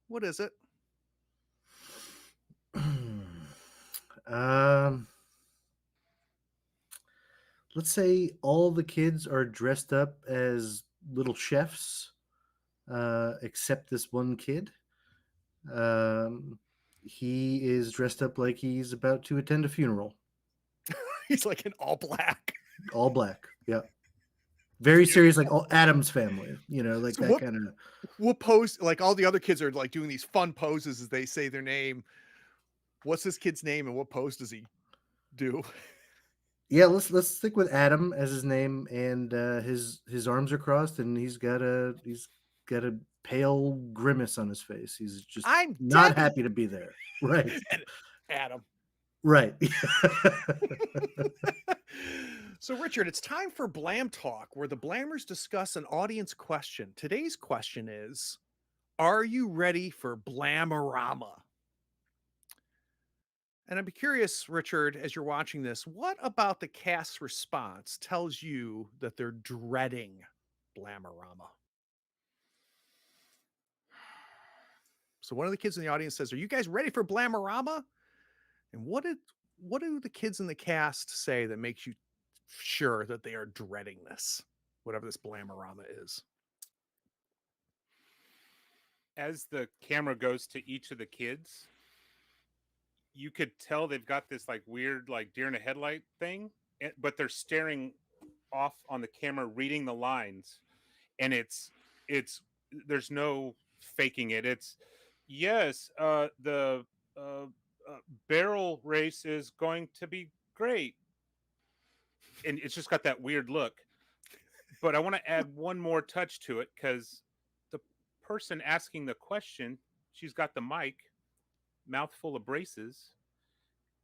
Speaker 2: What is it?
Speaker 6: Let's say all the kids are dressed up as little chefs, except this one kid. He is dressed up like he's about to attend a funeral.
Speaker 2: He's like in all black.
Speaker 6: All black. Yeah. Very serious, like all Adam's family, like
Speaker 2: So
Speaker 6: that kind of.
Speaker 2: What pose? Like all the other kids are like doing these fun poses as they say their name. What's this kid's name and what pose does he do?
Speaker 6: Yeah, let's stick with Adam as his name, and his arms are crossed, and he's got a pale grimace on his face. He's just
Speaker 2: I'm
Speaker 6: not
Speaker 2: Debbie.
Speaker 6: happy to be there. Right.
Speaker 2: Adam.
Speaker 6: Right.
Speaker 2: So, Richard, it's time for Blam Talk, where the Blammers discuss an audience question. Today's question is, are you ready for Blamorama? And I'd be curious, Richard, as you're watching this, what about the cast's response tells you that they're dreading Blamorama. So one of the kids in the audience says, "Are you guys ready for Blamorama?" And what do the kids in the cast say that makes you sure that they are dreading this, whatever this Blamorama is?
Speaker 5: As the camera goes to each of the kids, you could tell they've got this like weird like deer in a headlight thing, but they're staring off on the camera reading the lines, and it's there's no faking it. It's yes, the barrel race is going to be great, and it's just got that weird look. But I want to add one more touch to it, because the person asking the question, she's got the mic, mouth full of braces,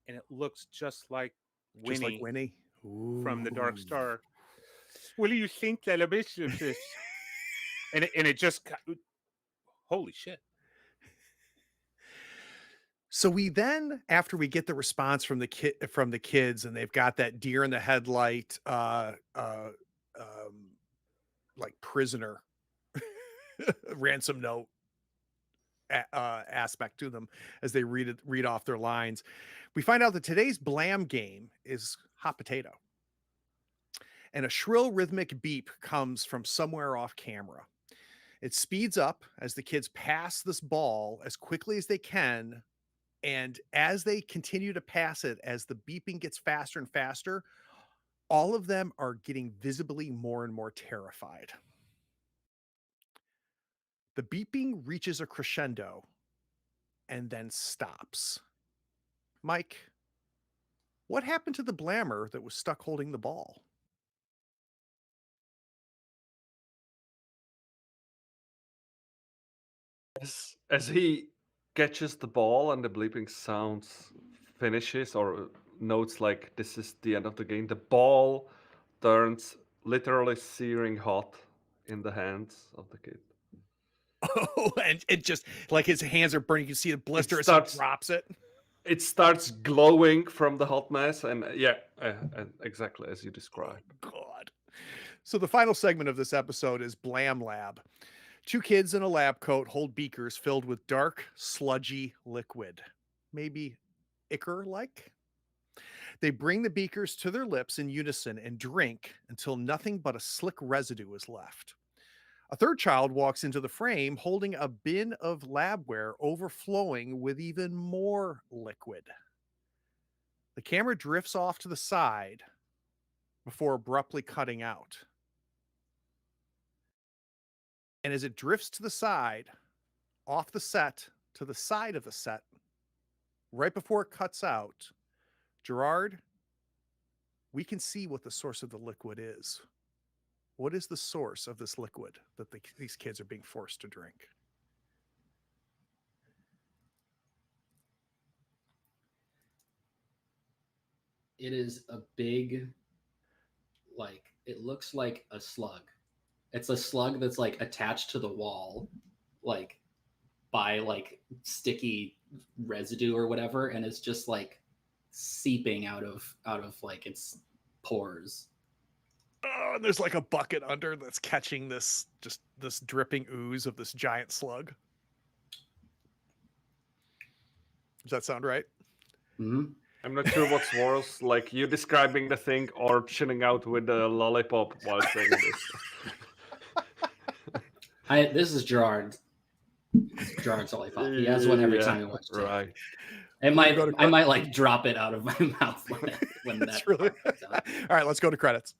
Speaker 5: and it looks just like Winnie,
Speaker 2: Just like Winnie
Speaker 5: from the Dark
Speaker 2: Ooh.
Speaker 5: Star. What do you think that a bishop is? and it just, holy shit.
Speaker 2: So we then, after we get the response from the kids, and they've got that deer in the headlight, like prisoner ransom note aspect to them as they read off their lines, we find out that today's Blam game is hot potato, and a shrill rhythmic beep comes from somewhere off camera. It speeds up as the kids pass this ball as quickly as they can. And as they continue to pass it, as the beeping gets faster and faster, all of them are getting visibly more and more terrified. The beeping reaches a crescendo and then stops. Mike, what happened to the Blammer that was stuck holding the ball?
Speaker 4: As he catches the ball and the bleeping sounds finishes or notes like this is the end of the game, the ball turns literally searing hot in the hands of the kid.
Speaker 2: Oh, and it just like his hands are burning. You can see the blister as he drops it.
Speaker 4: It starts glowing from the hotness, and exactly as you described.
Speaker 2: Oh, God. So the final segment of this episode is Blam Lab. 2 kids in a lab coat hold beakers filled with dark, sludgy liquid. Maybe ichor-like? They bring the beakers to their lips in unison and drink until nothing but a slick residue is left. A third child walks into the frame holding a bin of labware overflowing with even more liquid. The camera drifts off to the side before abruptly cutting out. And as it drifts to the side, off the set, to the side of the set, right before it cuts out, Gerard, we can see what the source of the liquid is. What is the source of this liquid that these kids are being forced to drink?
Speaker 3: It is a big, like, it looks like a slug. It's a slug that's like attached to the wall, like by like sticky residue or whatever, and it's just like seeping out of like its pores.
Speaker 2: Oh, and there's like a bucket under that's catching this dripping ooze of this giant slug. Does that sound right?
Speaker 3: Mm-hmm.
Speaker 4: I'm not sure what's worse, like you describing the thing or chilling out with a lollipop while saying this.
Speaker 3: This is Gerard. Gerard's lollipop. He has one every time he watches it.
Speaker 4: Right.
Speaker 3: I might like drop it out of my mouth when that
Speaker 2: really...
Speaker 3: comes out.
Speaker 2: All right, let's go to credits.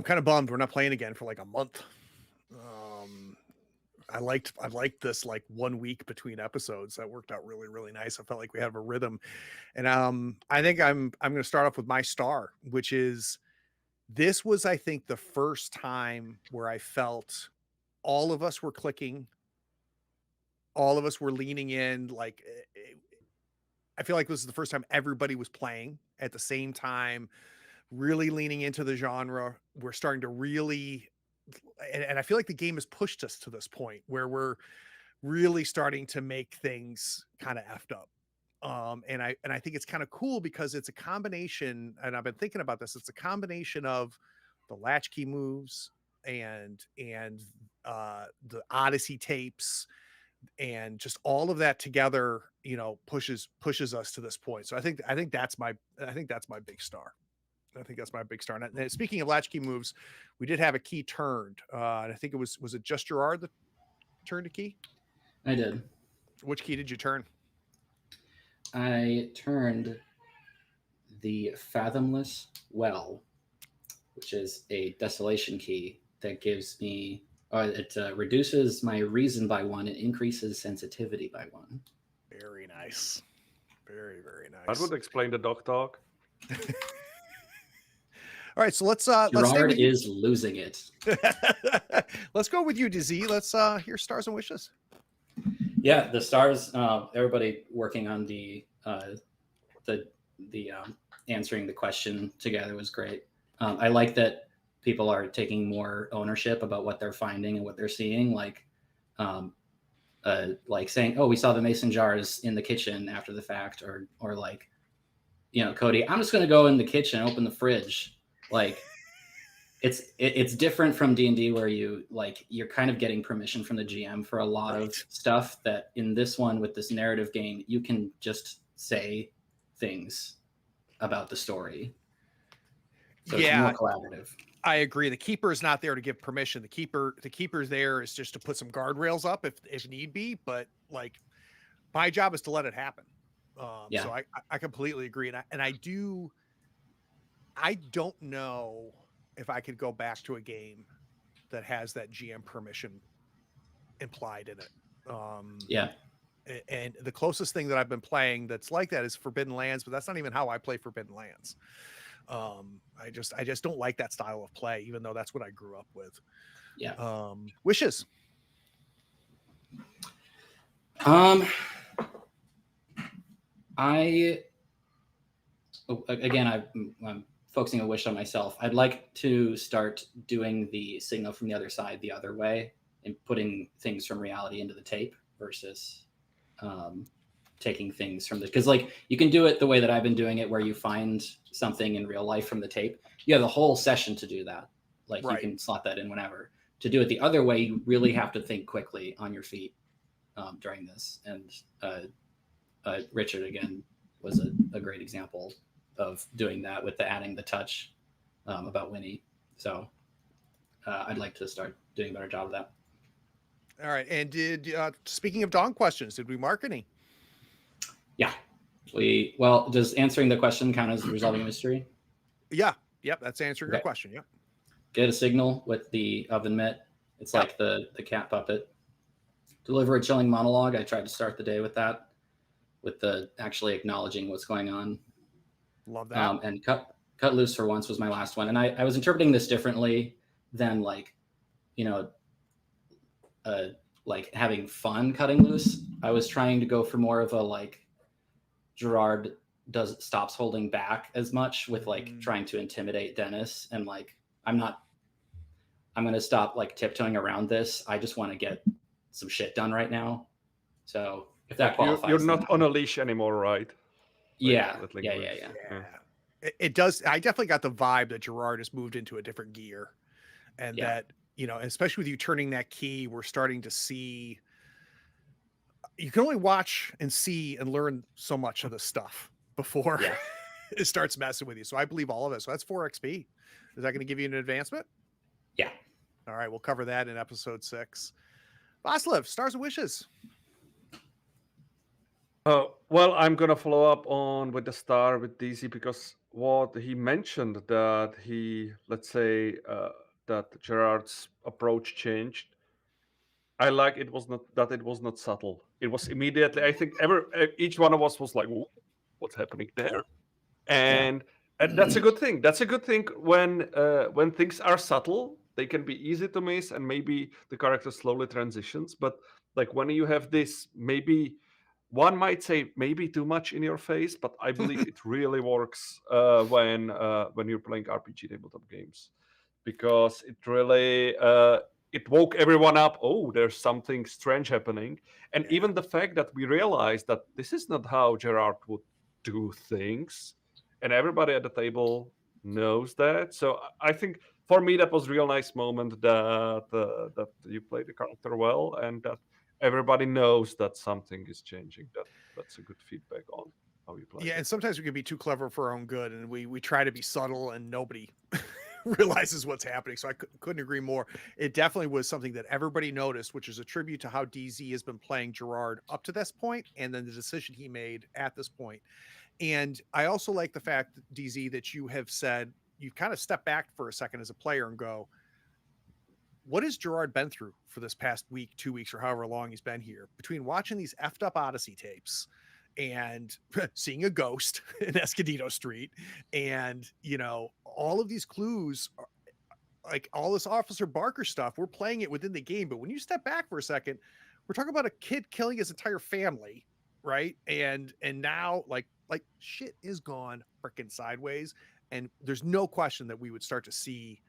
Speaker 2: kind of bummed we're not playing again for like a month. I liked this like 1 week between episodes. That worked out really, really nice. I felt like we had a rhythm. And I think I'm going to start off with my star, which is this was, I think, the first time where I felt all of us were clicking, all of us were leaning in. Like I feel like this is the first time everybody was playing at the same time, really leaning into the genre. We're starting to really, and I feel like the game has pushed us to this point where we're really starting to make things kind of effed up. And I think it's kind of cool because it's a combination, and I've been thinking about this. It's a combination of the latchkey moves and the Odyssey tapes and just all of that together, you know, pushes us to this point. So I think that's my big star. I think that's my big star. And speaking of latchkey moves, we did have a key turned. And I think it was it just Gerard that turned a key?
Speaker 3: I did.
Speaker 2: Which key did you turn?
Speaker 3: I turned the Fathomless Well, which is a desolation key that gives me, it reduces my reason by 1 and increases sensitivity by 1.
Speaker 2: Very nice. Very, very nice.
Speaker 4: That would explain the dog talk.
Speaker 2: All right, so let's stay
Speaker 3: Gerard
Speaker 2: with you.
Speaker 3: is losing it.
Speaker 2: Let's go with you, DZ. Let's hear stars and wishes.
Speaker 3: Yeah, the stars. Everybody working on the answering the question together was great. I like that people are taking more ownership about what they're finding and what they're seeing. Like saying, "Oh, we saw the mason jars in the kitchen after the fact," or like, you know, Cody, I'm just going to go in the kitchen, open the fridge. Like, it's different from D&D where you're kind of getting permission from the GM for a lot of stuff that in this one with this narrative game, you can just say things about the story. So it's more collaborative.
Speaker 2: I agree. The keeper is not there to give permission. The keeper's there is just to put some guardrails up if need be. But like, my job is to let it happen. So I completely agree. And I don't know if I could go back to a game that has that GM permission implied in it. And the closest thing that I've been playing that's like that is Forbidden Lands, but that's not even how I play Forbidden Lands. I just don't like that style of play, even though that's what I grew up with. Wishes. I'm focusing a wish on myself. I'd like to start doing the signal from the other side the other way and putting things from reality into the tape versus taking things from because like you can do it the way that I've been doing it where you find something in real life from the tape. You have the whole session to do that. Like you can slot that in whenever. To do it the other way, you really have to think quickly on your feet during this. And Richard, again, was a great example of doing that with adding the touch about Winnie. So I'd like to start doing a better job of that. All right. And speaking of Dawn questions, did we mark any?
Speaker 3: Yeah. Does answering the question count as resolving a mystery?
Speaker 2: Yeah. Yep. That's answering your question. Yep.
Speaker 3: Get a signal with the oven mitt. It's like the cat puppet. Deliver a chilling monologue. I tried to start the day with that, with the actually acknowledging what's going on.
Speaker 2: Love that.
Speaker 3: And cut loose for once was my last one. And I was interpreting this differently than like, you know, like having fun cutting loose. I was trying to go for more of a like Gerard stops holding back as much with like trying to intimidate Dennis and like I'm going to stop like tiptoeing around this. I just want to get some shit done right now. So if that qualifies,
Speaker 4: you're not on a leash anymore, right?
Speaker 3: Yeah.
Speaker 2: It does. I definitely got the vibe that Gerard has moved into a different gear and that, you know, especially with you turning that key, we're starting to see, you can only watch and see and learn so much of this stuff before it starts messing with you. So I believe all of it. So that's 4 XP. Is that going to give you an advancement?
Speaker 3: Yeah.
Speaker 2: All right. We'll cover that in episode 6. Voslev, stars and wishes.
Speaker 4: Well, I'm going to follow up on with the star with DC because what he mentioned, that he, let's say, that Gerard's approach changed. I like it was not that it was not subtle. It was immediately. I think each one of us was like, "What's happening there?" And that's a good thing. That's a good thing when things are subtle, they can be easy to miss, and maybe the character slowly transitions. But like when you have this, maybe one might say maybe too much in your face, but I believe it really works when you're playing RPG tabletop games, because it really it woke everyone up. Oh, there's something strange happening, and even the fact that we realized that this is not how Gerard would do things, and everybody at the table knows that. So I think for me that was a real nice moment that you played the character well, and that everybody knows that something is changing. That's a good feedback on how you play.
Speaker 2: Yeah, and sometimes we can be too clever for our own good, and we try to be subtle, and nobody realizes what's happening. So I couldn't agree more. It definitely was something that everybody noticed, which is a tribute to how DZ has been playing Gerard up to this point, and then the decision he made at this point. And I also like the fact, DZ, that you have said you've kind of stepped back for a second as a player and go, what has Gerard been through for this past week, 2 weeks, or however long he's been here, between watching these effed up Odyssey tapes and seeing a ghost in Escondido Street, and all of these clues, like all this Officer Barker stuff, we're playing it within the game. But when you step back for a second, we're talking about a kid killing his entire family, right? And now like shit is gone freaking sideways, and there's no question that we would start to see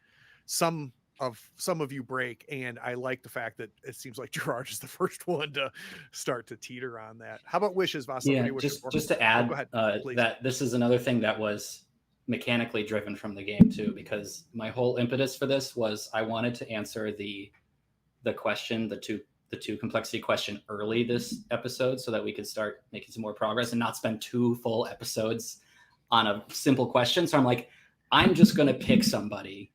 Speaker 2: some of you break. And I like the fact that it seems like Gerard is the first one to start to teeter on that. How about wishes, Vasil?
Speaker 3: Yeah, just to add,
Speaker 2: go ahead,
Speaker 3: that this is another thing that was mechanically driven from the game too, because my whole impetus for this was I wanted to answer the question, the two complexity question early this episode, so that we could start making some more progress and not spend 2 full episodes on a simple question. So I'm like, I'm just going to pick somebody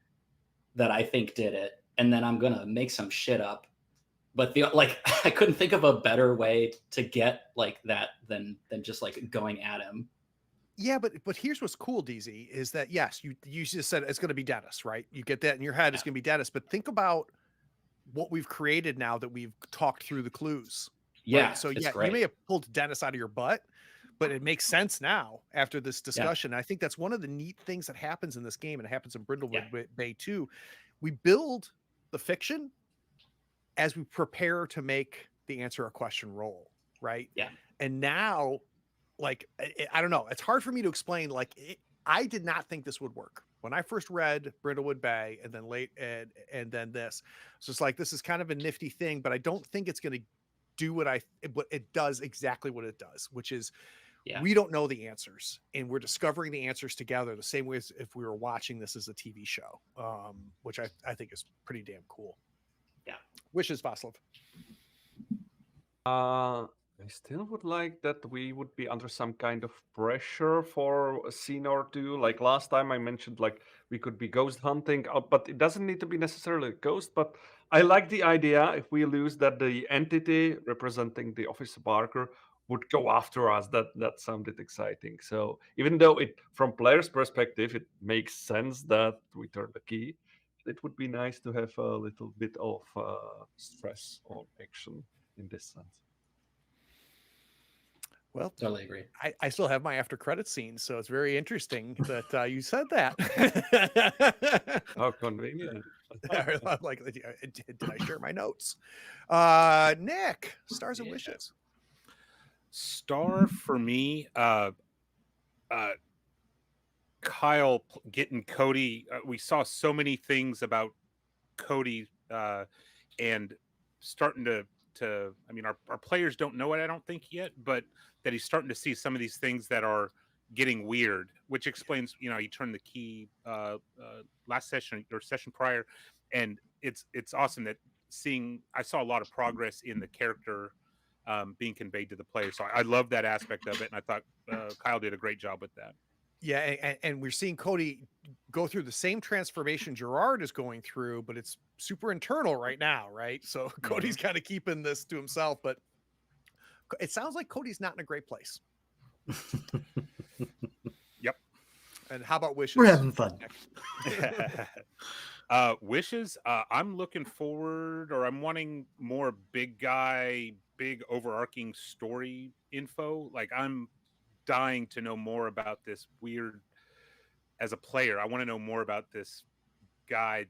Speaker 3: that I think did it, and then I'm going to make some shit up. But I couldn't think of a better way to get like that than just like going at him.
Speaker 2: Yeah, but here's what's cool, DZ, is that yes, you just said it's going to be Dennis, right? You get that in your head, it's going to be Dennis. But think about what we've created now that we've talked through the clues.
Speaker 3: Yeah,
Speaker 2: right? So
Speaker 3: great.
Speaker 2: you may have pulled Dennis out of your butt, but it makes sense now after this discussion. I think that's one of the neat things that happens in this game, and it happens in Brindlewood Bay too. We build the fiction as we prepare to make the answer a question roll, right?
Speaker 3: Yeah.
Speaker 2: And now, like, I don't know, it's hard for me to explain. I did not think this would work when I first read Brindlewood Bay, and then and then this. So it's like, this is kind of a nifty thing, but I don't think it's going to do what it does exactly what it does, which is we don't know the answers, and we're discovering the answers together, the same way as if we were watching this as a TV show, which I think is pretty damn cool.
Speaker 3: Yeah.
Speaker 2: Wishes, Vaslav.
Speaker 4: I still would like that we would be under some kind of pressure for a scene or two. Like last time I mentioned, like we could be ghost hunting, but it doesn't need to be necessarily a ghost. But I like the idea, if we lose, that the entity representing the Officer Barker would go after us. That sounded exciting. So even though from player's perspective, it makes sense that we turn the key, it would be nice to have a little bit of stress or action in this sense.
Speaker 2: Well,
Speaker 3: totally agree.
Speaker 2: I still have my after credits scene, so it's very interesting that you said that.
Speaker 4: How convenient.
Speaker 2: I'm like, did I share my notes? Nick, stars and wishes.
Speaker 5: Star for me, Kyle getting Cody. We saw so many things about Cody and starting to I mean, our players don't know it, I don't think, yet, but that he's starting to see some of these things that are getting weird, which explains, he turned the key last session or session prior, and it's awesome that I saw a lot of progress in the character being conveyed to the player. So I love that aspect of it, and I thought Kyle did a great job with that.
Speaker 2: Yeah, and we're seeing Cody go through the same transformation Gerard is going through, but it's super internal right now, right? So Cody's kind of keeping this to himself, but it sounds like Cody's not in a great place.
Speaker 5: Yep.
Speaker 2: And how about wishes?
Speaker 6: We're having fun.
Speaker 5: Wishes. I'm looking forward, or I'm wanting more big guy, big overarching story info. Like I'm dying to know more about this weird. As a player, I want to know more about this guy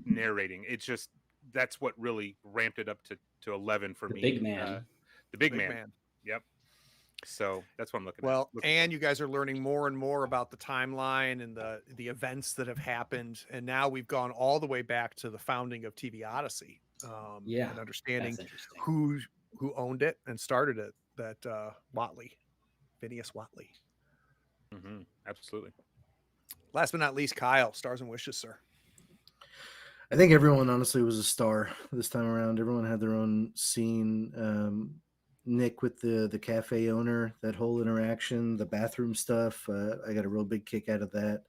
Speaker 5: narrating. It's just that's what really ramped it up to 11 for
Speaker 3: The
Speaker 5: me.
Speaker 3: big man.
Speaker 5: The big,
Speaker 2: Big
Speaker 5: man. Yep. So that's what I'm looking
Speaker 2: Well,
Speaker 5: at.
Speaker 2: and you guys are learning more and more about the timeline and the events that have happened, and now we've gone all the way back to the founding of TV Odyssey,
Speaker 3: Yeah,
Speaker 2: and understanding
Speaker 3: that's interesting.
Speaker 2: who owned it and started it. That Watley, Phineas Watley.
Speaker 5: Absolutely.
Speaker 2: Last but not least, Kyle, stars and wishes, sir.
Speaker 6: I think everyone honestly was a star this time around. Everyone had their own scene. Nick with the cafe owner, that whole interaction, the bathroom stuff. I got a real big kick out of that.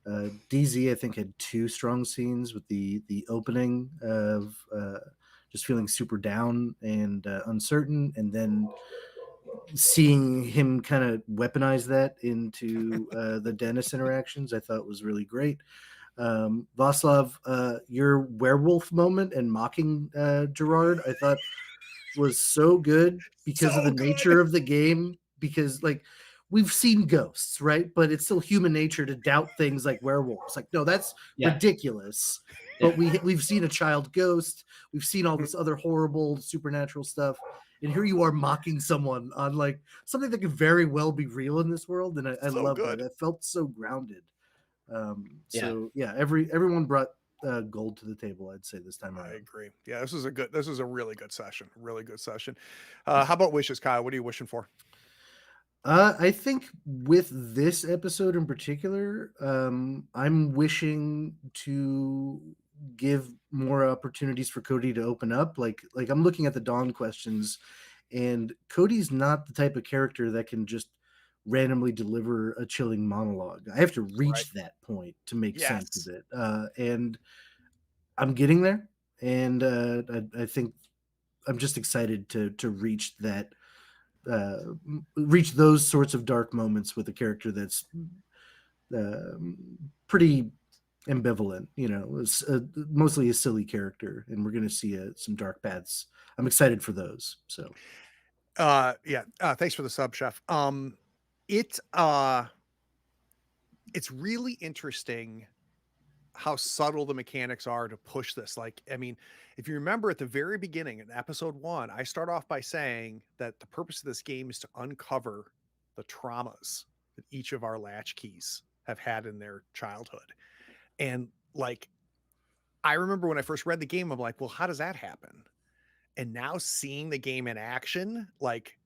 Speaker 6: DZ, I think, had two strong scenes with the opening of just feeling super down and uncertain, and then seeing him kind of weaponize that into the Dennis interactions, I thought was really great. Vaslav, your werewolf moment and mocking Gerard, I thought was so good because
Speaker 2: So
Speaker 6: of the
Speaker 2: good.
Speaker 6: nature of the game. Because like we've seen ghosts, right? But it's still human nature to doubt things like werewolves. Like, no, that's
Speaker 3: Yeah.
Speaker 6: ridiculous.
Speaker 3: Yeah.
Speaker 6: But we've seen a child ghost. We've seen all this other horrible supernatural stuff. And here you are mocking someone on like something that could very well be real in this world. And I
Speaker 2: So
Speaker 6: love
Speaker 2: good.
Speaker 6: that. That felt so grounded.
Speaker 3: Yeah.
Speaker 6: So yeah, everyone brought gold to the table, I'd say, this time
Speaker 2: I
Speaker 6: around.
Speaker 2: agree. Yeah, this was a really good session. Really good session. How about wishes, Kyle? What are you wishing for?
Speaker 6: I think with this episode in particular, I'm wishing to give more opportunities for Cody to open up. Like I'm looking at the Dawn questions, and Cody's not the type of character that can just randomly deliver a chilling monologue. I have to reach that point to make sense
Speaker 2: Yes.
Speaker 6: of it, and I'm getting there. And I think I'm just excited to reach that. Reach those sorts of dark moments with a character that's pretty ambivalent, it's mostly a silly character, and we're going to see some dark paths. I'm excited for those. So
Speaker 2: thanks for the sub, chef. It's really interesting how subtle the mechanics are to push this. Like, I mean, if you remember at the very beginning in episode 1, I start off by saying that the purpose of this game is to uncover the traumas that each of our latchkeys have had in their childhood. And like, I remember when I first read the game, I'm like, well, how does that happen? And now seeing the game in action, like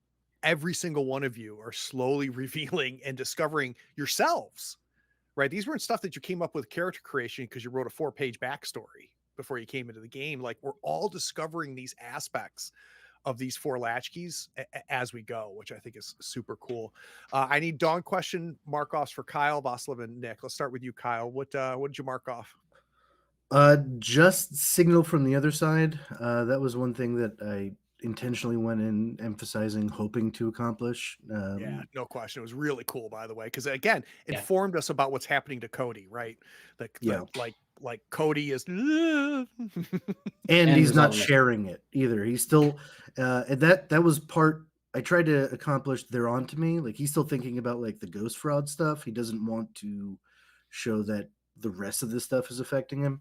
Speaker 2: every single one of you are slowly revealing and discovering yourselves, right? These weren't stuff that you came up with character creation because you wrote a 4-page backstory before you came into the game. Like, we're all discovering these aspects of these 4 latchkeys as we go, which I think is super cool. I need Dawn question mark-offs for Kyle, Vaslav, and Nick. Let's start with you, Kyle. What did you mark off?
Speaker 6: Just signal from the other side. That was one thing that I intentionally went in emphasizing, hoping to accomplish.
Speaker 2: Yeah, no question. It was really cool, by the way, because again, informed us about what's happening to Cody, right? Like Cody is,
Speaker 6: and he's not sharing it either. He's still, and that was part I tried to accomplish. They're on to me. Like, he's still thinking about like the ghost fraud stuff. He doesn't want to show that the rest of this stuff is affecting him.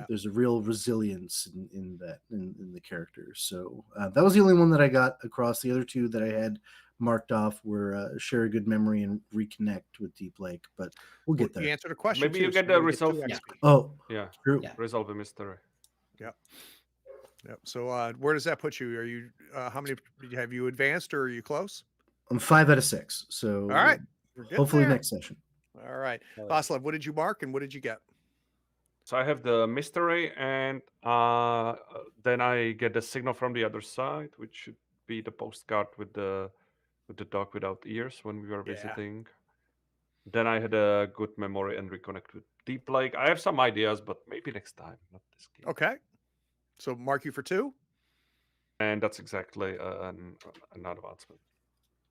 Speaker 6: There's a real resilience in the characters. So that was the only one that I got across. The other two that I had marked off were share a good memory and reconnect with Deep Lake. But we'll get there.
Speaker 2: You answered a question.
Speaker 4: Maybe you get the resolve.
Speaker 6: Oh,
Speaker 4: yeah,
Speaker 6: true.
Speaker 4: Resolve a mystery.
Speaker 2: Yep. So where does that put you? Are you how many have you advanced, or are you close?
Speaker 6: I'm 5 out of 6. So
Speaker 2: all right,
Speaker 6: hopefully next session.
Speaker 2: All right, Vaslav, what did you mark and what did you get?
Speaker 4: So I have the mystery, and then I get the signal from the other side, which should be the postcard with the dog without ears when we were visiting. Then I had a good memory and reconnect with Deep Lake. I have some ideas, but maybe next time, not this game.
Speaker 2: Okay. So mark you for 2.
Speaker 4: And that's exactly an advancement.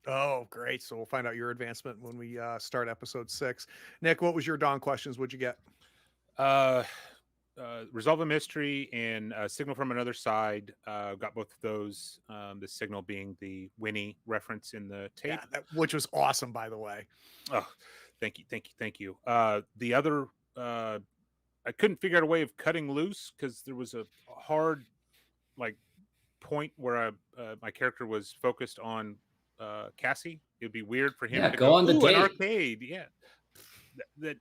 Speaker 2: Oh, great. So we'll find out your advancement when we start episode 6. Nick, what was your Dawn questions? What'd you get?
Speaker 5: Resolve a mystery and signal from another side. Got both of those. The signal being the Winnie reference in the tape.
Speaker 2: Yeah, which was awesome, by the way.
Speaker 5: Oh, thank you. The other, I couldn't figure out a way of cutting loose because there was a hard, like, point where my character was focused on Cassie. It'd be weird for him
Speaker 3: Yeah,
Speaker 5: to
Speaker 3: go on the
Speaker 5: "Ooh, an
Speaker 3: date."
Speaker 5: arcade. Yeah.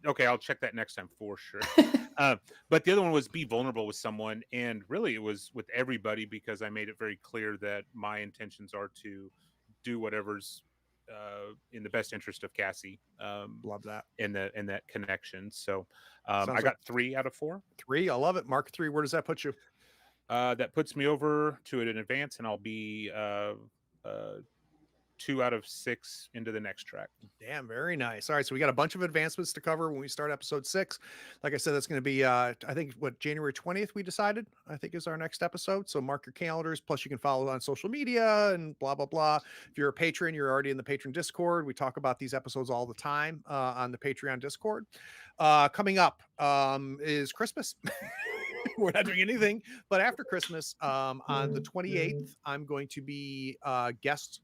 Speaker 5: Okay, I'll check that next time for sure. But the other one was be vulnerable with someone, and really it was with everybody because I made it very clear that my intentions are to do whatever's in the best interest of Cassie.
Speaker 2: Love that.
Speaker 5: In that connection. So I
Speaker 2: Sounds
Speaker 5: got 3 out of 4.
Speaker 2: 3. I love it. Mark 3. Where does that put you?
Speaker 5: That puts me over to an advance, and I'll be 2 out of 6 into the next track.
Speaker 2: Damn, very nice. All right, so we got a bunch of advancements to cover when we start episode 6. Like I said, that's going to be I think what January 20th we decided I think is our next episode. So mark your calendars. Plus you can follow on social media and blah blah blah. If you're a patron, you're already in the patron Discord. We talk about these episodes all the time on the Patreon Discord. Coming up is Christmas. We're not doing anything, but after Christmas, on the 28th, I'm going to be guest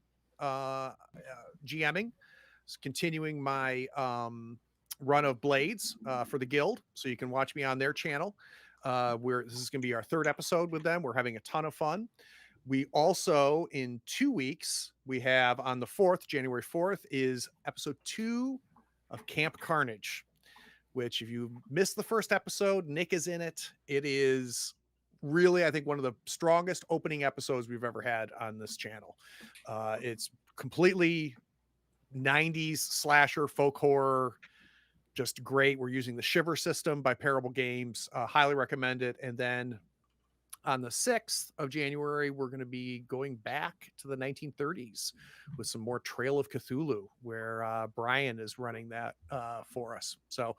Speaker 2: GMing, continuing my run of Blades for the Guild. So you can watch me on their channel. This is going to be our 3rd episode with them. We're having a ton of fun. We also, in 2 weeks, we have on the 4th, January 4th, is episode 2 of Camp Carnage, which if you missed the first episode, Nick is in it. It is really, I think, one of the strongest opening episodes we've ever had on this channel. It's completely 90s slasher, folk horror, just great. We're using the Shiver system by Parable Games. Highly recommend it. And then on the 6th of January, we're going to be going back to the 1930s with some more Trail of Cthulhu, where Brian is running that for us. So,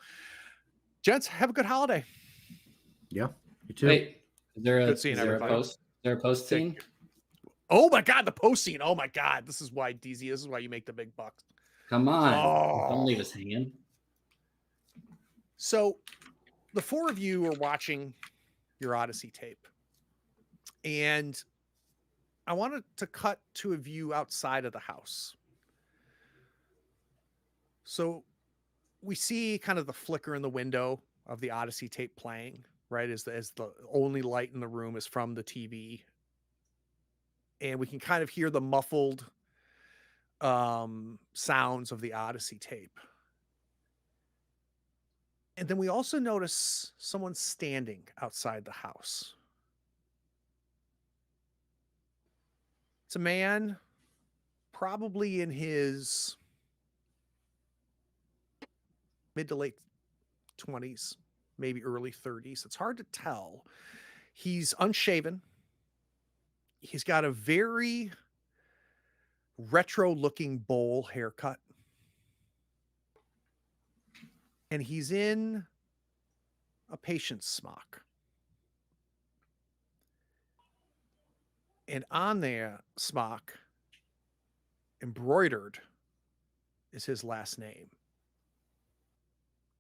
Speaker 2: gents, have a good holiday.
Speaker 6: Yeah, you too.
Speaker 3: Wait, is there a,
Speaker 2: Good seeing
Speaker 3: is there a
Speaker 2: everybody.
Speaker 3: post? Is there a post scene?
Speaker 2: Oh my God, the post scene. Oh my God. This is why, DZ, this is why you make the big bucks.
Speaker 3: Come on.
Speaker 2: Oh.
Speaker 3: Don't leave us hanging.
Speaker 2: So the 4 of you are watching your Odyssey tape. And I wanted to cut to a view outside of the house. So we see kind of the flicker in the window of the Odyssey tape playing, right? As the only light in the room is from the TV. And we can kind of hear the muffled sounds of the Odyssey tape. And then we also notice someone standing outside the house. It's a man probably in his mid to late 20s, maybe early 30s. It's hard to tell. He's unshaven. He's got a very retro-looking bowl haircut. And he's in a patient's smock. And on their smock, embroidered, is his last name,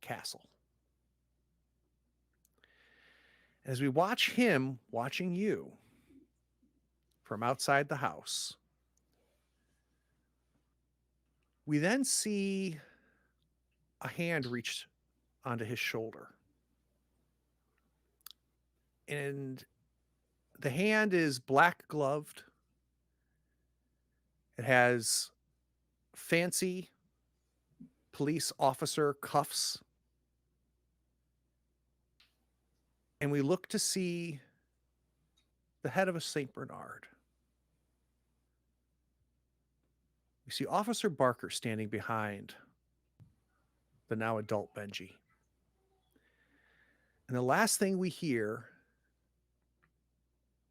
Speaker 2: Castle. As we watch him watching you from outside the house, we then see a hand reach onto his shoulder. And the hand is black gloved. It has fancy police officer cuffs. And we look to see the head of a St. Bernard. We see Officer Barker standing behind the now adult Benji. And the last thing we hear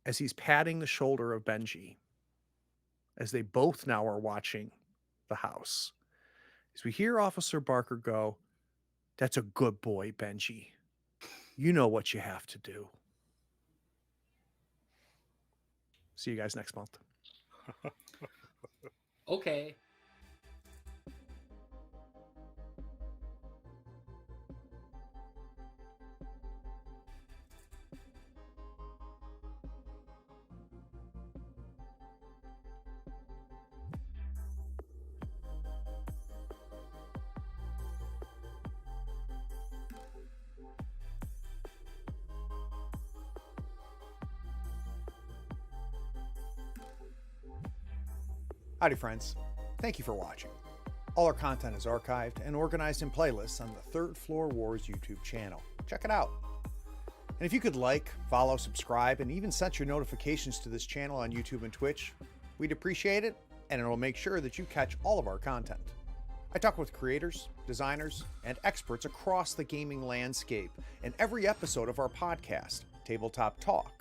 Speaker 2: as he's patting the shoulder of Benji, as they both now are watching the house, is we hear Officer Barker go, "That's a good boy, Benji. You know what you have to do." See you guys next month.
Speaker 3: Okay.
Speaker 2: Howdy, friends. Thank you for watching. All our content is archived and organized in playlists on the Third Floor Wars YouTube channel. Check it out. And if you could like, follow, subscribe, and even set your notifications to this channel on YouTube and Twitch, we'd appreciate it, and it'll make sure that you catch all of our content. I talk with creators, designers, and experts across the gaming landscape in every episode of our podcast, Tabletop Talk.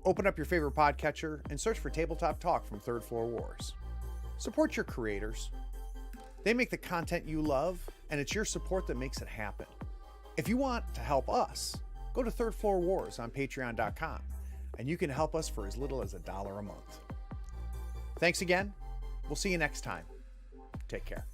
Speaker 2: Open up your favorite podcatcher and search for Tabletop Talk from Third Floor Wars. Support your creators. They make the content you love, and it's your support that makes it happen. If you want to help us, go to Third Floor Wars on patreon.com, and you can help us for as little as $1 a month. Thanks again. We'll see you next time. Take care.